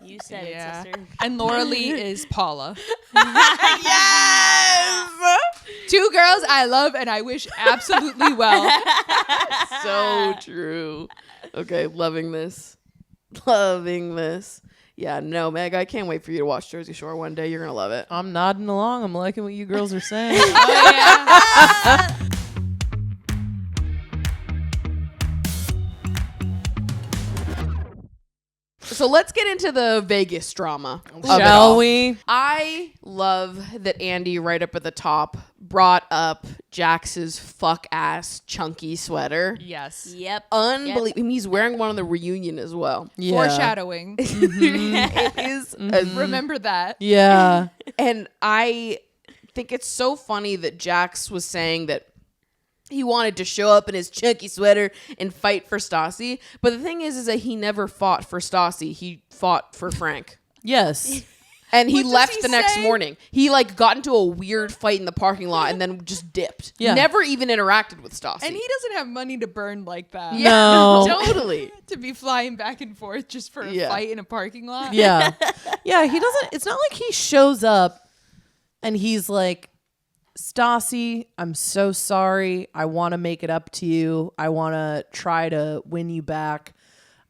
[SPEAKER 1] You said it, sister.
[SPEAKER 7] And Laura-Leigh is Paula.
[SPEAKER 2] Yes!
[SPEAKER 7] 2 girls I love and I wish absolutely well.
[SPEAKER 2] So true. Okay, loving this. Loving this. Yeah, no, Meg, I can't wait for you to watch Jersey Shore one day. You're going to love it.
[SPEAKER 5] I'm nodding along. I'm liking what you girls are saying.
[SPEAKER 7] Oh, yeah.
[SPEAKER 2] So let's get into the Vegas drama.
[SPEAKER 5] Shall we?
[SPEAKER 2] I love that Andy, right up at the top, brought up Jax's fuck ass chunky sweater.
[SPEAKER 7] Yes.
[SPEAKER 1] Yep.
[SPEAKER 2] Unbelievable. He's wearing one on the reunion as well.
[SPEAKER 5] Yeah.
[SPEAKER 7] Foreshadowing.
[SPEAKER 2] It is.
[SPEAKER 7] Remember that.
[SPEAKER 5] Yeah.
[SPEAKER 2] And I think it's so funny that Jax was saying that he wanted to show up in his chunky sweater and fight for Stassi. But the thing is that he never fought for Stassi. He fought for Frank.
[SPEAKER 5] Yes.
[SPEAKER 2] And he
[SPEAKER 7] What
[SPEAKER 2] left
[SPEAKER 7] does
[SPEAKER 2] the
[SPEAKER 7] he
[SPEAKER 2] next
[SPEAKER 7] say?
[SPEAKER 2] morning. He got into a weird fight in the parking lot and then just dipped.
[SPEAKER 5] Yeah.
[SPEAKER 2] Never even interacted with Stassi.
[SPEAKER 7] And he doesn't have money to burn like that.
[SPEAKER 2] Yeah,
[SPEAKER 5] No.
[SPEAKER 2] totally.
[SPEAKER 7] To be flying back and forth just for a fight in a parking lot.
[SPEAKER 5] Yeah. Yeah, he doesn't. It's not like he shows up and he's like, Stassi, I'm so sorry. I want to make it up to you. I want to try to win you back.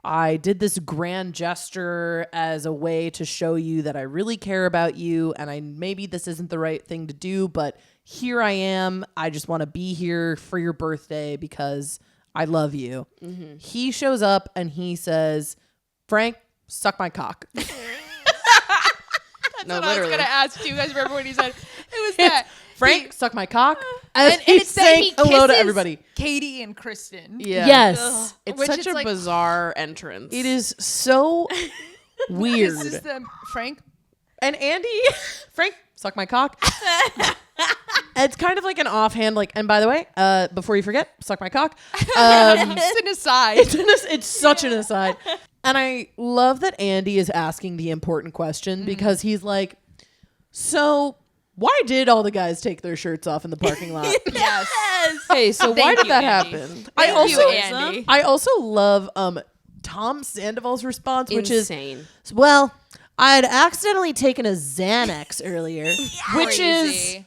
[SPEAKER 5] I did this grand gesture as a way to show you that I really care about you, and maybe this isn't the right thing to do, but here I am. I just want to be here for your birthday because I love you. Mm-hmm. He shows up and he says, Frank, suck my cock.
[SPEAKER 7] That's what I was going to ask. Do you guys remember when he said, it was that.
[SPEAKER 5] Frank, suck my cock. And
[SPEAKER 7] it's
[SPEAKER 5] saying
[SPEAKER 7] that he
[SPEAKER 5] hello to
[SPEAKER 7] kisses
[SPEAKER 5] everybody.
[SPEAKER 7] Katie and Kristen.
[SPEAKER 2] Yeah.
[SPEAKER 5] Yes.
[SPEAKER 7] Ugh.
[SPEAKER 2] It's
[SPEAKER 7] Which
[SPEAKER 2] such
[SPEAKER 7] is
[SPEAKER 2] a bizarre entrance.
[SPEAKER 5] It is so weird.
[SPEAKER 7] Kisses them. Frank.
[SPEAKER 5] And Andy, Frank, suck my cock. It's kind of like an offhand, and by the way, before you forget, suck my cock.
[SPEAKER 7] It's an aside.
[SPEAKER 5] It's such an aside. And I love that Andy is asking the important question because he's like, so why did all the guys take their shirts off in the parking lot?
[SPEAKER 7] Yes.
[SPEAKER 2] Hey, so why did that happen?
[SPEAKER 5] I also love Tom Sandoval's response, which
[SPEAKER 2] Insane.
[SPEAKER 5] is, well, I had accidentally taken a Xanax earlier, which is,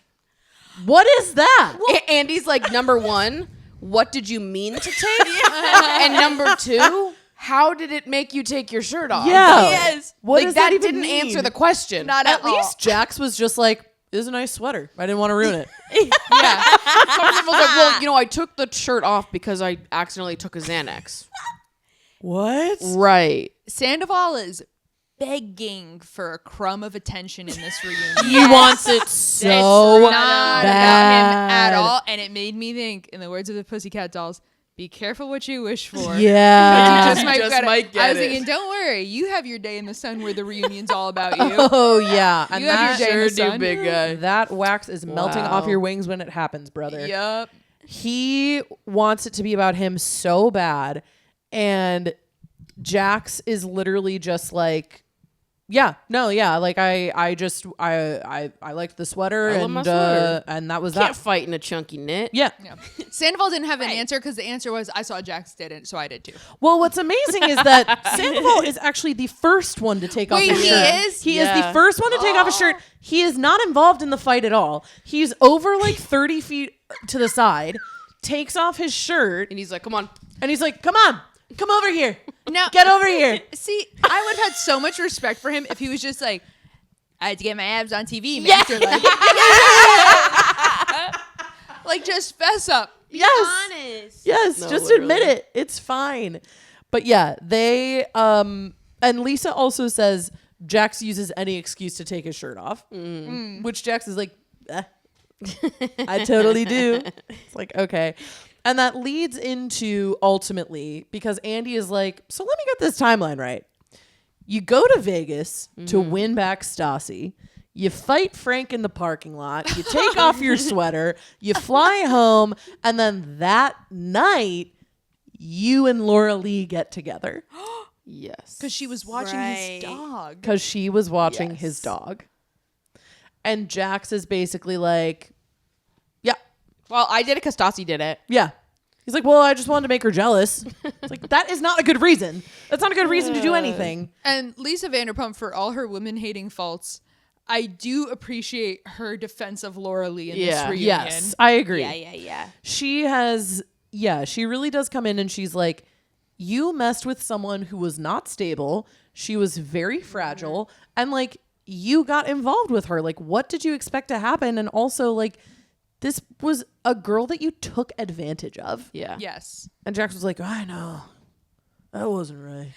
[SPEAKER 5] what is that?
[SPEAKER 2] Andy's like, number 1, what did you mean to take? And number 2, how did it make you take your shirt off?
[SPEAKER 5] Yeah.
[SPEAKER 7] Yes.
[SPEAKER 5] What
[SPEAKER 2] like
[SPEAKER 5] does
[SPEAKER 2] that
[SPEAKER 5] even
[SPEAKER 2] didn't
[SPEAKER 5] mean?
[SPEAKER 2] answer the question.
[SPEAKER 7] Not
[SPEAKER 5] At
[SPEAKER 7] at all.
[SPEAKER 5] least Jax was just like, this is a nice sweater. I didn't want to ruin it.
[SPEAKER 2] Yeah. Someone was like, well, I took the shirt off because I accidentally took a Xanax.
[SPEAKER 5] What?
[SPEAKER 2] Right.
[SPEAKER 7] Sandoval is begging for a crumb of attention in this reunion.
[SPEAKER 5] He wants it so
[SPEAKER 7] It's not
[SPEAKER 5] bad.
[SPEAKER 7] about him at all. And it made me think, in the words of the Pussycat Dolls, be careful what you wish for.
[SPEAKER 5] Yeah.
[SPEAKER 7] You just might get
[SPEAKER 2] get
[SPEAKER 7] I was
[SPEAKER 2] it.
[SPEAKER 7] thinking, don't worry, you have your day in the sun where the reunion's all about you.
[SPEAKER 5] Oh, yeah. And
[SPEAKER 7] You have your day in the
[SPEAKER 2] sure do,
[SPEAKER 7] sun.
[SPEAKER 2] big guy.
[SPEAKER 5] that wax is melting
[SPEAKER 2] Wow.
[SPEAKER 5] off your wings when it happens, brother.
[SPEAKER 7] Yup.
[SPEAKER 5] He wants it to be about him so bad. And Jax is literally just like, yeah, no, yeah. Like I liked the sweater
[SPEAKER 2] I love
[SPEAKER 5] and
[SPEAKER 2] my sweater.
[SPEAKER 5] And that was
[SPEAKER 2] Can't
[SPEAKER 5] that.
[SPEAKER 2] fight in a chunky knit.
[SPEAKER 5] Yeah.
[SPEAKER 7] Sandoval didn't have an answer because the answer was, I saw Jax did it, so I did too.
[SPEAKER 5] Well, what's amazing is that Sandoval is actually the first one to take off
[SPEAKER 7] Wait,
[SPEAKER 5] his
[SPEAKER 7] he
[SPEAKER 5] shirt.
[SPEAKER 7] is?
[SPEAKER 5] He
[SPEAKER 2] Yeah.
[SPEAKER 5] is the first one to take off his shirt. He is not involved in the fight at all. He's over 30 feet to the side, takes off his shirt,
[SPEAKER 2] And he's like, come on.
[SPEAKER 5] and he's like, come on, come over here.
[SPEAKER 7] Now,
[SPEAKER 5] Get over here.
[SPEAKER 7] see, I would have had so much respect for him if he was just like, I had to get my abs on TV, Master. Like, just fess up.
[SPEAKER 5] Yes.
[SPEAKER 1] Honest.
[SPEAKER 5] Yes,
[SPEAKER 2] No,
[SPEAKER 5] just
[SPEAKER 2] literally.
[SPEAKER 5] admit it. It's fine. But yeah, they and Lisa also says Jax uses any excuse to take his shirt off, which Jax is like, I totally do. It's like, okay. And that leads into ultimately, because Andy is like, so let me get this timeline right. You go to Vegas to win back Stassi. You fight Frank in the parking lot. You take off your sweater. You fly home. And then that night, you and Laura-Leigh get together.
[SPEAKER 2] Yes.
[SPEAKER 7] Because she was watching his dog.
[SPEAKER 5] Because she was watching his dog. And Jax is basically like, yeah.
[SPEAKER 2] Well, I did it because Stassi did it.
[SPEAKER 5] Yeah. He's like, well, I just wanted to make her jealous. It's like, that is not a good reason. That's not a good reason to do anything.
[SPEAKER 7] And Lisa Vanderpump, for all her women-hating faults, I do appreciate her defense of Laura-Leigh in this reunion.
[SPEAKER 5] Yes, I agree.
[SPEAKER 1] Yeah.
[SPEAKER 5] She really does come in and she's like, you messed with someone who was not stable. She was very fragile. And like, you got involved with her. Like, what did you expect to happen? And also, like, this was a girl that you took advantage of.
[SPEAKER 2] Yeah.
[SPEAKER 7] Yes.
[SPEAKER 5] And Jax was like, I know. That wasn't right.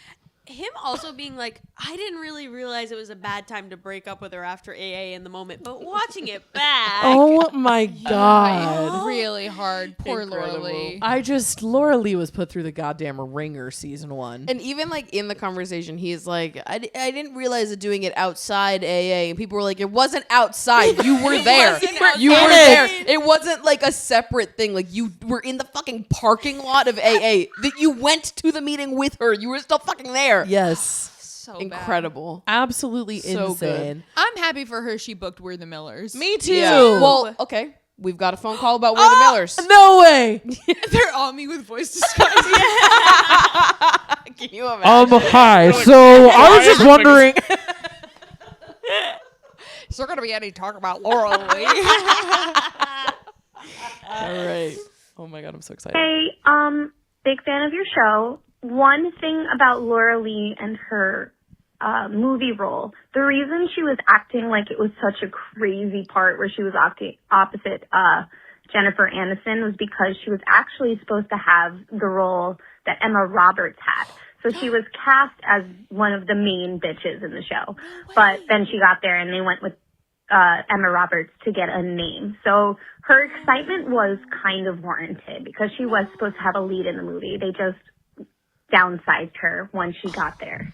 [SPEAKER 1] Him also being like, I didn't really realize it was a bad time to break up with her after AA in the moment, but watching it back.
[SPEAKER 5] Oh my God.
[SPEAKER 7] Really hard. Poor
[SPEAKER 2] Incredible.
[SPEAKER 7] Laura-Leigh.
[SPEAKER 5] Laura-Leigh was put through the goddamn ringer season 1.
[SPEAKER 2] And even like in the conversation, he's like, I didn't realize that doing it outside AA. And people were like, it wasn't outside. You were there. You were there. It wasn't like a separate thing. Like you were in the fucking parking lot of AA. That you went to the meeting with her. You were still fucking there.
[SPEAKER 5] Yes.
[SPEAKER 7] So
[SPEAKER 2] Incredible.
[SPEAKER 5] Absolutely
[SPEAKER 2] So
[SPEAKER 5] insane.
[SPEAKER 2] good.
[SPEAKER 7] I'm happy for her she booked We're the Millers.
[SPEAKER 5] Me too.
[SPEAKER 2] Yeah. Well, okay. We've got a phone call about We're the Millers.
[SPEAKER 5] No way.
[SPEAKER 7] They're on me with voice disguise.
[SPEAKER 2] Can you imagine?
[SPEAKER 5] Hi. So I was just wondering.
[SPEAKER 7] Is there going to be any talk about Laura-Leigh?
[SPEAKER 5] All right. Oh my God, I'm so excited.
[SPEAKER 11] Hey, big fan of your show. One thing about Laura-Leigh and her movie role, the reason she was acting like it was such a crazy part where she was acting opposite Jennifer Aniston was because she was actually supposed to have the role that Emma Roberts had. So she was cast as one of the main bitches in the show. But then she got there and they went with Emma Roberts to get a name. So her excitement was kind of warranted because she was supposed to have a lead in the movie. They just downsized her when she got there.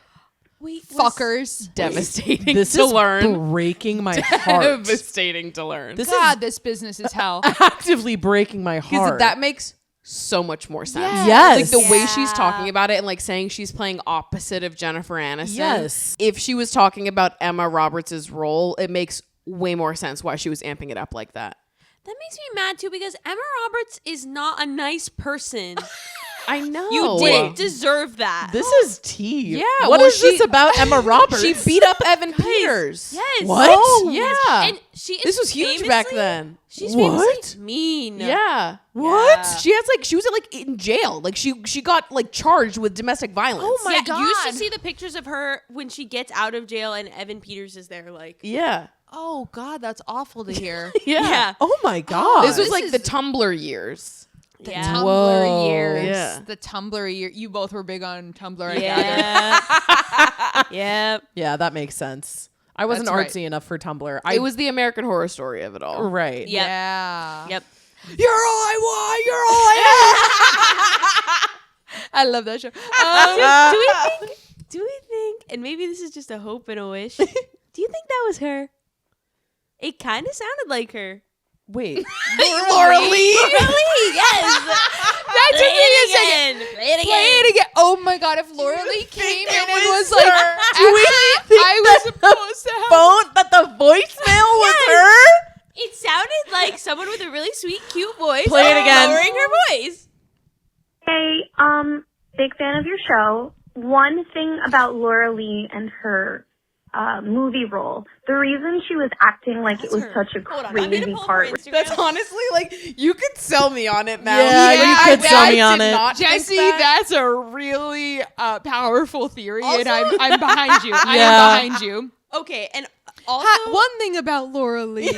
[SPEAKER 1] Wait,
[SPEAKER 7] Fuckers.
[SPEAKER 2] Devastating
[SPEAKER 5] This
[SPEAKER 2] to
[SPEAKER 5] is
[SPEAKER 2] learn.
[SPEAKER 5] breaking my heart.
[SPEAKER 2] Devastating to learn.
[SPEAKER 5] This
[SPEAKER 7] God,
[SPEAKER 5] is
[SPEAKER 7] this business is hell.
[SPEAKER 5] actively breaking my
[SPEAKER 2] Because
[SPEAKER 5] heart.
[SPEAKER 2] that makes so much more sense.
[SPEAKER 5] Yes.
[SPEAKER 2] Like the way she's talking about it and like saying she's playing opposite of Jennifer Aniston.
[SPEAKER 5] Yes.
[SPEAKER 2] If she was talking about Emma Roberts' role, it makes way more sense why she was amping it up like that.
[SPEAKER 1] That makes me mad too because Emma Roberts is not a nice person.
[SPEAKER 2] I know.
[SPEAKER 1] You didn't deserve that.
[SPEAKER 5] This is tea.
[SPEAKER 2] Yeah,
[SPEAKER 5] What
[SPEAKER 2] well,
[SPEAKER 5] is this about Emma Roberts?
[SPEAKER 2] She beat up Evan Peters.
[SPEAKER 1] Yes.
[SPEAKER 5] What?
[SPEAKER 2] Oh, yeah.
[SPEAKER 1] And she is
[SPEAKER 2] This was huge back then.
[SPEAKER 1] She's
[SPEAKER 5] What?
[SPEAKER 1] famously mean.
[SPEAKER 2] Yeah.
[SPEAKER 5] What?
[SPEAKER 1] Yeah.
[SPEAKER 2] She was like in jail. Like she got like charged with domestic violence.
[SPEAKER 7] Oh my God.
[SPEAKER 1] You should see the pictures of her when she gets out of jail and Evan Peters is there like.
[SPEAKER 2] Yeah.
[SPEAKER 7] Oh, God, that's awful to hear.
[SPEAKER 2] Yeah.
[SPEAKER 5] Oh my God.
[SPEAKER 2] This was like
[SPEAKER 7] is-
[SPEAKER 2] the Tumblr years.
[SPEAKER 7] The
[SPEAKER 1] Yeah.
[SPEAKER 7] Tumblr
[SPEAKER 5] Whoa.
[SPEAKER 7] years.
[SPEAKER 2] Yeah.
[SPEAKER 7] The Tumblr year. You both were big on Tumblr, I gather.
[SPEAKER 1] Yeah. Yep.
[SPEAKER 5] Yeah, that makes sense. I wasn't
[SPEAKER 7] That's right.
[SPEAKER 5] artsy enough for Tumblr.
[SPEAKER 2] It was the American Horror Story of it all.
[SPEAKER 5] right.
[SPEAKER 1] Yep.
[SPEAKER 7] Yeah.
[SPEAKER 1] Yep.
[SPEAKER 2] You're all I want. You're all I
[SPEAKER 7] I love that show.
[SPEAKER 1] Do we think, and maybe this is just a hope and a wish, do you think that was her? It kind of sounded like her.
[SPEAKER 5] Wait.
[SPEAKER 2] Laura-Leigh.
[SPEAKER 1] Yes.
[SPEAKER 7] That took me a second.
[SPEAKER 1] Play it again.
[SPEAKER 7] Play it again. Oh my God, if Laura-Leigh came in and was like,
[SPEAKER 5] her?
[SPEAKER 7] actually, I was supposed to have.
[SPEAKER 5] Phone, but the voicemail was her?
[SPEAKER 1] It sounded like someone with a really sweet, cute voice.
[SPEAKER 5] Play it again.
[SPEAKER 1] Lowering her voice.
[SPEAKER 11] Hey, big fan of your show. One thing about Laura-Leigh and her movie role, the reason she was acting like it was such a
[SPEAKER 1] Hold on, I'm gonna
[SPEAKER 11] crazy
[SPEAKER 1] pull
[SPEAKER 11] part.
[SPEAKER 1] her Instagram.
[SPEAKER 2] That's honestly like you could sell me on it now.
[SPEAKER 5] Yeah, you could sell me on it.
[SPEAKER 7] Jessie, that's a really powerful theory, and
[SPEAKER 1] Also-
[SPEAKER 7] I'm behind you. I
[SPEAKER 5] Yeah.
[SPEAKER 7] am behind you.
[SPEAKER 1] Okay, and Also,
[SPEAKER 7] one thing about Laura-Leigh.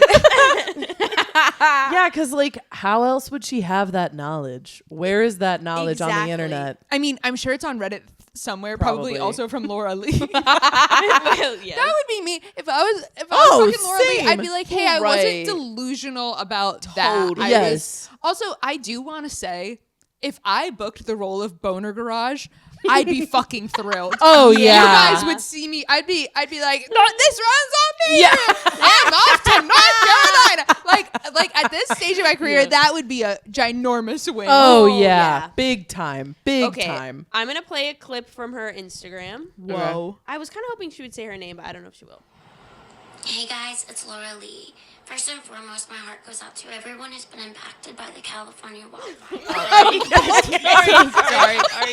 [SPEAKER 5] Yeah, because like, how else would she have that knowledge? Where is that knowledge on the internet?
[SPEAKER 7] I mean, I'm sure it's on Reddit somewhere, probably also from Laura-Leigh.
[SPEAKER 1] yes.
[SPEAKER 7] That would be me. If I was fucking Laura-Leigh,
[SPEAKER 5] same.
[SPEAKER 7] I'd be like, hey, I wasn't delusional about that.
[SPEAKER 5] Yes.
[SPEAKER 7] Also, I do want to say, if I booked the role of Boner Garage, I'd be fucking thrilled.
[SPEAKER 5] Oh yeah.
[SPEAKER 7] You guys would see me. I'd be like, no, this runs on me. Yeah. I'm off to North Carolina. Like at this stage of my career, that would be a ginormous win.
[SPEAKER 5] Oh yeah. Big time. Big time.
[SPEAKER 1] I'm gonna play a clip from her Instagram.
[SPEAKER 7] Whoa.
[SPEAKER 1] I was kind of hoping she would say her name, but I don't know if she will.
[SPEAKER 12] Hey guys, it's Laura-Leigh. First and foremost, my heart goes out to everyone who's been impacted by the California wildfire.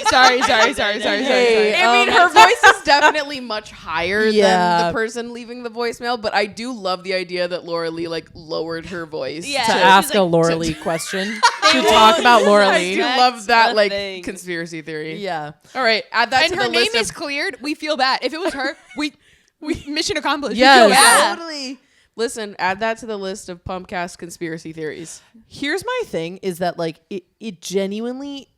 [SPEAKER 7] Sorry.
[SPEAKER 2] Hey, I mean, her voice is definitely much higher than the person leaving the voicemail, but I do love the idea that Laura-Leigh like lowered her voice
[SPEAKER 5] to ask a Laura-Leigh question, to talk about Laura-Leigh.
[SPEAKER 2] I do love that like conspiracy theory.
[SPEAKER 5] Yeah.
[SPEAKER 2] All right, add that
[SPEAKER 7] And
[SPEAKER 2] to
[SPEAKER 7] her
[SPEAKER 2] the
[SPEAKER 7] name
[SPEAKER 2] list
[SPEAKER 7] is cleared. We feel bad. If it was her, we mission accomplished.
[SPEAKER 5] Yes.
[SPEAKER 7] We feel bad.
[SPEAKER 2] Totally. Listen, add that to the list of pumpcast conspiracy theories.
[SPEAKER 5] Here's my thing is that like it genuinely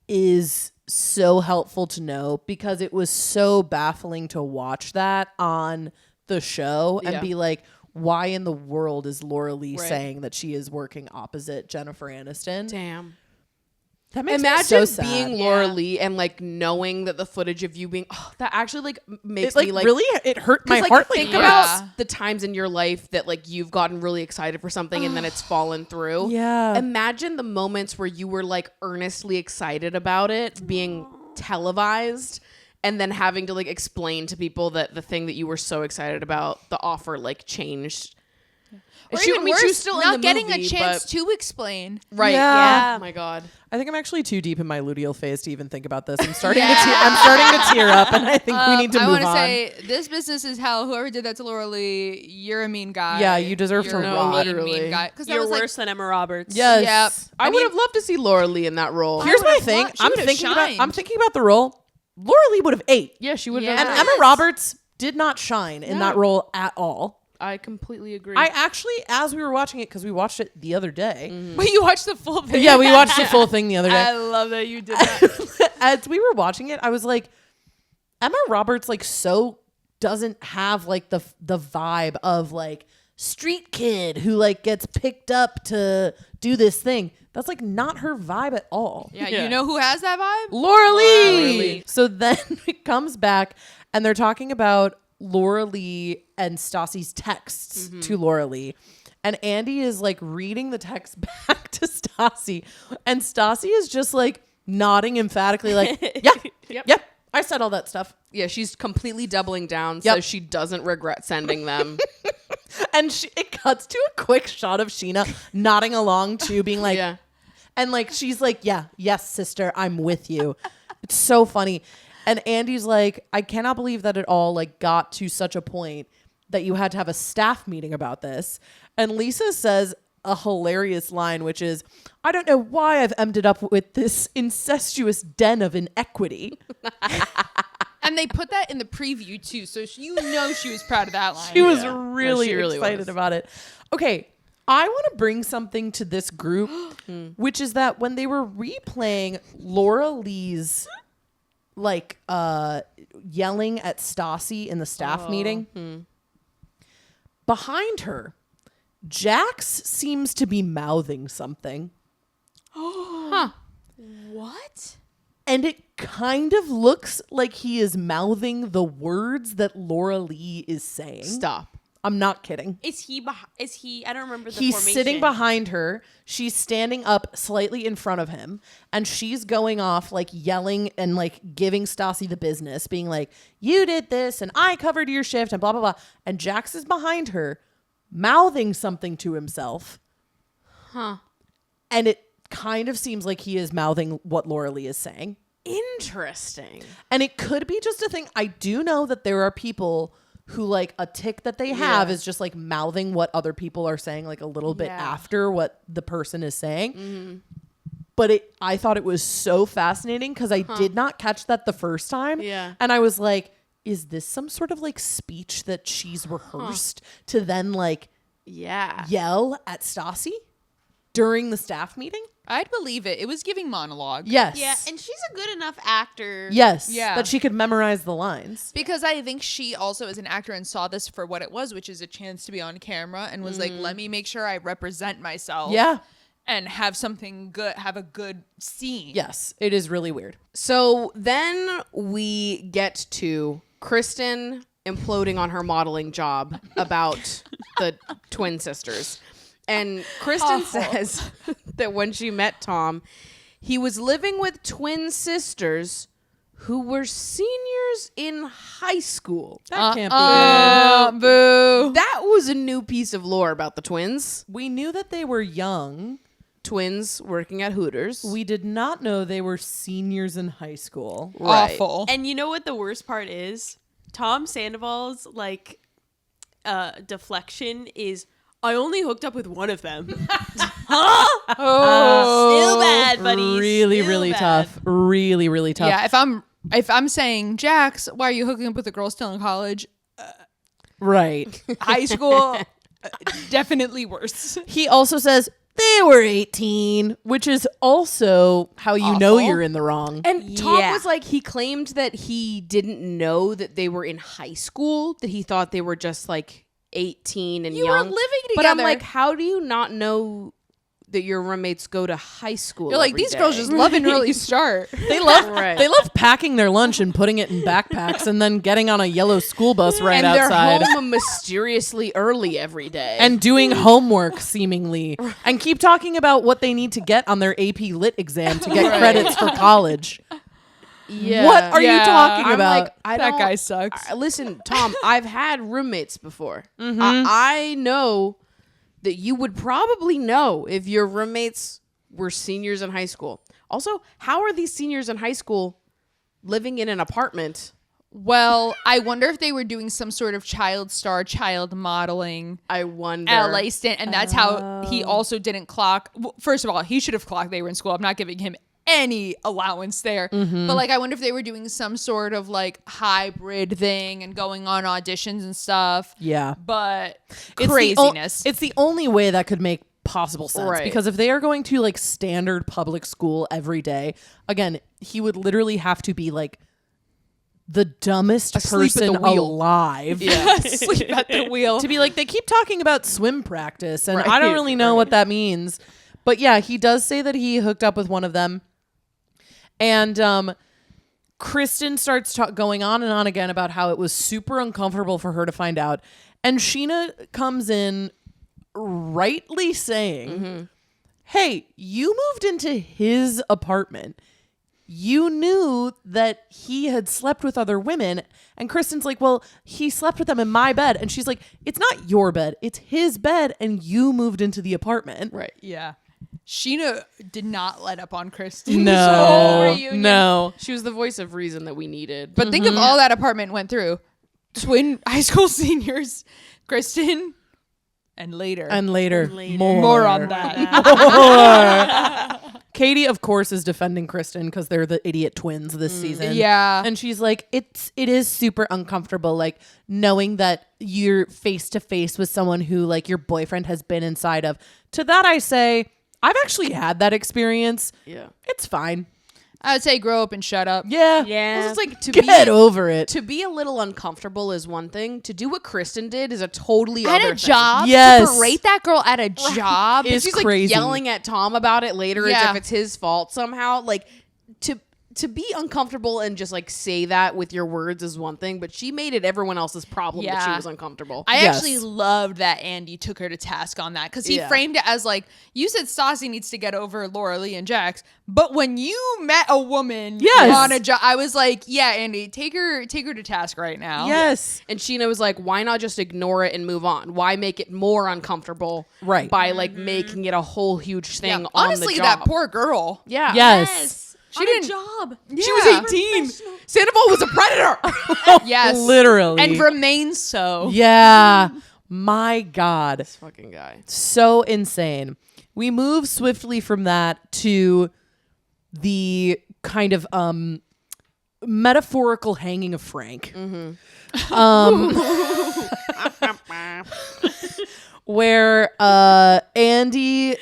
[SPEAKER 5] is so helpful to know because it was so baffling to watch that on the show and be like, why in the world is Laura-Leigh saying that she is working opposite Jennifer Aniston?
[SPEAKER 2] Damn.
[SPEAKER 5] That makes
[SPEAKER 2] Imagine
[SPEAKER 5] me so sad.
[SPEAKER 2] being Laura-Leigh and like knowing that the footage of you being that actually like makes
[SPEAKER 5] it, like,
[SPEAKER 2] me like
[SPEAKER 5] really it hurt my
[SPEAKER 2] like,
[SPEAKER 5] heart.
[SPEAKER 2] Think about the times in your life that like you've gotten really excited for something and then it's fallen through.
[SPEAKER 5] Yeah.
[SPEAKER 2] Imagine the moments where you were like earnestly excited about it being televised and then having to like explain to people that the thing that you were so excited about, the offer like changed.
[SPEAKER 7] Or
[SPEAKER 2] She-
[SPEAKER 7] even
[SPEAKER 2] I mean,
[SPEAKER 7] worse,
[SPEAKER 2] she was still in
[SPEAKER 7] not
[SPEAKER 2] the
[SPEAKER 7] getting
[SPEAKER 2] movie,
[SPEAKER 7] a chance
[SPEAKER 2] but-
[SPEAKER 7] to explain.
[SPEAKER 2] Right.
[SPEAKER 5] Yeah.
[SPEAKER 2] Oh my God.
[SPEAKER 5] I think I'm actually too deep in my luteal phase to even think about this. I'm starting to tear up, and I think we need to move on.
[SPEAKER 7] I want to say this business is hell. Whoever did that to Laura-Leigh, you're a mean guy.
[SPEAKER 5] Yeah, you deserve to
[SPEAKER 7] You're a
[SPEAKER 5] rot.
[SPEAKER 7] mean guy.
[SPEAKER 1] You're worse than Emma Roberts.
[SPEAKER 5] Yes.
[SPEAKER 7] Yep.
[SPEAKER 2] I would have loved to see Laura-Leigh in that role.
[SPEAKER 5] Here's my thing. I'm thinking about the role. Laura-Leigh would have ate.
[SPEAKER 2] Yeah, she would have.
[SPEAKER 5] And Emma Roberts did not shine in that role at all.
[SPEAKER 2] I completely agree.
[SPEAKER 5] I actually, as we were watching it, because we watched it the other day.
[SPEAKER 7] But you watched the full thing.
[SPEAKER 5] Yeah, we watched the full thing the other day.
[SPEAKER 7] I love that you did that.
[SPEAKER 5] As we were watching it, I was like, Emma Roberts like so doesn't have like the vibe of like street kid who like gets picked up to do this thing. That's like not her vibe at all.
[SPEAKER 7] Yeah, you know who has that vibe?
[SPEAKER 5] Laura-Leigh. So then it comes back and they're talking about Laura-Leigh and Stassi's texts to Laura-Leigh. And Andy is like reading the text back to Stassi. And Stassi is just like nodding emphatically like, yep, I said all that stuff.
[SPEAKER 2] Yeah, she's completely doubling down so she doesn't regret sending them.
[SPEAKER 5] And it cuts to a quick shot of Scheana nodding along too, being like, and like, she's like, yes, sister, I'm with you. It's so funny. And Andy's like, I cannot believe that it all like got to such a point that you had to have a staff meeting about this. And Lisa says a hilarious line, which is, I don't know why I've ended up with this incestuous den of inequity.
[SPEAKER 7] And they put that in the preview too, so you know she was proud of that line.
[SPEAKER 5] She was really excited about it. Okay, I want to bring something to this group, which is that when they were replaying Laura-Leigh's like yelling at Stassi in the staff meeting, behind her, Jax seems to be mouthing something.
[SPEAKER 7] What?
[SPEAKER 5] And it kind of looks like he is mouthing the words that Laura-Leigh is saying.
[SPEAKER 2] Stop.
[SPEAKER 5] I'm not kidding.
[SPEAKER 1] Is he? I don't remember the
[SPEAKER 5] He's
[SPEAKER 1] formation.
[SPEAKER 5] sitting behind her. She's standing up slightly in front of him. And she's going off like yelling and like giving Stassi the business, being like, you did this and I covered your shift and blah, blah, blah. And Jax is behind her mouthing something to himself. And it kind of seems like he is mouthing what Laura-Leigh is saying.
[SPEAKER 2] Interesting.
[SPEAKER 5] And it could be just a thing. I do know that there are people who like a tick that they have is just like mouthing what other people are saying like a little bit after what the person is saying. But I thought it was so fascinating because I did not catch that the first time.
[SPEAKER 2] Yeah.
[SPEAKER 5] And I was like, is this some sort of like speech that she's rehearsed to then like yell at Stassi during the staff meeting?
[SPEAKER 7] I'd believe it. It was giving monologue.
[SPEAKER 5] Yes.
[SPEAKER 1] Yeah, and she's a good enough actor.
[SPEAKER 5] Yes.
[SPEAKER 7] Yeah.
[SPEAKER 5] That she could memorize the lines.
[SPEAKER 7] Because I think she also is an actor and saw this for what it was, which is a chance to be on camera, and was like, let me make sure I represent myself.
[SPEAKER 5] Yeah.
[SPEAKER 7] And have something good, have a good scene.
[SPEAKER 5] Yes. It is really weird.
[SPEAKER 2] So then we get to Kristen imploding on her modeling job about the twin sisters. And Kristen says that when she met Tom, he was living with twin sisters who were seniors in high school.
[SPEAKER 5] That can't be good.
[SPEAKER 7] Boo.
[SPEAKER 2] That was a new piece of lore about the twins.
[SPEAKER 5] We knew that they were young.
[SPEAKER 2] Twins working at Hooters.
[SPEAKER 5] We did not know they were seniors in high school.
[SPEAKER 2] Right.
[SPEAKER 7] Awful.
[SPEAKER 1] And you know what the worst part is? Tom Sandoval's like deflection is, I only hooked up with one of them. Huh? Still bad, buddy.
[SPEAKER 5] Really,
[SPEAKER 1] Still
[SPEAKER 5] really
[SPEAKER 1] bad.
[SPEAKER 5] tough. Really, really tough.
[SPEAKER 7] Yeah, if I'm saying, Jax, why are you hooking up with a girl still in college?
[SPEAKER 5] Right.
[SPEAKER 7] High school, definitely worse.
[SPEAKER 5] He also says they were 18, which is also how you know you're in the wrong.
[SPEAKER 2] And Tom was like, he claimed that he didn't know that they were in high school, that he thought they were just like 18 and
[SPEAKER 7] You
[SPEAKER 2] young.
[SPEAKER 7] were living
[SPEAKER 2] But I'm
[SPEAKER 7] together.
[SPEAKER 2] like, how do you not know that your roommates go to high school?
[SPEAKER 7] You're like,
[SPEAKER 2] every
[SPEAKER 7] these girls
[SPEAKER 2] day?
[SPEAKER 7] just love an early start.
[SPEAKER 5] They love
[SPEAKER 2] Right.
[SPEAKER 5] they love packing their lunch and putting it in backpacks and then getting on a yellow school bus right
[SPEAKER 2] and
[SPEAKER 5] outside.
[SPEAKER 2] they're home mysteriously early every day.
[SPEAKER 5] And doing homework seemingly. And keep talking about what they need to get on their AP Lit exam to get credits for college.
[SPEAKER 2] yeah.
[SPEAKER 5] What are you talking
[SPEAKER 2] I'm
[SPEAKER 5] about?
[SPEAKER 2] like, I
[SPEAKER 7] That
[SPEAKER 2] don't-
[SPEAKER 7] guy sucks.
[SPEAKER 2] Listen, Tom, I've had roommates before.
[SPEAKER 5] Mm-hmm.
[SPEAKER 2] I know that you would probably know if your roommates were seniors in high school. Also, how are these seniors in high school living in an apartment?
[SPEAKER 7] Well, I wonder if they were doing some sort of child modeling.
[SPEAKER 2] I wonder.
[SPEAKER 7] LA stand, and that's how he also didn't clock. Well, first of all, he should have clocked they were in school. I'm not giving him any allowance there. But like, I wonder if they were doing some sort of like hybrid thing and going on auditions and stuff.
[SPEAKER 5] Yeah.
[SPEAKER 7] But
[SPEAKER 5] It's
[SPEAKER 7] craziness.
[SPEAKER 5] it's the only way that could make possible sense.
[SPEAKER 2] Right.
[SPEAKER 5] Because if they are going to like standard public school every day, again, he would literally have to be like the dumbest
[SPEAKER 2] Asleep at the
[SPEAKER 5] person
[SPEAKER 2] wheel.
[SPEAKER 5] alive.
[SPEAKER 7] Sleep at the wheel.
[SPEAKER 5] To be like, they keep talking about swim practice, and
[SPEAKER 2] Right,
[SPEAKER 5] I don't really know what that means. But yeah, he does say that he hooked up with one of them. And Kristen starts going on and on again about how it was super uncomfortable for her to find out. And Scheana comes in rightly saying, hey, you moved into his apartment. You knew that he had slept with other women. And Kristen's like, well, he slept with them in my bed. And she's like, it's not your bed. It's his bed. And you moved into the apartment.
[SPEAKER 2] Right.
[SPEAKER 7] Yeah. Scheana did not let up on Kristen.
[SPEAKER 5] No, no.
[SPEAKER 2] She was the voice of reason that we needed.
[SPEAKER 7] But think of all that apartment went through. Twin high school seniors, Kristen, and later.
[SPEAKER 5] More
[SPEAKER 7] on that.
[SPEAKER 5] Katie, of course, is defending Kristen because they're the idiot twins this season.
[SPEAKER 7] Yeah.
[SPEAKER 5] And she's like, it is super uncomfortable, like knowing that you're face to face with someone who like your boyfriend has been inside of. To that I say, I've actually had that experience.
[SPEAKER 2] Yeah.
[SPEAKER 5] It's fine.
[SPEAKER 7] I would say grow up and shut up.
[SPEAKER 5] Yeah.
[SPEAKER 2] It's like to
[SPEAKER 5] Get
[SPEAKER 2] be
[SPEAKER 5] over it.
[SPEAKER 2] To be a little uncomfortable is one thing. To do what Kristen did is a totally
[SPEAKER 7] At
[SPEAKER 2] other
[SPEAKER 7] a
[SPEAKER 2] thing.
[SPEAKER 7] job?
[SPEAKER 5] Yes.
[SPEAKER 7] To berate that girl at a job?
[SPEAKER 5] It's
[SPEAKER 2] She's
[SPEAKER 5] crazy.
[SPEAKER 2] like yelling at Tom about it later as
[SPEAKER 7] Yeah.
[SPEAKER 2] if it's his fault somehow. Like to be uncomfortable and just like say that with your words is one thing, but she made it everyone else's problem that she
[SPEAKER 7] Yeah.
[SPEAKER 2] was uncomfortable.
[SPEAKER 7] I
[SPEAKER 5] Yes.
[SPEAKER 7] actually loved that Andy took her to task on that because he
[SPEAKER 2] Yeah.
[SPEAKER 7] framed it as like, you said Stassi needs to get over Laura-Leigh and Jax, but when you met a woman
[SPEAKER 5] Yes.
[SPEAKER 7] on a job, I was like, yeah, Andy, take her to task right now.
[SPEAKER 5] Yes.
[SPEAKER 2] And Scheana was like, why not just ignore it and move on? Why make it more uncomfortable
[SPEAKER 5] Right.
[SPEAKER 2] by like making it a whole huge thing
[SPEAKER 7] Yeah.
[SPEAKER 2] on
[SPEAKER 7] Honestly,
[SPEAKER 2] the job?
[SPEAKER 7] that poor girl.
[SPEAKER 2] Yeah.
[SPEAKER 5] Yes.
[SPEAKER 1] She
[SPEAKER 7] didn't-
[SPEAKER 1] did a job.
[SPEAKER 2] She was 18. Sandoval was a predator.
[SPEAKER 7] Yes.
[SPEAKER 5] Literally.
[SPEAKER 7] And remains so.
[SPEAKER 5] Yeah. My God.
[SPEAKER 2] This fucking guy.
[SPEAKER 5] So insane. We move swiftly from that to the kind of metaphorical hanging of Frank. Where Andy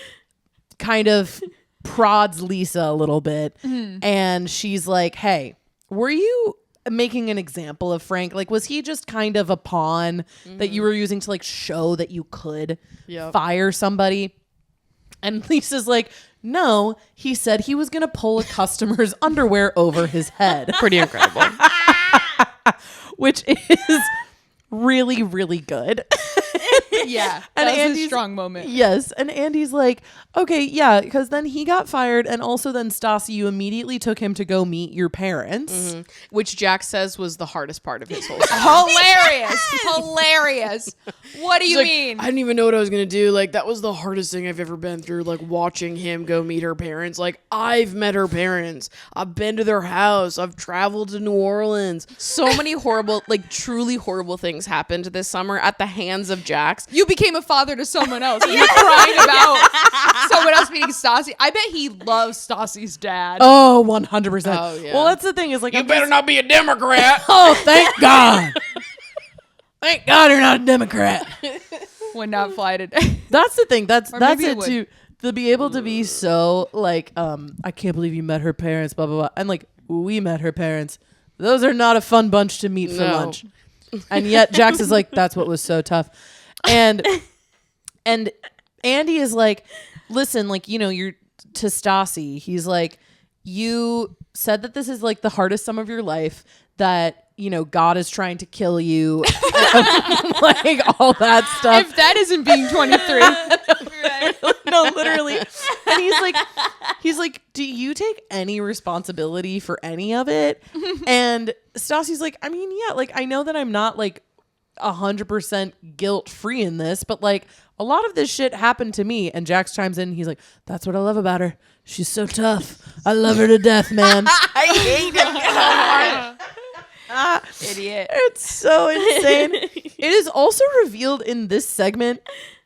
[SPEAKER 5] kind of prods Lisa a little bit, and she's like, hey, were you making an example of Frank? Like, was he just kind of a pawn that you were using to like show that you could fire somebody? And Lisa's like, no, he said he was gonna pull a customer's underwear over his head.
[SPEAKER 2] Pretty incredible.
[SPEAKER 5] Which is really, really good.
[SPEAKER 7] Yeah,
[SPEAKER 5] and
[SPEAKER 7] that was
[SPEAKER 5] Andy's
[SPEAKER 7] a strong moment.
[SPEAKER 5] Yes, and Andy's like, okay, yeah, because then he got fired, and also then Stassi, you immediately took him to go meet your parents,
[SPEAKER 2] which Jack says was the hardest part of his whole story.
[SPEAKER 7] Hilarious. What do you mean?
[SPEAKER 2] I didn't even know what I was gonna do. Like, that was the hardest thing I've ever been through. Like, watching him go meet her parents. Like, I've met her parents. I've been to their house. I've traveled to New Orleans. So many horrible, like truly horrible things happened this summer at the hands of Jax.
[SPEAKER 7] You became a father to someone else. And you're crying about someone else meeting Stassi. I bet he loves Stassi's dad.
[SPEAKER 5] Oh, 100%.
[SPEAKER 2] Oh, yeah.
[SPEAKER 5] Well, that's the thing is like,
[SPEAKER 2] You better not be a Democrat.
[SPEAKER 5] Oh, thank God. Thank God you're not a Democrat.
[SPEAKER 7] Would not fly today.
[SPEAKER 5] That's the thing. That's
[SPEAKER 7] maybe it
[SPEAKER 5] it
[SPEAKER 7] would.
[SPEAKER 5] too. To be able to be so like, I can't believe you met her parents, blah, blah, blah. And like, we met her parents. Those are not a fun bunch to meet for lunch. And yet Jax is like, that's what was so tough. And Andy is like, listen, like, you know, you're to Stassi. He's like, you said that this is like the hardest sum of your life, that, you know, God is trying to kill you. Like all that stuff.
[SPEAKER 7] If that isn't being 23.
[SPEAKER 5] No, literally. And he's like, do you take any responsibility for any of it? And Stassi's like, I mean, yeah, like, I know that I'm not like 100% guilt free in this, but like a lot of this shit happened to me. And Jax chimes in. He's like, that's what I love about her. She's so tough. I love her to death, man.
[SPEAKER 1] I hate him.
[SPEAKER 7] Idiot.
[SPEAKER 5] It's so insane. It is also revealed in this segment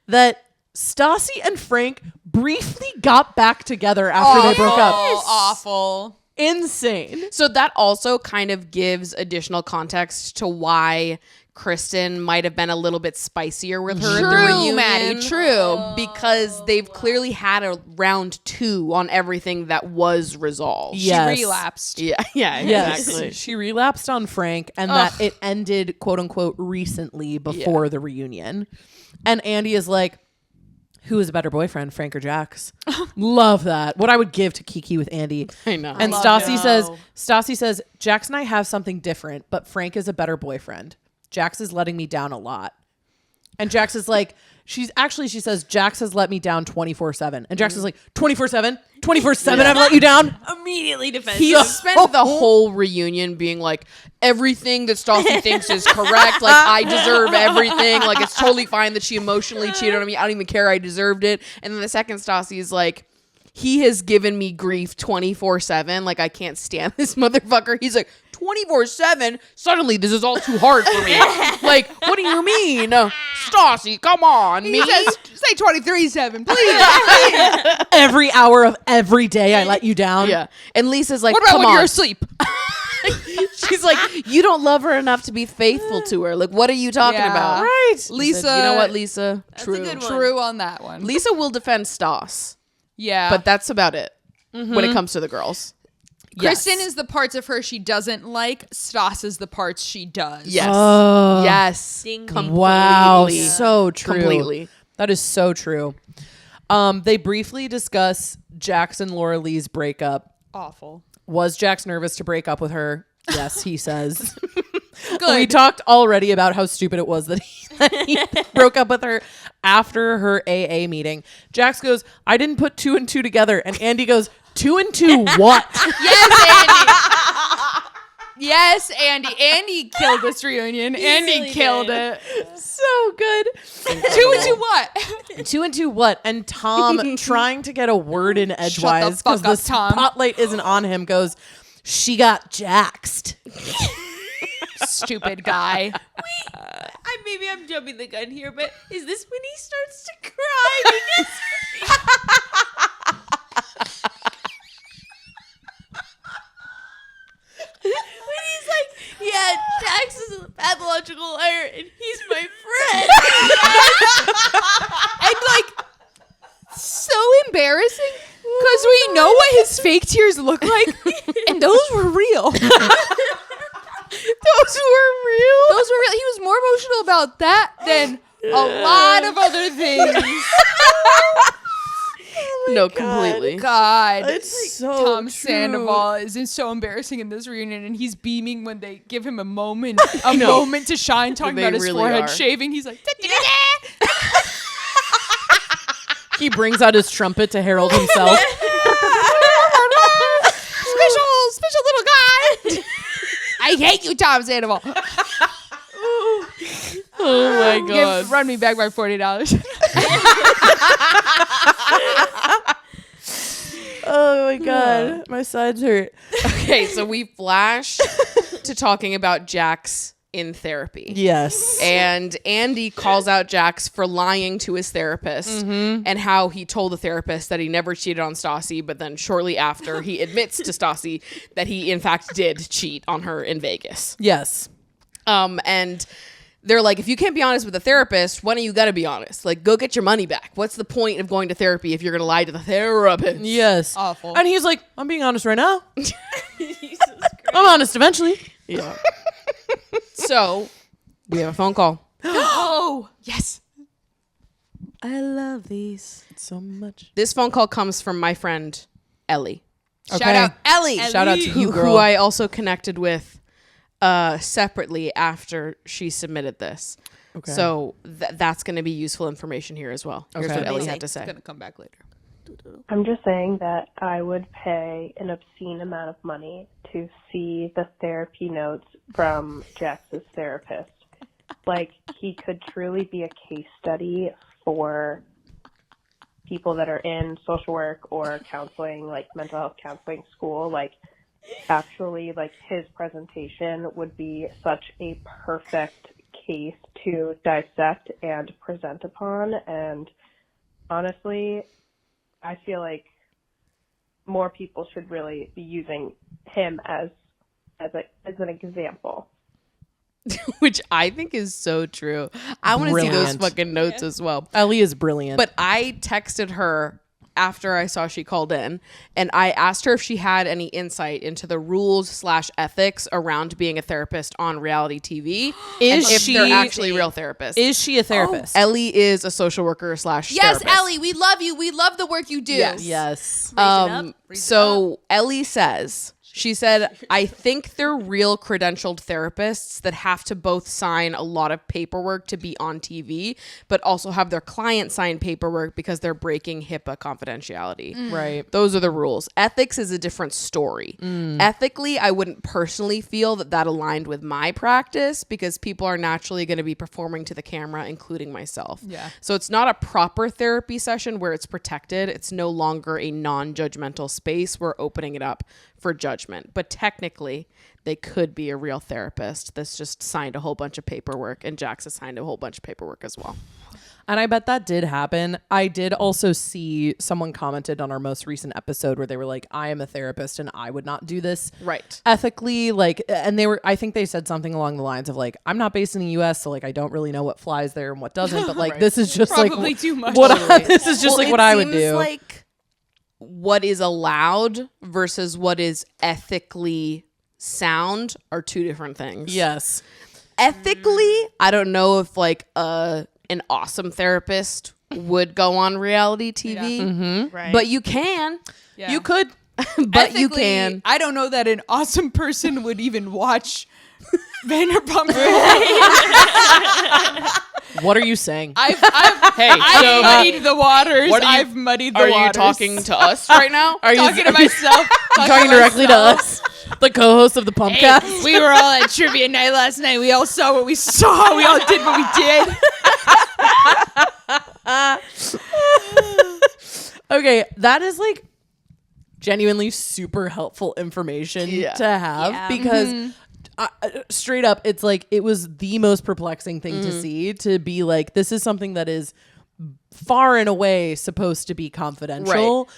[SPEAKER 5] that Stassi and Frank briefly got back together after they broke up.
[SPEAKER 7] Awful.
[SPEAKER 5] Insane.
[SPEAKER 2] So that also kind of gives additional context to why Kristen might have been a little bit spicier with her at the reunion.
[SPEAKER 7] Maddie, true.
[SPEAKER 2] Because they've clearly had a round 2 on everything that was resolved.
[SPEAKER 5] Yes.
[SPEAKER 7] She relapsed.
[SPEAKER 2] Yeah,
[SPEAKER 5] Yes.
[SPEAKER 2] exactly.
[SPEAKER 5] She relapsed on Frank, and that it ended, quote unquote, recently before the reunion. And Andy is like, who is a better boyfriend, Frank or Jax? Love that. What I would give to Kiki with Andy.
[SPEAKER 2] I know.
[SPEAKER 5] And Stassi says, Jax and I have something different, but Frank is a better boyfriend. Jax is letting me down a lot. And Jax is like, she says, Jax has let me down 24/7. And Jax is like, 24/7? 24/7 I've let you down?
[SPEAKER 1] Immediately defensive.
[SPEAKER 2] He spent the whole reunion being like, everything that Stassi thinks is correct. Like, I deserve everything. Like, it's totally fine that she emotionally cheated on me. I don't even care. I deserved it. And then the second Stassi is like, he has given me grief 24/7. Like, I can't stand this motherfucker. He's like, 24/7? Suddenly, this is all too hard for me. Like, what do you mean? Stassi, come on.
[SPEAKER 7] He
[SPEAKER 2] Me?
[SPEAKER 7] says, say 23/7, please.
[SPEAKER 5] Every hour of every day I let you down.
[SPEAKER 2] Yeah. And Lisa's like,
[SPEAKER 7] What about
[SPEAKER 2] come
[SPEAKER 7] when
[SPEAKER 2] on.
[SPEAKER 7] you're asleep?
[SPEAKER 2] She's like, you don't love her enough to be faithful to her. Like, what are you talking
[SPEAKER 7] Yeah.
[SPEAKER 2] about?
[SPEAKER 5] Right.
[SPEAKER 7] Lisa.
[SPEAKER 2] Said, you know what, Lisa?
[SPEAKER 1] That's a good one.
[SPEAKER 7] True on that one.
[SPEAKER 2] Lisa will defend Stas,
[SPEAKER 7] Yeah.
[SPEAKER 2] but that's about it when it comes to the girls.
[SPEAKER 7] Kristen is the parts of her she doesn't like. Stas is the parts she does.
[SPEAKER 2] Yes.
[SPEAKER 5] Oh.
[SPEAKER 2] Yes.
[SPEAKER 1] Ding, ding.
[SPEAKER 2] Completely.
[SPEAKER 5] Wow. So true.
[SPEAKER 2] Completely.
[SPEAKER 5] That is so true. They briefly discuss Jax and Laura-Leigh's breakup.
[SPEAKER 7] Awful.
[SPEAKER 5] Was Jax nervous to break up with her? Yes, he says.
[SPEAKER 7] Good.
[SPEAKER 5] We talked already about how stupid it was that he broke up with her after her AA meeting. Jax goes, I didn't put 2 and 2 together. And Andy goes, 2 and 2 what?
[SPEAKER 7] Yes, Andy. Andy killed this reunion. Andy
[SPEAKER 1] really
[SPEAKER 7] killed
[SPEAKER 1] did.
[SPEAKER 7] it.
[SPEAKER 5] So good.
[SPEAKER 7] 2 and 2 what?
[SPEAKER 5] 2 and 2 what? And Tom, trying to get a word in edgewise because the
[SPEAKER 7] Tom.
[SPEAKER 5] spotlight isn't on him, goes, she got jaxed.
[SPEAKER 7] Stupid guy.
[SPEAKER 1] Maybe I'm jumping the gun here, but is this when he starts to cry? Because
[SPEAKER 2] pathological liar, and he's my friend.
[SPEAKER 7] And like, so embarrassing because we know what his fake tears look like, and those were real.
[SPEAKER 2] Those were real.
[SPEAKER 7] He was more emotional about that than a lot of other things.
[SPEAKER 2] No, completely.
[SPEAKER 7] God,
[SPEAKER 5] It's so
[SPEAKER 7] Tom
[SPEAKER 5] true.
[SPEAKER 7] Sandoval is so embarrassing in this reunion, and he's beaming when they give him a moment to shine, talking
[SPEAKER 2] They
[SPEAKER 7] about his
[SPEAKER 2] really
[SPEAKER 7] forehead
[SPEAKER 2] are.
[SPEAKER 7] shaving. He's like,
[SPEAKER 5] He brings out his trumpet to herald himself.
[SPEAKER 7] special little guy. I hate you, Tom Sandoval.
[SPEAKER 2] Oh my god.
[SPEAKER 7] Run me back my $40.
[SPEAKER 5] Oh my god, my sides hurt.
[SPEAKER 2] Okay, so we flash to talking about Jax in therapy.
[SPEAKER 5] Yes.
[SPEAKER 2] And Andy calls out Jax for lying to his therapist and how he told the therapist that he never cheated on Stassi, but then shortly after he admits to Stassi that he in fact did cheat on her in Vegas.
[SPEAKER 5] Yes.
[SPEAKER 2] And they're like, if you can't be honest with the therapist, why don't you gotta be honest? Like, go get your money back. What's the point of going to therapy if you're gonna lie to the therapist?
[SPEAKER 5] Yes.
[SPEAKER 7] Awful.
[SPEAKER 5] And he's like, I'm being honest right now. I'm honest eventually.
[SPEAKER 2] Yeah. So we have a phone call.
[SPEAKER 7] Oh, yes.
[SPEAKER 5] I love these so much.
[SPEAKER 2] This phone call comes from my friend Ellie.
[SPEAKER 7] Shout out Ellie.
[SPEAKER 5] Shout out to you, girl.
[SPEAKER 2] Who I also connected with separately after she submitted this.
[SPEAKER 5] Okay.
[SPEAKER 2] So that's going to be useful information here as well. Here's
[SPEAKER 5] Okay.
[SPEAKER 2] what Ellie had to say.
[SPEAKER 7] It's gonna come back later.
[SPEAKER 10] I'm just saying that I would pay an obscene amount of money to see the therapy notes from Jax's therapist. Like, he could truly be a case study for people that are in social work or counseling, like mental health counseling school. Like, actually, like, his presentation would be such a perfect case to dissect and present upon. And honestly, I feel like more people should really be using him as an example.
[SPEAKER 2] Which I think is so true. I want to see those
[SPEAKER 5] Brilliant.
[SPEAKER 2] fucking notes as well.
[SPEAKER 5] Ellie is brilliant.
[SPEAKER 2] But I texted her after I saw she called in, and I asked her if she had any insight into the rules/ethics around being a therapist on reality TV.
[SPEAKER 5] Is
[SPEAKER 2] and if
[SPEAKER 5] she
[SPEAKER 2] they're actually real therapists.
[SPEAKER 5] Is she a therapist?
[SPEAKER 2] Ellie is a social worker /
[SPEAKER 7] Yes,
[SPEAKER 2] therapist.
[SPEAKER 7] Ellie, we love you. We love the work you do.
[SPEAKER 5] Yes.
[SPEAKER 2] So Ellie says, she said, I think they're real credentialed therapists that have to both sign a lot of paperwork to be on TV, but also have their client sign paperwork because they're breaking HIPAA confidentiality.
[SPEAKER 5] Right.
[SPEAKER 2] Those are the rules. Ethics is a different story. Ethically, I wouldn't personally feel that aligned with my practice because people are naturally going to be performing to the camera, including myself.
[SPEAKER 7] Yeah.
[SPEAKER 2] So it's not a proper therapy session where it's protected. It's no longer a non-judgmental space. We're opening it up for judgment. But technically, they could be a real therapist that's just signed a whole bunch of paperwork, and Jax has signed a whole bunch of paperwork as well.
[SPEAKER 5] And I bet that did happen. I did also see someone commented on our most recent episode where they were like, I am a therapist and I would not do this
[SPEAKER 2] Right.
[SPEAKER 5] ethically. Like, and I think they said something along the lines of like, I'm not based in the US, so like I don't really know what flies there and what doesn't. But like, this is just
[SPEAKER 7] Probably
[SPEAKER 5] like
[SPEAKER 7] too much.
[SPEAKER 5] this is just like what I would do.
[SPEAKER 2] Like what is allowed versus what is ethically sound are two different things.
[SPEAKER 5] Yes.
[SPEAKER 2] Ethically, I don't know if like an awesome therapist would go on reality TV,
[SPEAKER 1] Right.
[SPEAKER 2] but you can.
[SPEAKER 7] Yeah.
[SPEAKER 5] You could.
[SPEAKER 2] But you
[SPEAKER 7] Ethically,
[SPEAKER 2] can.
[SPEAKER 7] I don't know that an awesome person would even watch Vanderpump.
[SPEAKER 5] What are you saying?
[SPEAKER 7] I've
[SPEAKER 2] so,
[SPEAKER 7] muddied the waters.
[SPEAKER 2] what are you-
[SPEAKER 7] I've muddied the
[SPEAKER 2] Are
[SPEAKER 7] waters.
[SPEAKER 2] you talking to us right now?
[SPEAKER 5] Are you
[SPEAKER 7] Talking to myself.
[SPEAKER 5] talking directly to us, the co-host of the Pumpcast?
[SPEAKER 7] Hey, we were all at trivia night last night. We all saw what we saw. We all did what we did.
[SPEAKER 5] Okay, that is like genuinely super helpful information to have
[SPEAKER 1] Yeah.
[SPEAKER 5] because straight up, it's like it was the most perplexing thing to see, to be like, this is something that is far and away supposed to be confidential.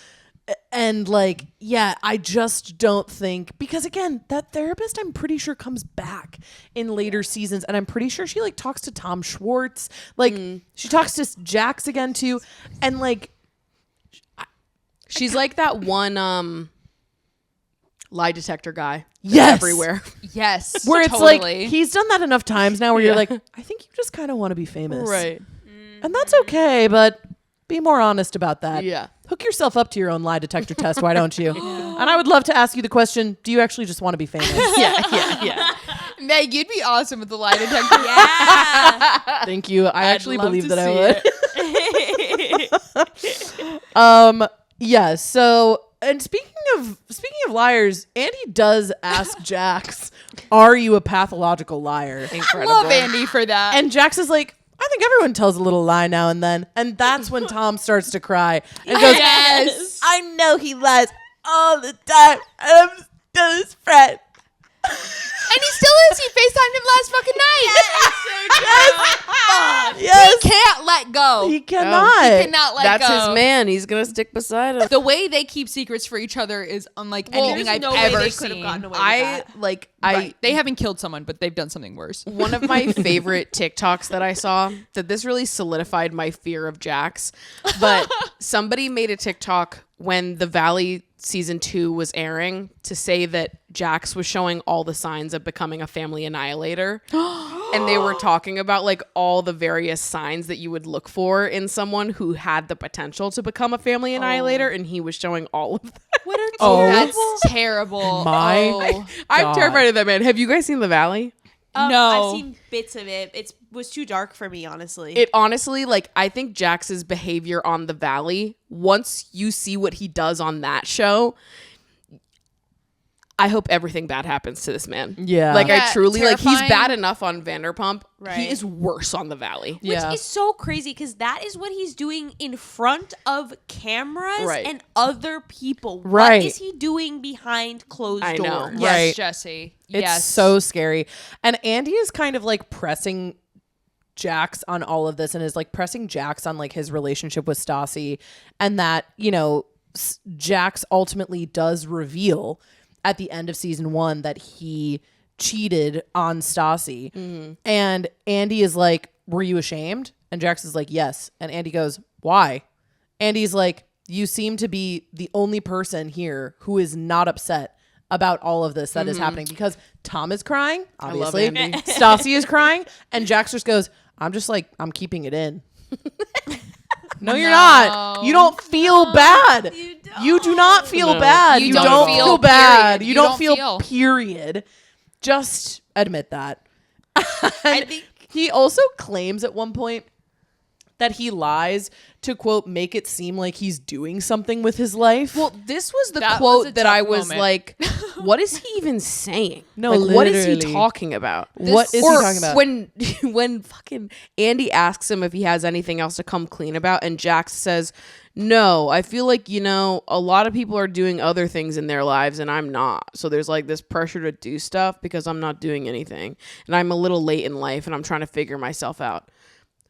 [SPEAKER 5] And like, yeah, I just don't think, because again, that therapist I'm pretty sure comes back in later seasons, and I'm pretty sure she like talks to Tom Schwartz, like she talks to Jax again too, and like
[SPEAKER 2] she's like that one lie detector guy.
[SPEAKER 5] Yes,
[SPEAKER 2] everywhere.
[SPEAKER 7] Yes,
[SPEAKER 5] where it's
[SPEAKER 7] totally.
[SPEAKER 5] like he's done that enough times now where you're like, I think you just kind of want to be famous,
[SPEAKER 2] right?
[SPEAKER 5] And that's okay, but be more honest about that.
[SPEAKER 2] Yeah.
[SPEAKER 5] Hook yourself up to your own lie detector test, why don't you? And I would love to ask you the question, do you actually just want to be famous?
[SPEAKER 2] Yeah.
[SPEAKER 7] Meg, you'd be awesome with the lie detector.
[SPEAKER 1] Yeah.
[SPEAKER 5] Thank you. I actually
[SPEAKER 2] love
[SPEAKER 5] believe
[SPEAKER 2] to
[SPEAKER 5] that
[SPEAKER 2] I
[SPEAKER 5] would. Yeah, so, and speaking of liars, Andy does ask Jax, are you a pathological liar?
[SPEAKER 2] Incredible.
[SPEAKER 7] Love Andy for that.
[SPEAKER 5] And Jax is like, I think everyone tells a little lie now and then. And that's when Tom starts to cry and goes,
[SPEAKER 7] Yes.
[SPEAKER 5] I know he lies all the time. I'm still his friend.
[SPEAKER 7] And he still is. He FaceTimed him last fucking night.
[SPEAKER 5] Yes.
[SPEAKER 7] He can't let go.
[SPEAKER 5] He cannot.
[SPEAKER 7] He cannot let
[SPEAKER 2] That's
[SPEAKER 7] go.
[SPEAKER 2] his man. He's gonna stick beside him.
[SPEAKER 7] The way they keep secrets for each other is unlike anything I've
[SPEAKER 1] no way
[SPEAKER 7] ever
[SPEAKER 1] they could have
[SPEAKER 7] seen.
[SPEAKER 1] gotten away with that.
[SPEAKER 7] Right. They haven't killed someone, but they've done something worse.
[SPEAKER 2] One of my favorite TikToks that I saw, that this really solidified my fear of Jax, but somebody made a TikTok when the Valley season 2 was airing to say that Jax was showing all the signs of becoming a family annihilator. And they were talking about like all the various signs that you would look for in someone who had the potential to become a family annihilator, and he was showing all of that.
[SPEAKER 1] What are
[SPEAKER 7] That's terrible.
[SPEAKER 5] My
[SPEAKER 2] I'm terrified of that man. Have you guys seen The Valley?
[SPEAKER 7] No.
[SPEAKER 1] I've seen bits of it. It was too dark for me, honestly.
[SPEAKER 2] It honestly, like, I think Jax's behavior on The Valley, once you see what he does on that show, I hope everything bad happens to this man.
[SPEAKER 5] Yeah.
[SPEAKER 2] Like,
[SPEAKER 7] Yeah,
[SPEAKER 2] I truly, like, he's
[SPEAKER 7] terrifying.
[SPEAKER 2] bad enough on Vanderpump.
[SPEAKER 1] Right.
[SPEAKER 2] He is worse on The Valley.
[SPEAKER 1] Which
[SPEAKER 5] Yeah.
[SPEAKER 1] is so crazy because that is what he's doing in front of cameras
[SPEAKER 2] Right.
[SPEAKER 1] and other people.
[SPEAKER 5] Right.
[SPEAKER 1] What is he doing behind closed
[SPEAKER 2] I know.
[SPEAKER 1] doors?
[SPEAKER 7] Yes,
[SPEAKER 5] Right.
[SPEAKER 7] Jesse.
[SPEAKER 5] It's
[SPEAKER 7] Yes.
[SPEAKER 5] so scary. And Andy is kind of like pressing Jax on all of this and is like pressing Jax on like his relationship with Stassi, and that, you know, Jax ultimately does reveal at the end of season 1 that he cheated on Stassi. And Andy is like, were you ashamed? And Jax is like, yes. And Andy goes, why? Andy's like, you seem to be the only person here who is not upset about all of this that is happening, because Tom is crying, obviously.
[SPEAKER 2] Andy.
[SPEAKER 5] Stassi is crying, and Jax just goes, I'm keeping it in. No, you're not. You don't feel bad. You do not feel bad. You don't feel bad.
[SPEAKER 7] period.
[SPEAKER 5] You don't feel period. Just admit that. I think he also claims at one point that he lies to, quote, make it seem like he's doing something with his life.
[SPEAKER 2] Well, this was the
[SPEAKER 7] That
[SPEAKER 2] quote
[SPEAKER 7] was a
[SPEAKER 2] that
[SPEAKER 7] tough
[SPEAKER 2] I was
[SPEAKER 7] moment.
[SPEAKER 2] like, what is he even saying?
[SPEAKER 5] No,
[SPEAKER 2] like, what is he
[SPEAKER 5] literally.
[SPEAKER 2] talking about?
[SPEAKER 5] What is he
[SPEAKER 2] Or
[SPEAKER 5] talking about?
[SPEAKER 2] When fucking Andy asks him if he has anything else to come clean about, and Jax says, no, I feel like, you know, a lot of people are doing other things in their lives and I'm not. So there's like this pressure to do stuff because I'm not doing anything. And I'm a little late in life and I'm trying to figure myself out.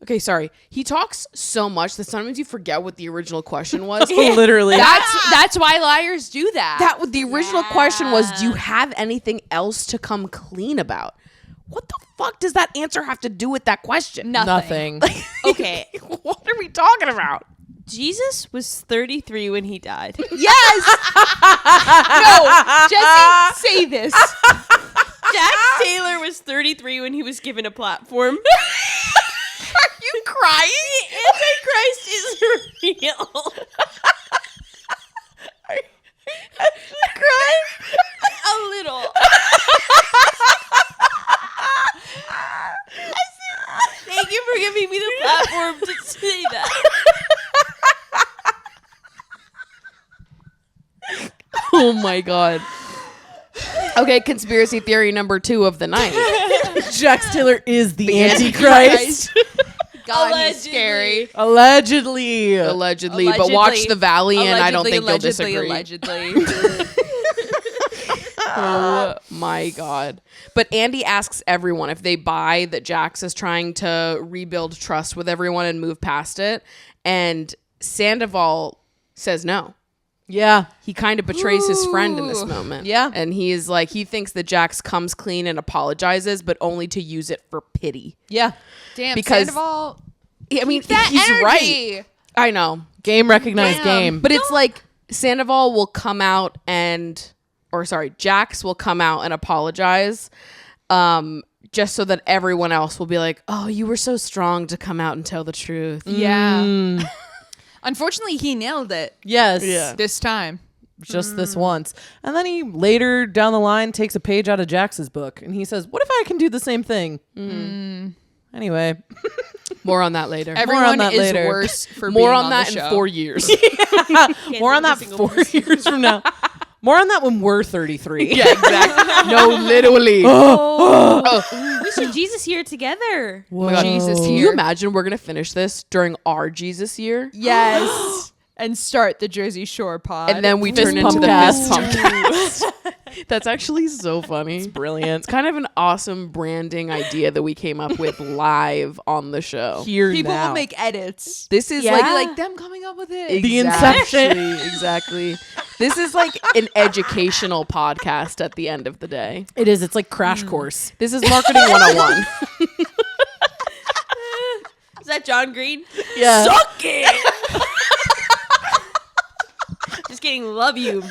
[SPEAKER 2] Okay, sorry. He talks so much that sometimes you forget what the original question was.
[SPEAKER 5] Literally.
[SPEAKER 7] That's why liars do that.
[SPEAKER 2] The original question was, do you have anything else to come clean about? What the fuck does that answer have to do with that question?
[SPEAKER 5] Nothing.
[SPEAKER 1] Okay.
[SPEAKER 2] What are we talking about?
[SPEAKER 1] Jesus was 33 when he died.
[SPEAKER 7] Yes. No, Jesse, say this.
[SPEAKER 1] Jax Taylor was 33 when he was given a platform.
[SPEAKER 2] Are you crying?
[SPEAKER 1] Antichrist is real.
[SPEAKER 2] Are you actually crying?
[SPEAKER 1] A little. Thank you for giving me the platform to say that.
[SPEAKER 2] Oh my god. Okay, conspiracy theory number 2 of the night.
[SPEAKER 5] Jax Taylor is the Antichrist.
[SPEAKER 7] God, he's scary.
[SPEAKER 5] Allegedly.
[SPEAKER 2] Allegedly, but watch The Valley and I don't think you'll disagree.
[SPEAKER 7] Allegedly.
[SPEAKER 2] Oh my god. But Andy asks everyone if they buy that Jax is trying to rebuild trust with everyone and move past it. And Sandoval says no.
[SPEAKER 5] Yeah.
[SPEAKER 2] He kind of betrays his friend in this moment.
[SPEAKER 5] Yeah.
[SPEAKER 2] And he is like, he thinks that Jax comes clean and apologizes, but only to use it for pity.
[SPEAKER 5] Yeah.
[SPEAKER 7] Damn,
[SPEAKER 2] Because
[SPEAKER 7] Sandoval.
[SPEAKER 2] I mean,
[SPEAKER 7] that
[SPEAKER 2] he's
[SPEAKER 7] energy.
[SPEAKER 2] right. I know.
[SPEAKER 5] Game recognized game.
[SPEAKER 2] But it's like Sandoval will come out Jax will come out and apologize. Just so that everyone else will be like, oh, you were so strong to come out and tell the truth.
[SPEAKER 7] Yeah. Unfortunately, he nailed it.
[SPEAKER 5] Yes.
[SPEAKER 2] Yeah.
[SPEAKER 7] This time.
[SPEAKER 5] Just this once. And then he later down the line takes a page out of Jax's book and he says, what if I can do the same thing? Anyway.
[SPEAKER 2] More on that later.
[SPEAKER 7] Everyone is worse for
[SPEAKER 2] More
[SPEAKER 7] being
[SPEAKER 2] on
[SPEAKER 7] on
[SPEAKER 2] that
[SPEAKER 7] the
[SPEAKER 2] in
[SPEAKER 7] show.
[SPEAKER 2] 4 years.
[SPEAKER 5] More on that 4 years from now. More on that when we're 33.
[SPEAKER 2] Yeah, exactly. No, literally.
[SPEAKER 1] We should Jesus year together.
[SPEAKER 2] Oh my God.
[SPEAKER 7] Jesus
[SPEAKER 2] Can
[SPEAKER 7] year.
[SPEAKER 2] you imagine we're going to finish this during our Jesus year?
[SPEAKER 7] Yes. And start the Jersey Shore pod.
[SPEAKER 2] And then we
[SPEAKER 5] Fist
[SPEAKER 2] turn into the
[SPEAKER 5] pumpcast.
[SPEAKER 2] Fist Pumpcast. That's actually so funny. It's
[SPEAKER 5] brilliant.
[SPEAKER 2] It's kind of an awesome branding idea that we came up with live on the show.
[SPEAKER 5] Here
[SPEAKER 7] people
[SPEAKER 5] now.
[SPEAKER 7] will make edits.
[SPEAKER 2] This is
[SPEAKER 7] Like them coming up with it.
[SPEAKER 5] The inception.
[SPEAKER 2] Exactly. This is like an educational podcast at the end of the day.
[SPEAKER 5] It is. It's like Crash Course.
[SPEAKER 2] This is Marketing 101.
[SPEAKER 1] Is that John Green?
[SPEAKER 5] Yeah.
[SPEAKER 1] Suck it. Just kidding. Love you.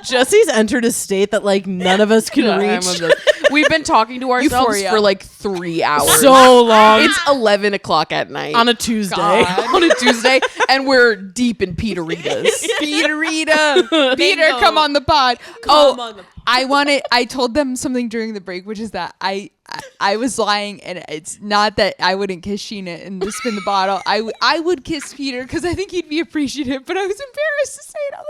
[SPEAKER 5] Jesse's entered a state that like none of us can reach.
[SPEAKER 2] We've been talking to ourselves
[SPEAKER 7] Euphoria.
[SPEAKER 2] for like 3 hours.
[SPEAKER 5] So long.
[SPEAKER 2] It's 11 o'clock at night.
[SPEAKER 5] On a Tuesday.
[SPEAKER 2] On a Tuesday. And we're deep in peteritas.
[SPEAKER 7] Peterita. Peter, come on the pod. I told them something during the break, which is that I was lying, and it's not that I wouldn't kiss Scheana and the spin the bottle. I would kiss Peter because I think he'd be appreciative, but I was embarrassed to say it on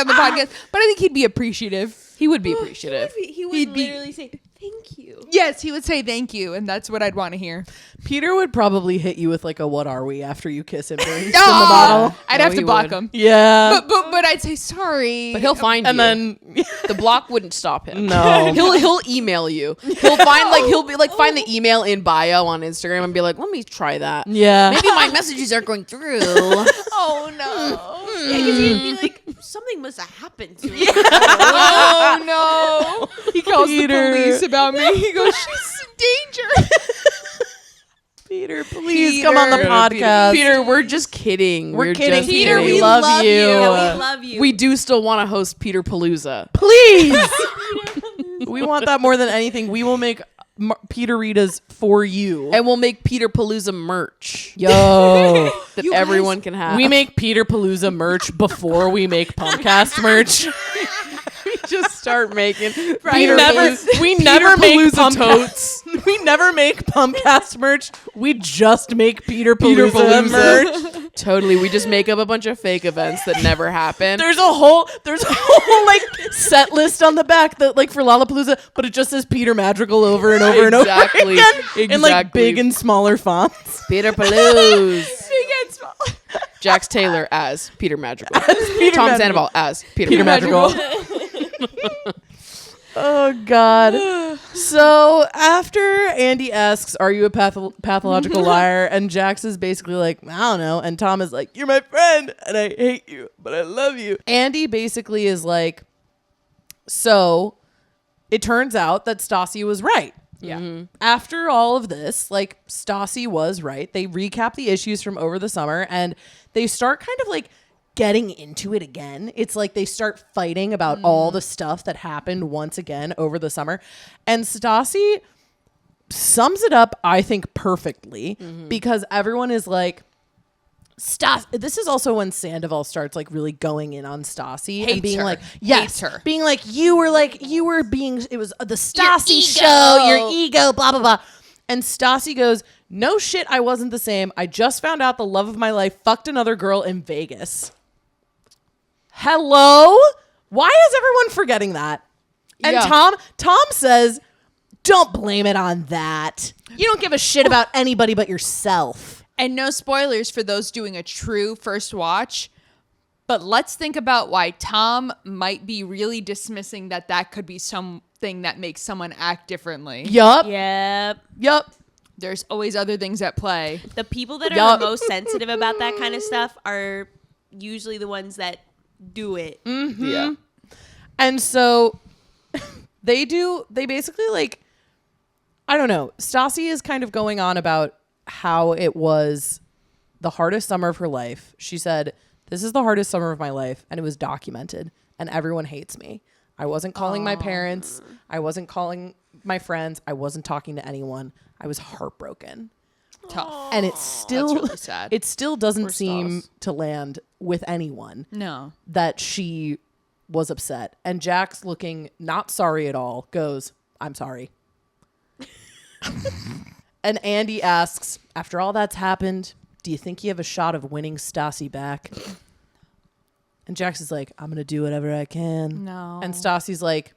[SPEAKER 7] the podcast. But I think he'd be appreciative.
[SPEAKER 2] He would be appreciative.
[SPEAKER 1] He would literally say, thank you.
[SPEAKER 7] Yes, he would say thank you, and that's what I'd want to hear.
[SPEAKER 5] Peter would probably hit you with like a "What are we?" after you kiss him during spin the bottle.
[SPEAKER 7] I'd
[SPEAKER 2] No,
[SPEAKER 7] have
[SPEAKER 2] he
[SPEAKER 7] to block
[SPEAKER 2] would.
[SPEAKER 7] him.
[SPEAKER 5] Yeah.
[SPEAKER 7] But I'd say sorry.
[SPEAKER 2] But he'll find
[SPEAKER 5] and
[SPEAKER 2] you.
[SPEAKER 5] then
[SPEAKER 2] The block wouldn't stop him.
[SPEAKER 5] No.
[SPEAKER 2] He'll email you. He'll find the email in bio on Instagram and be like, let me try that.
[SPEAKER 5] Yeah.
[SPEAKER 2] Maybe my messages aren't going through.
[SPEAKER 7] Oh no.
[SPEAKER 1] Yeah, because he'd be like, something must have happened to him.
[SPEAKER 7] Oh no. He calls
[SPEAKER 5] Peter.
[SPEAKER 7] the police about me. He goes, she's in danger.
[SPEAKER 5] Peter, please come on the
[SPEAKER 7] Peter.
[SPEAKER 5] podcast.
[SPEAKER 2] Peter, we're just kidding.
[SPEAKER 5] We're kidding.
[SPEAKER 2] just
[SPEAKER 5] Peter,
[SPEAKER 2] kidding.
[SPEAKER 5] we love you.
[SPEAKER 1] Yeah, we love you.
[SPEAKER 2] We do still want to host Peter Palooza.
[SPEAKER 5] Please. We want that more than anything. We will make Peteritas for you.
[SPEAKER 2] And we'll make Peter Palooza merch
[SPEAKER 5] Yo.
[SPEAKER 2] that everyone can have.
[SPEAKER 5] We make Peter Palooza merch before we make Pumpcast merch.
[SPEAKER 2] just start making
[SPEAKER 5] We never make Pumpcast. We never make Pumpcast merch. We just make Peter Palooza merch.
[SPEAKER 2] Totally. We just make up a bunch of fake events that never happen.
[SPEAKER 5] There's a whole like set list on the back that like for Lollapalooza, but it just says Peter Madrigal over and over and over
[SPEAKER 2] Exactly.
[SPEAKER 5] again in like
[SPEAKER 2] Exactly.
[SPEAKER 5] big and smaller fonts.
[SPEAKER 2] Peter Palooza.
[SPEAKER 7] Big and small.
[SPEAKER 2] Jax Taylor as Peter Madrigal.
[SPEAKER 5] Peter
[SPEAKER 2] Tom
[SPEAKER 5] Madrigal.
[SPEAKER 2] Sandoval as
[SPEAKER 5] Peter Madrigal. Oh God. So after Andy asks, "Are you a pathological liar?" and Jax is basically like, "I don't know," and Tom is like, "You're my friend and I hate you, but I love you." Andy basically is like, so it turns out that Stassi was right. Yeah. Mm-hmm. After all of this, like Stassi was right. They recap the issues from over the summer and they start kind of like getting into it again. It's like they start fighting about all the stuff that happened once again over the summer. And Stassi sums it up, I think, perfectly because everyone is like, Stassi. This is also when Sandoval starts like really going in on Stassi and
[SPEAKER 7] Hates
[SPEAKER 5] being
[SPEAKER 7] her.
[SPEAKER 5] like, yes,
[SPEAKER 7] Hates her.
[SPEAKER 5] being like, you were being, it was the Stassi show, your ego, blah, blah, blah. And Stassi goes, no shit, I wasn't the same. I just found out the love of my life fucked another girl in Vegas. Hello? Why is everyone forgetting that? And
[SPEAKER 7] Yeah.
[SPEAKER 5] Tom says, don't blame it on that. You don't give a shit about anybody but yourself.
[SPEAKER 7] And no spoilers for those doing a true first watch. But let's think about why Tom might be really dismissing that could be something that makes someone act differently.
[SPEAKER 5] Yup.
[SPEAKER 1] Yep.
[SPEAKER 5] Yup.
[SPEAKER 7] There's always other things at play.
[SPEAKER 1] The people that are the most sensitive about that kind of stuff are usually the ones that do it.
[SPEAKER 5] Mm-hmm.
[SPEAKER 2] Yeah.
[SPEAKER 5] And so they basically like, I don't know. Stassi is kind of going on about how it was the hardest summer of her life. She said, this is the hardest summer of my life. And it was documented. And everyone hates me. I wasn't calling my parents. I wasn't calling my friends. I wasn't talking to anyone. I was heartbroken.
[SPEAKER 7] Tough.
[SPEAKER 5] And it's still
[SPEAKER 7] That's really sad.
[SPEAKER 5] It still doesn't seem to land with anyone.
[SPEAKER 7] No.
[SPEAKER 5] That she was upset. And Jack's looking not sorry at all, goes, I'm sorry. And Andy asks, after all that's happened, do you think you have a shot of winning Stassi back? And Jax is like, I'm going to do whatever I can.
[SPEAKER 7] No.
[SPEAKER 5] And Stassi's like,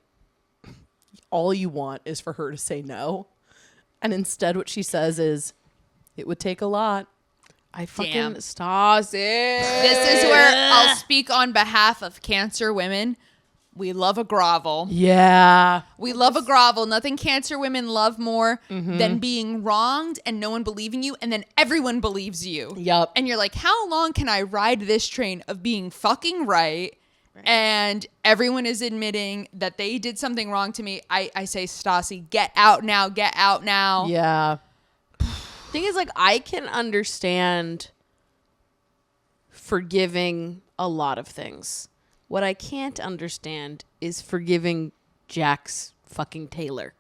[SPEAKER 5] all you want is for her to say no. And instead what she says is, it would take a lot.
[SPEAKER 2] I fucking Stassi.
[SPEAKER 7] This is where I'll speak on behalf of cancer women. We love a grovel.
[SPEAKER 5] Yeah.
[SPEAKER 7] We love a grovel. Nothing cancer women love more than being wronged and no one believing you, and then everyone believes you.
[SPEAKER 5] Yep.
[SPEAKER 7] And you're like, how long can I ride this train of being fucking right? And everyone is admitting that they did something wrong to me. I say, Stassi, get out now. Get out now.
[SPEAKER 5] Yeah.
[SPEAKER 2] Thing is, like, I can understand forgiving a lot of things. What I can't understand is forgiving Jax fucking Taylor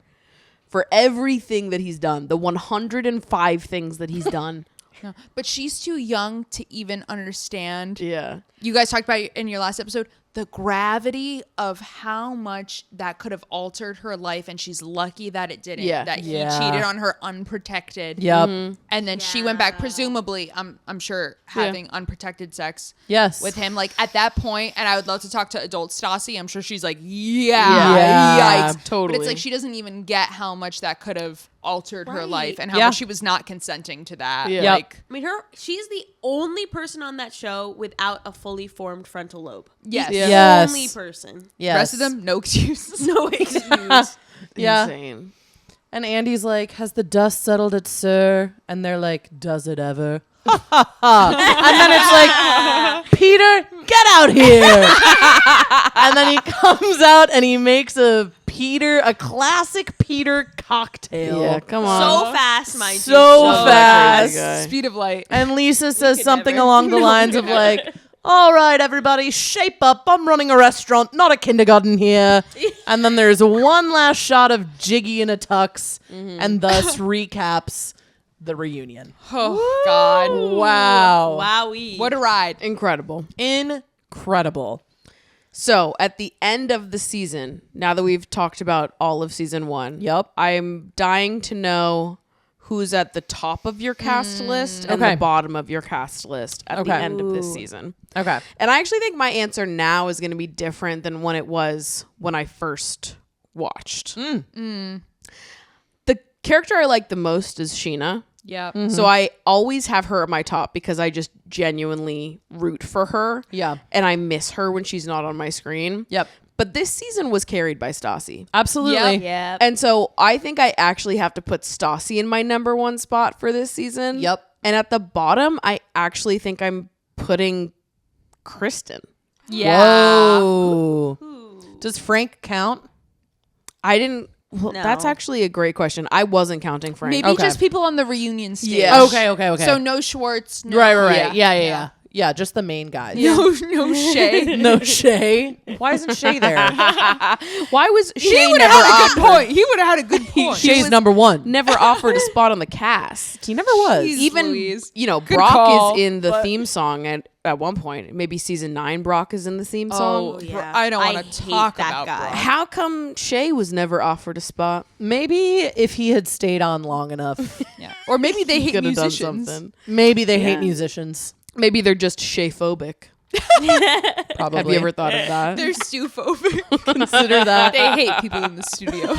[SPEAKER 2] for everything that he's done. The 105 things that he's done.
[SPEAKER 7] No, but she's too young to even understand.
[SPEAKER 2] Yeah.
[SPEAKER 7] You guys talked about in your last episode the gravity of how much that could have altered her life, and she's lucky that it didn't.
[SPEAKER 2] Yeah.
[SPEAKER 7] That he cheated on her unprotected.
[SPEAKER 5] Yep.
[SPEAKER 7] And then she went back, presumably, I'm sure, having unprotected sex.
[SPEAKER 5] Yes.
[SPEAKER 7] With him, like at that point, and I would love to talk to adult Stassi. I'm sure she's like,
[SPEAKER 5] Yeah.
[SPEAKER 7] yikes,
[SPEAKER 2] Totally.
[SPEAKER 7] But it's like she doesn't even get how much that could have altered her life and how much she was not consenting to that.
[SPEAKER 2] Yeah.
[SPEAKER 7] Like,
[SPEAKER 1] I mean, she's the only person on that show without a fully formed frontal lobe.
[SPEAKER 7] yes.
[SPEAKER 1] The
[SPEAKER 5] Yes.
[SPEAKER 1] only person.
[SPEAKER 5] Yes.
[SPEAKER 7] Rest of them, no excuses.
[SPEAKER 1] No excuse.
[SPEAKER 5] Yeah.
[SPEAKER 2] Insane.
[SPEAKER 5] And Andy's like, has the dust settled it, sir? And they're like, does it ever? And then it's like, Peter, get out here. And then he comes out and he makes a classic Peter cocktail.
[SPEAKER 2] Yeah, come on.
[SPEAKER 1] So fast, mind you.
[SPEAKER 5] So
[SPEAKER 2] fast.
[SPEAKER 5] fast.
[SPEAKER 7] Speed of light.
[SPEAKER 5] And Lisa says something along the lines of like, all right, everybody, shape up. I'm running a restaurant, not a kindergarten here. And then there's one last shot of Jiggy in a tux and thus recaps the reunion.
[SPEAKER 7] Oh, God.
[SPEAKER 5] Wow.
[SPEAKER 1] Wowie.
[SPEAKER 7] What a ride.
[SPEAKER 2] Incredible.
[SPEAKER 5] Incredible.
[SPEAKER 2] So at the end of the season, now that we've talked about all of season 1,
[SPEAKER 5] Yep.
[SPEAKER 2] I'm dying to know who's at the top of your cast list and
[SPEAKER 5] Okay.
[SPEAKER 2] the bottom of your cast list at the
[SPEAKER 5] Okay.
[SPEAKER 2] end of this season.
[SPEAKER 5] Okay.
[SPEAKER 2] And I actually think my answer now is going to be different than when it was when I first watched. The character I like the most is Scheana.
[SPEAKER 7] Yeah.
[SPEAKER 2] So I always have her at my top because I just genuinely root for her.
[SPEAKER 5] Yeah.
[SPEAKER 2] And I miss her when she's not on my screen.
[SPEAKER 5] Yep.
[SPEAKER 2] But this season was carried by Stassi.
[SPEAKER 5] Absolutely.
[SPEAKER 1] Yeah.
[SPEAKER 2] And so I think I actually have to put Stassi in my number 1 spot for this season.
[SPEAKER 5] Yep.
[SPEAKER 2] And at the bottom, I actually think I'm putting Kristen.
[SPEAKER 7] Yeah.
[SPEAKER 5] Whoa. Does Frank count?
[SPEAKER 2] I didn't. Well,
[SPEAKER 1] No.
[SPEAKER 2] that's actually a great question. I wasn't counting Frank.
[SPEAKER 7] Maybe
[SPEAKER 5] Okay.
[SPEAKER 7] just people on the reunion stage.
[SPEAKER 2] Yeah.
[SPEAKER 5] Okay.
[SPEAKER 7] So no Schwartz. No,
[SPEAKER 5] Right. Yeah. Yeah, just the main guys.
[SPEAKER 7] No Shay.
[SPEAKER 5] No Shay. Why isn't Shay there?
[SPEAKER 2] Why was
[SPEAKER 7] He
[SPEAKER 2] Shay
[SPEAKER 7] would
[SPEAKER 2] never
[SPEAKER 7] have had a good
[SPEAKER 2] offered?
[SPEAKER 7] point. He would have had a good point.
[SPEAKER 5] Shay's number 1.
[SPEAKER 2] Never offered a spot on the cast.
[SPEAKER 5] He never was.
[SPEAKER 7] Jeez.
[SPEAKER 2] Even
[SPEAKER 7] Louise.
[SPEAKER 2] Brock
[SPEAKER 7] call,
[SPEAKER 2] is in the
[SPEAKER 7] but-
[SPEAKER 2] theme song at one point. Maybe season 9 Brock is in the theme song.
[SPEAKER 7] Oh,
[SPEAKER 1] yeah.
[SPEAKER 7] I don't want
[SPEAKER 1] I
[SPEAKER 7] to
[SPEAKER 1] hate
[SPEAKER 7] talk
[SPEAKER 1] that
[SPEAKER 7] about
[SPEAKER 1] guy.
[SPEAKER 7] Brock.
[SPEAKER 2] How come Shay was never offered a spot?
[SPEAKER 5] Maybe if he had stayed on long enough.
[SPEAKER 7] Yeah. Or maybe they hate
[SPEAKER 2] Could have done
[SPEAKER 7] musicians.
[SPEAKER 2] something.
[SPEAKER 5] Maybe they hate musicians.
[SPEAKER 2] Maybe they're just Shay-phobic.
[SPEAKER 5] Probably.
[SPEAKER 2] Have you ever thought of that?
[SPEAKER 7] They're Stu-phobic.
[SPEAKER 5] consider that?
[SPEAKER 7] They hate people in the studio.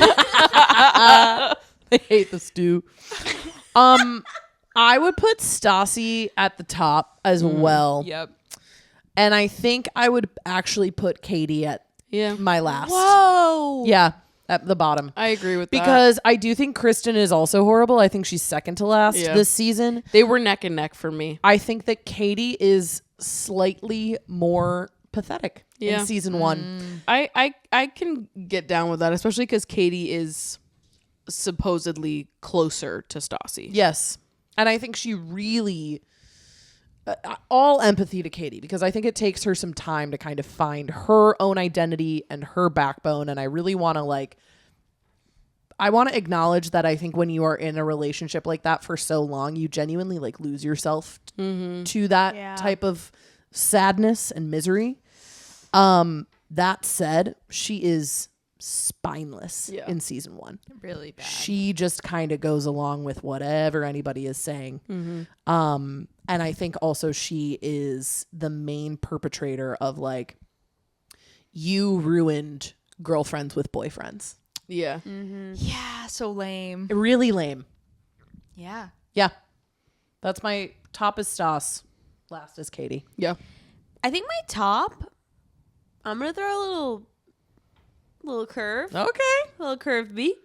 [SPEAKER 5] They hate the stew. I would put Stassi at the top as well.
[SPEAKER 7] Yep.
[SPEAKER 5] And I think I would actually put Katie at my last.
[SPEAKER 7] Whoa.
[SPEAKER 5] Yeah. at the bottom.
[SPEAKER 2] I agree with that.
[SPEAKER 5] Because I do think Kristen is also horrible. I think she's second to last this season.
[SPEAKER 2] They were neck and neck for me.
[SPEAKER 5] I think that Katie is slightly more pathetic in season 1.
[SPEAKER 2] I can get down with that, especially because Katie is supposedly closer to Stassi.
[SPEAKER 5] Yes. And I think she really... all empathy to Katie, because I think it takes her some time to kind of find her own identity and her backbone. And I really want to I want to acknowledge that I think when you are in a relationship like that for so long, you genuinely lose yourself to that type of sadness and misery. That said, she is spineless in season 1.
[SPEAKER 7] Really bad.
[SPEAKER 5] She just kind of goes along with whatever anybody is saying. And I think also she is the main perpetrator of you ruined girlfriends with boyfriends.
[SPEAKER 2] Yeah.
[SPEAKER 7] Yeah, so lame.
[SPEAKER 5] Really lame.
[SPEAKER 7] Yeah.
[SPEAKER 5] Yeah. That's my top is Stas. Last is Katie.
[SPEAKER 2] Yeah.
[SPEAKER 1] I think my top, I'm going to throw a little curve.
[SPEAKER 5] Okay.
[SPEAKER 1] A little curve B.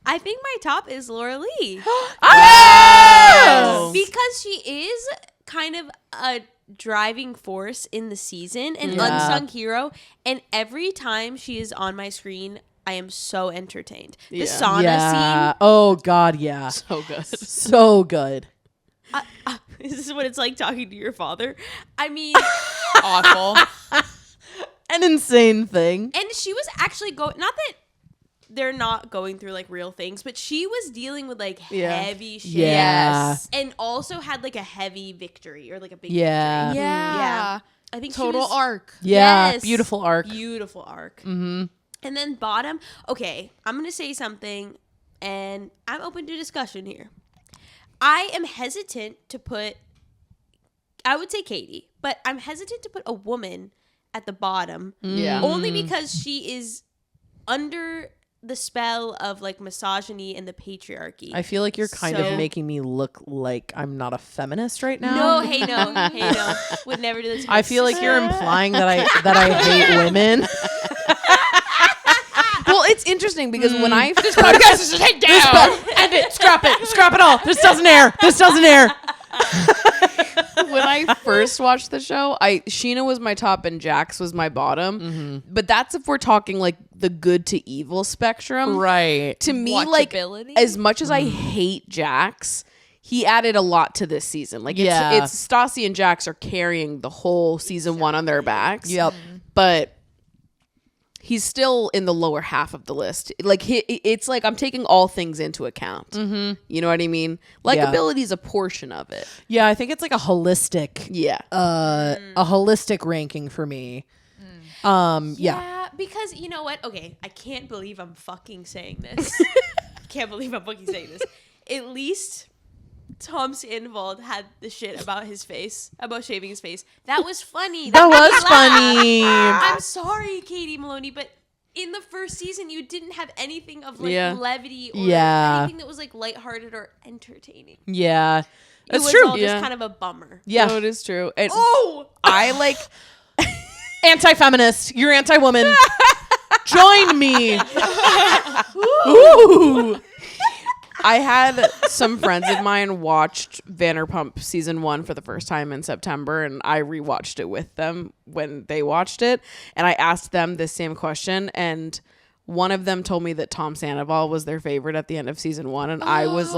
[SPEAKER 1] I think my top is Laura-Leigh.
[SPEAKER 5] Yes!
[SPEAKER 1] Because she is kind of a driving force in the season, an unsung hero. And every time she is on my screen, I am so entertained. The sauna scene.
[SPEAKER 5] Oh, God, yeah.
[SPEAKER 2] So good.
[SPEAKER 5] So good.
[SPEAKER 1] Is this what it's like talking to your father? I mean...
[SPEAKER 7] Awful.
[SPEAKER 5] An insane thing.
[SPEAKER 1] And she was actually not that they're not going through real things, but she was dealing with heavy shit.
[SPEAKER 5] Yes.
[SPEAKER 1] And also had a heavy victory or a big victory.
[SPEAKER 7] Yeah.
[SPEAKER 1] I think
[SPEAKER 7] total
[SPEAKER 1] she was,
[SPEAKER 7] arc.
[SPEAKER 5] Yeah.
[SPEAKER 1] Yes.
[SPEAKER 5] Beautiful arc.
[SPEAKER 1] Beautiful arc.
[SPEAKER 5] Mm-hmm.
[SPEAKER 1] And then bottom. Okay. I'm going to say something and I'm open to discussion here. I am hesitant to put, I would say Katie, but I'm hesitant to put a woman at the bottom.
[SPEAKER 2] Yeah.
[SPEAKER 1] Only because she is under the spell of misogyny and the patriarchy.
[SPEAKER 5] I feel like you're kind of making me look like I'm not a feminist right now.
[SPEAKER 1] No, hey no. Would never do this.
[SPEAKER 5] I feel like you're implying that I hate women.
[SPEAKER 2] Well, it's interesting because when I
[SPEAKER 7] This podcast is a takedown.
[SPEAKER 5] End it. Scrap it all. This doesn't air.
[SPEAKER 2] when I first watched the show, Scheana was my top and Jax was my bottom.
[SPEAKER 5] Mm-hmm.
[SPEAKER 2] But that's if we're talking the good to evil spectrum.
[SPEAKER 5] Right.
[SPEAKER 2] To me,
[SPEAKER 7] Watchability?
[SPEAKER 2] as much as I hate Jax, he added a lot to this season. It's Stassi and Jax are carrying the whole season 1 on their backs.
[SPEAKER 5] Yep.
[SPEAKER 2] But he's still in the lower half of the list. It's I'm taking all things into account.
[SPEAKER 5] Mm-hmm.
[SPEAKER 2] You know what I mean? Likability is a portion of it.
[SPEAKER 5] Yeah, I think it's a holistic.
[SPEAKER 2] Yeah.
[SPEAKER 5] A holistic ranking for me.
[SPEAKER 1] Yeah, because you know what? Okay, I can't believe I'm fucking saying this. At least Tom Sandoval had the shit about his face, about shaving his face. That was funny.
[SPEAKER 5] That was funny.
[SPEAKER 1] I'm sorry, Katie Maloney, but in the first season, you didn't have anything of levity or anything that was lighthearted or entertaining.
[SPEAKER 5] Yeah,
[SPEAKER 1] It was
[SPEAKER 5] true.
[SPEAKER 1] all just kind of a bummer.
[SPEAKER 5] Yeah,
[SPEAKER 2] no, it is true. And
[SPEAKER 5] I anti-feminist. You're anti-woman. Join me. Ooh.
[SPEAKER 2] I had some friends of mine watched Vanderpump season 1 for the first time in September, and I rewatched it with them when they watched it. And I asked them the same question, and one of them told me that Tom Sandoval was their favorite at the end of season 1, and I was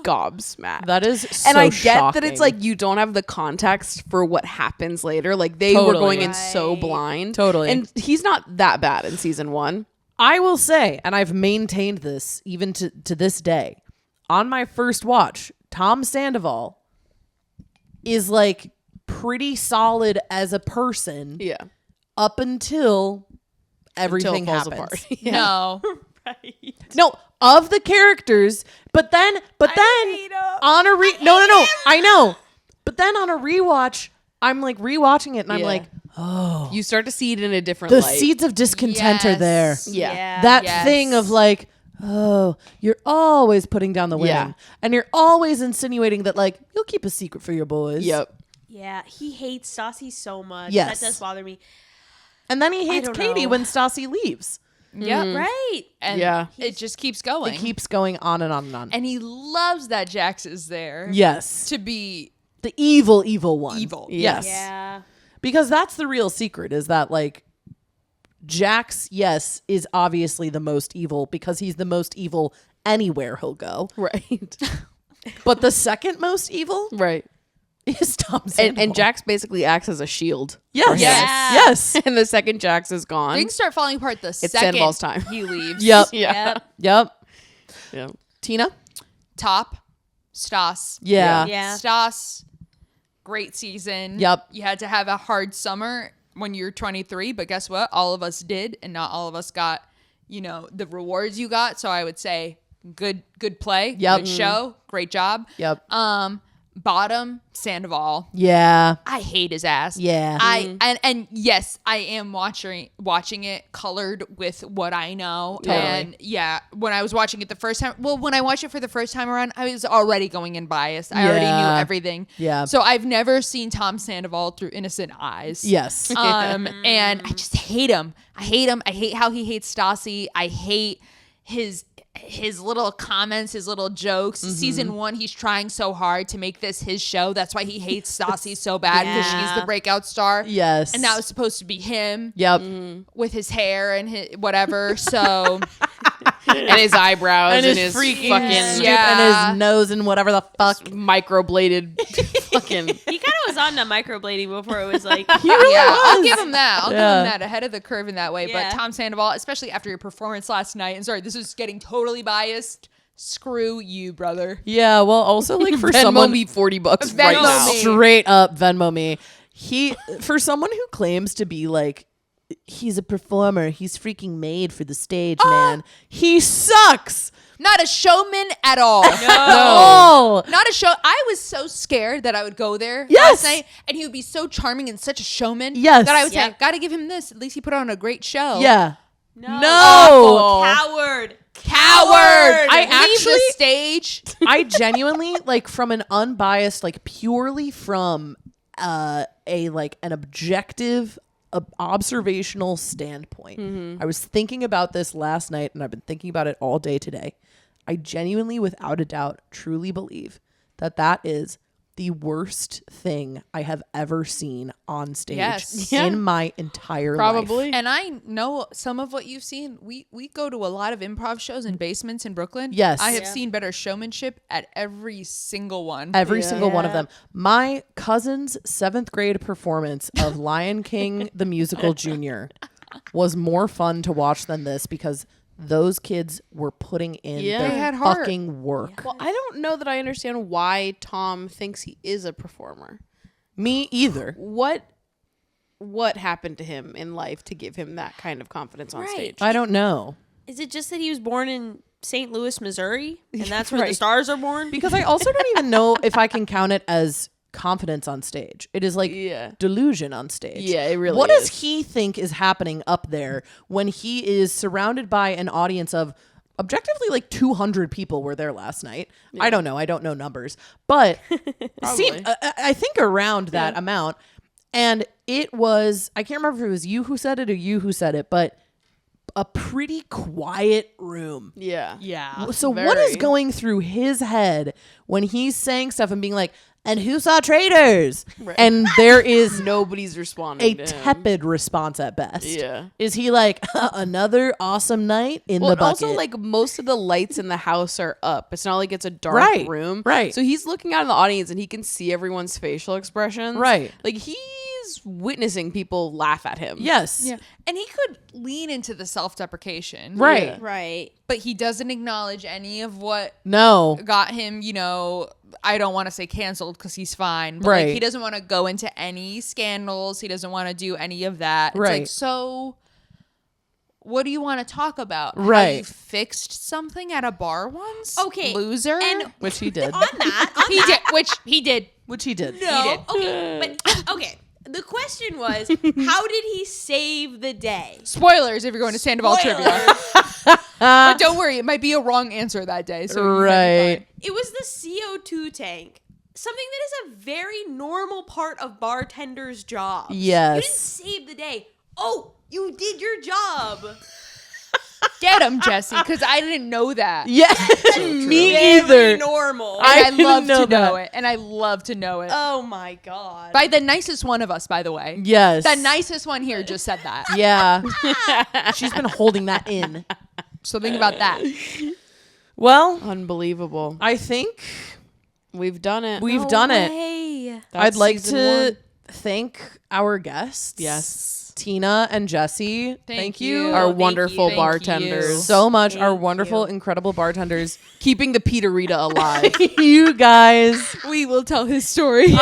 [SPEAKER 2] gobsmacked.
[SPEAKER 5] That is so
[SPEAKER 2] and I get
[SPEAKER 5] shocking.
[SPEAKER 2] that it's you don't have the context for what happens later. They were going in so blind.
[SPEAKER 5] Totally.
[SPEAKER 2] And he's not that bad in season 1.
[SPEAKER 5] I will say, and I've maintained this even to this day, on my first watch, Tom Sandoval is pretty solid as a person.
[SPEAKER 2] Yeah.
[SPEAKER 5] Up until everything
[SPEAKER 2] it falls
[SPEAKER 5] happens.
[SPEAKER 2] apart.
[SPEAKER 7] Yeah. No.
[SPEAKER 1] Right.
[SPEAKER 5] No, of the characters, but then on a I know. But then on a rewatch, I'm rewatching it and I'm oh,
[SPEAKER 2] you start to see it in a different
[SPEAKER 5] the
[SPEAKER 2] light.
[SPEAKER 5] seeds of discontent are there.
[SPEAKER 2] Yeah.
[SPEAKER 5] That thing of oh, you're always putting down the women.
[SPEAKER 2] Yeah.
[SPEAKER 5] And you're always insinuating that you'll keep a secret for your boys.
[SPEAKER 2] Yep.
[SPEAKER 1] Yeah, he hates Stassi so much.
[SPEAKER 5] Yes.
[SPEAKER 1] That does bother me.
[SPEAKER 5] And then he hates
[SPEAKER 1] don't
[SPEAKER 5] Katie
[SPEAKER 1] know.
[SPEAKER 5] when Stassi leaves.
[SPEAKER 7] Yep.
[SPEAKER 1] Right.
[SPEAKER 7] And
[SPEAKER 5] Yeah.
[SPEAKER 7] it just keeps going.
[SPEAKER 5] It keeps going on and on and on.
[SPEAKER 7] And he loves that Jax is there.
[SPEAKER 5] Yes.
[SPEAKER 7] To be
[SPEAKER 5] the evil one.
[SPEAKER 7] Evil.
[SPEAKER 5] Yes.
[SPEAKER 1] Yeah.
[SPEAKER 5] Because that's the real secret, is that like Jax, yes, is obviously the most evil because he's the most evil anywhere he'll go.
[SPEAKER 2] Right.
[SPEAKER 5] But the second most evil
[SPEAKER 2] Right.
[SPEAKER 5] is Tom Sandoval.
[SPEAKER 2] And Jax basically acts as a shield.
[SPEAKER 5] Yes.
[SPEAKER 2] Yes. And the second Jax is gone.
[SPEAKER 7] Things start falling apart the second
[SPEAKER 2] Sandoval's time.
[SPEAKER 7] he leaves.
[SPEAKER 5] Yep.
[SPEAKER 2] Yeah.
[SPEAKER 5] Yep.
[SPEAKER 2] Yeah.
[SPEAKER 5] Tina?
[SPEAKER 7] Top. Stas.
[SPEAKER 5] Yeah.
[SPEAKER 1] Yeah.
[SPEAKER 7] Stas. Great season.
[SPEAKER 5] Yep.
[SPEAKER 7] You had to have a hard summer when you're 23, but guess what? All of us did, and not all of us got, the rewards you got. So I would say good play.
[SPEAKER 5] Yep.
[SPEAKER 7] Good show. Great job.
[SPEAKER 5] Yep.
[SPEAKER 7] Bottom, Sandoval.
[SPEAKER 5] Yeah.
[SPEAKER 7] I hate his ass.
[SPEAKER 5] Yeah.
[SPEAKER 7] And yes, I am watching it colored with what I know.
[SPEAKER 5] Totally.
[SPEAKER 7] And yeah, when I was watching it the first time, when I watched it for the first time around, I was already going in biased. I already knew everything.
[SPEAKER 5] Yeah.
[SPEAKER 7] So I've never seen Tom Sandoval through innocent eyes.
[SPEAKER 5] Yes.
[SPEAKER 7] And I just hate him. I hate how he hates Stassi. I hate his little comments, his little jokes. Season 1, he's trying so hard to make this his show. That's why he hates Stassi so bad, because she's the breakout star.
[SPEAKER 5] Yes.
[SPEAKER 7] And that was supposed to be him.
[SPEAKER 5] Yep.
[SPEAKER 7] With his hair and his whatever. So
[SPEAKER 2] and his eyebrows and his
[SPEAKER 5] freaking
[SPEAKER 2] fucking
[SPEAKER 5] and his nose and whatever the fuck.
[SPEAKER 2] microbladed fucking.
[SPEAKER 1] He kind of was on the microblading before it was like.
[SPEAKER 7] I'll give him that. I'll give
[SPEAKER 5] Yeah.
[SPEAKER 7] him that. Ahead of the curve in that way.
[SPEAKER 1] Yeah.
[SPEAKER 7] But Tom Sandoval, especially after your performance last night, and sorry, this is getting totally biased. Screw you, brother.
[SPEAKER 5] Yeah, well, also like for
[SPEAKER 2] Venmo
[SPEAKER 5] someone
[SPEAKER 2] me $40 right
[SPEAKER 7] Venmo
[SPEAKER 2] now.
[SPEAKER 7] me.
[SPEAKER 5] straight up Venmo me. For someone who claims to be like, he's a performer, he's freaking made for the stage, man. He sucks.
[SPEAKER 7] Not a showman at all.
[SPEAKER 5] No.
[SPEAKER 7] Not a show. I was so scared that I would go there
[SPEAKER 5] Yes.
[SPEAKER 7] last night, and he would be so charming and such a showman.
[SPEAKER 5] Yes.
[SPEAKER 7] That I would
[SPEAKER 1] Yep.
[SPEAKER 7] say, gotta give him this. At least he put on a great show.
[SPEAKER 5] Yeah.
[SPEAKER 1] No. Coward.
[SPEAKER 7] Coward.
[SPEAKER 5] I
[SPEAKER 7] Leave
[SPEAKER 5] actually-
[SPEAKER 7] the stage.
[SPEAKER 5] I genuinely, like, from an unbiased, like purely from an objective observational standpoint. I was thinking about this last night, and I've been thinking about it all day today. I genuinely, without a doubt, truly believe that is the worst thing I have ever seen on stage
[SPEAKER 7] Yes.
[SPEAKER 5] in my entire
[SPEAKER 2] Probably.
[SPEAKER 5] life.
[SPEAKER 7] And I know some of what you've seen. We go to a lot of improv shows in basements in Brooklyn.
[SPEAKER 5] Yes.
[SPEAKER 7] I have seen better showmanship at every single one.
[SPEAKER 5] Every single one of them. My cousin's 7th grade performance of Lion King the Musical Junior was more fun to watch than this because those kids were putting in
[SPEAKER 2] Yeah. They
[SPEAKER 5] their
[SPEAKER 7] had heart.
[SPEAKER 5] fucking work.
[SPEAKER 2] Well, I don't know that I understand why Tom thinks he is a performer.
[SPEAKER 5] Me either.
[SPEAKER 2] What happened to him in life to give him that kind of confidence on
[SPEAKER 1] Right.
[SPEAKER 2] stage?
[SPEAKER 5] I don't know.
[SPEAKER 1] Is it just that he was born in St. Louis, Missouri, and that's where the
[SPEAKER 2] Right.
[SPEAKER 1] stars are born?
[SPEAKER 5] Because I also don't even know if I can count it as confidence on stage. It is like delusion on stage.
[SPEAKER 2] Yeah, it really
[SPEAKER 5] What
[SPEAKER 2] is.
[SPEAKER 5] does he think is happening up there when he is surrounded by an audience of objectively like 200 people were there last night? I don't know. I don't know numbers. But I think around that amount. And it was, I can't remember if it was you who said it or you who said it, but a pretty quiet room.
[SPEAKER 2] Yeah.
[SPEAKER 1] Yeah.
[SPEAKER 5] So what is going through his head when he's saying stuff and being like, and who saw Traitors?
[SPEAKER 2] Right.
[SPEAKER 5] And there is
[SPEAKER 2] Nobody's responding
[SPEAKER 5] a
[SPEAKER 2] to him.
[SPEAKER 5] tepid response at best.
[SPEAKER 2] Yeah.
[SPEAKER 5] Is he like, another awesome night in the
[SPEAKER 2] and
[SPEAKER 5] bucket?
[SPEAKER 2] also, like, most of the lights in the house are up. It's not like it's a dark
[SPEAKER 5] Right,
[SPEAKER 2] room.
[SPEAKER 5] right.
[SPEAKER 2] So he's looking out in the audience and he can see everyone's facial expressions.
[SPEAKER 5] Right.
[SPEAKER 2] Like, he's witnessing people laugh at him.
[SPEAKER 5] Yes.
[SPEAKER 7] Yeah. And he could lean into the self-deprecation.
[SPEAKER 5] Right.
[SPEAKER 1] Right.
[SPEAKER 7] But he doesn't acknowledge any of what
[SPEAKER 5] No.
[SPEAKER 7] got him, I don't want to say canceled because he's fine. But
[SPEAKER 5] Right.
[SPEAKER 7] like, he doesn't want to go into any scandals. He doesn't want to do any of that. It's
[SPEAKER 5] Right.
[SPEAKER 7] like, so what do you want to talk about? How
[SPEAKER 5] Right.
[SPEAKER 7] you fixed something at a bar once?
[SPEAKER 1] Okay.
[SPEAKER 7] Loser?
[SPEAKER 1] And
[SPEAKER 5] Which he did.
[SPEAKER 1] on that,
[SPEAKER 7] he did, which he did.
[SPEAKER 5] Which he did.
[SPEAKER 1] no. Okay. But okay. The question was, how did he save the day?
[SPEAKER 7] Spoilers if you're going to Sandoval Trivia. But don't worry, it might be a wrong answer that day. So you're gonna be fine.
[SPEAKER 1] It was the CO2 tank. Something that is a very normal part of bartenders' jobs.
[SPEAKER 5] Yes.
[SPEAKER 1] You didn't save the day. Oh, you did your job.
[SPEAKER 7] Get him, Jessie, because I didn't know that.
[SPEAKER 5] Yeah, me either.
[SPEAKER 1] Normal.
[SPEAKER 7] I love to know
[SPEAKER 5] that.
[SPEAKER 7] it, and I love to know it.
[SPEAKER 1] Oh my god.
[SPEAKER 7] By the nicest one of us, by the way.
[SPEAKER 5] Yes.
[SPEAKER 7] The nicest one here just said that.
[SPEAKER 5] Yeah. She's been holding that in.
[SPEAKER 7] So think about that.
[SPEAKER 5] Well,
[SPEAKER 2] unbelievable.
[SPEAKER 5] I think
[SPEAKER 2] we've done it.
[SPEAKER 5] We've done it.
[SPEAKER 2] That's
[SPEAKER 5] I'd like
[SPEAKER 2] season
[SPEAKER 5] to
[SPEAKER 2] one.
[SPEAKER 5] thank our guests.
[SPEAKER 2] Yes.
[SPEAKER 5] Tina and Jessie.
[SPEAKER 7] Thank you.
[SPEAKER 2] Our
[SPEAKER 7] Thank
[SPEAKER 2] wonderful
[SPEAKER 7] you.
[SPEAKER 2] bartenders.
[SPEAKER 5] So much. Our wonderful, incredible bartenders. Keeping the peterita alive. You guys.
[SPEAKER 7] We will tell his story.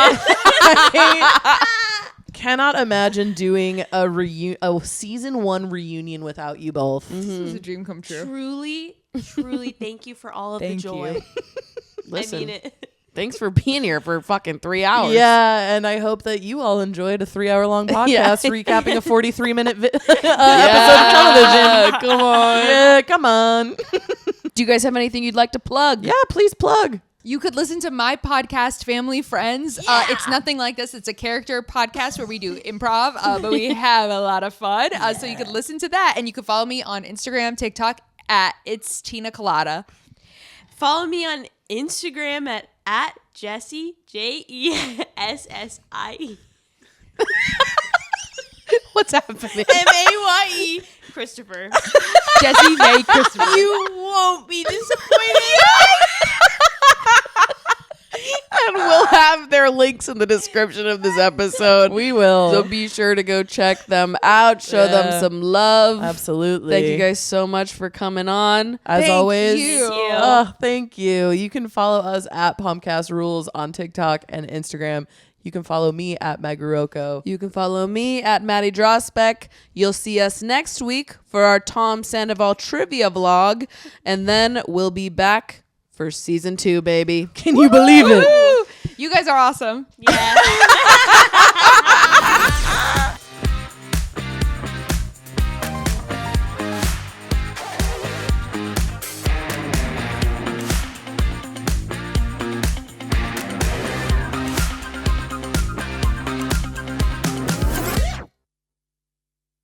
[SPEAKER 5] Cannot imagine doing a season 1 reunion without you both.
[SPEAKER 7] This is a dream come true.
[SPEAKER 1] Truly thank you for all of the joy.
[SPEAKER 2] Listen,
[SPEAKER 1] I mean it.
[SPEAKER 2] Thanks for being here for fucking 3 hours.
[SPEAKER 5] Yeah, and I hope that you all enjoyed a 3-hour-long podcast recapping a 43-minute episode of television.
[SPEAKER 2] Come on.
[SPEAKER 5] Yeah, come on.
[SPEAKER 2] Do you guys have anything you'd like to plug?
[SPEAKER 5] Yeah, please plug.
[SPEAKER 7] You could listen to my podcast, Family Friends. It's nothing like this. It's a character podcast where we do improv, but we have a lot of fun. So you could listen to that, and you could follow me on Instagram, TikTok at It's Tina Colada.
[SPEAKER 1] Follow me on Instagram at Jessie, Jessie.
[SPEAKER 5] What's happening?
[SPEAKER 1] Maye Christopher.
[SPEAKER 7] Jessie May Christopher.
[SPEAKER 1] You won't be disappointed.
[SPEAKER 2] And we'll have their links in the description of this episode.
[SPEAKER 5] We will.
[SPEAKER 2] So be sure to go check them out. Show them some love.
[SPEAKER 5] Absolutely.
[SPEAKER 2] Thank you guys so much for coming on.
[SPEAKER 5] As always.
[SPEAKER 7] Thank you.
[SPEAKER 5] Thank you. You can follow us at Pumpcast Rules on TikTok and Instagram. You can follow me at Maguroko.
[SPEAKER 2] You can follow me at Maddie Drospec. You'll see us next week for our Tom Sandoval trivia vlog. And then we'll be back for season 2, baby.
[SPEAKER 5] Can you believe it?
[SPEAKER 7] You guys are awesome.
[SPEAKER 1] Yeah.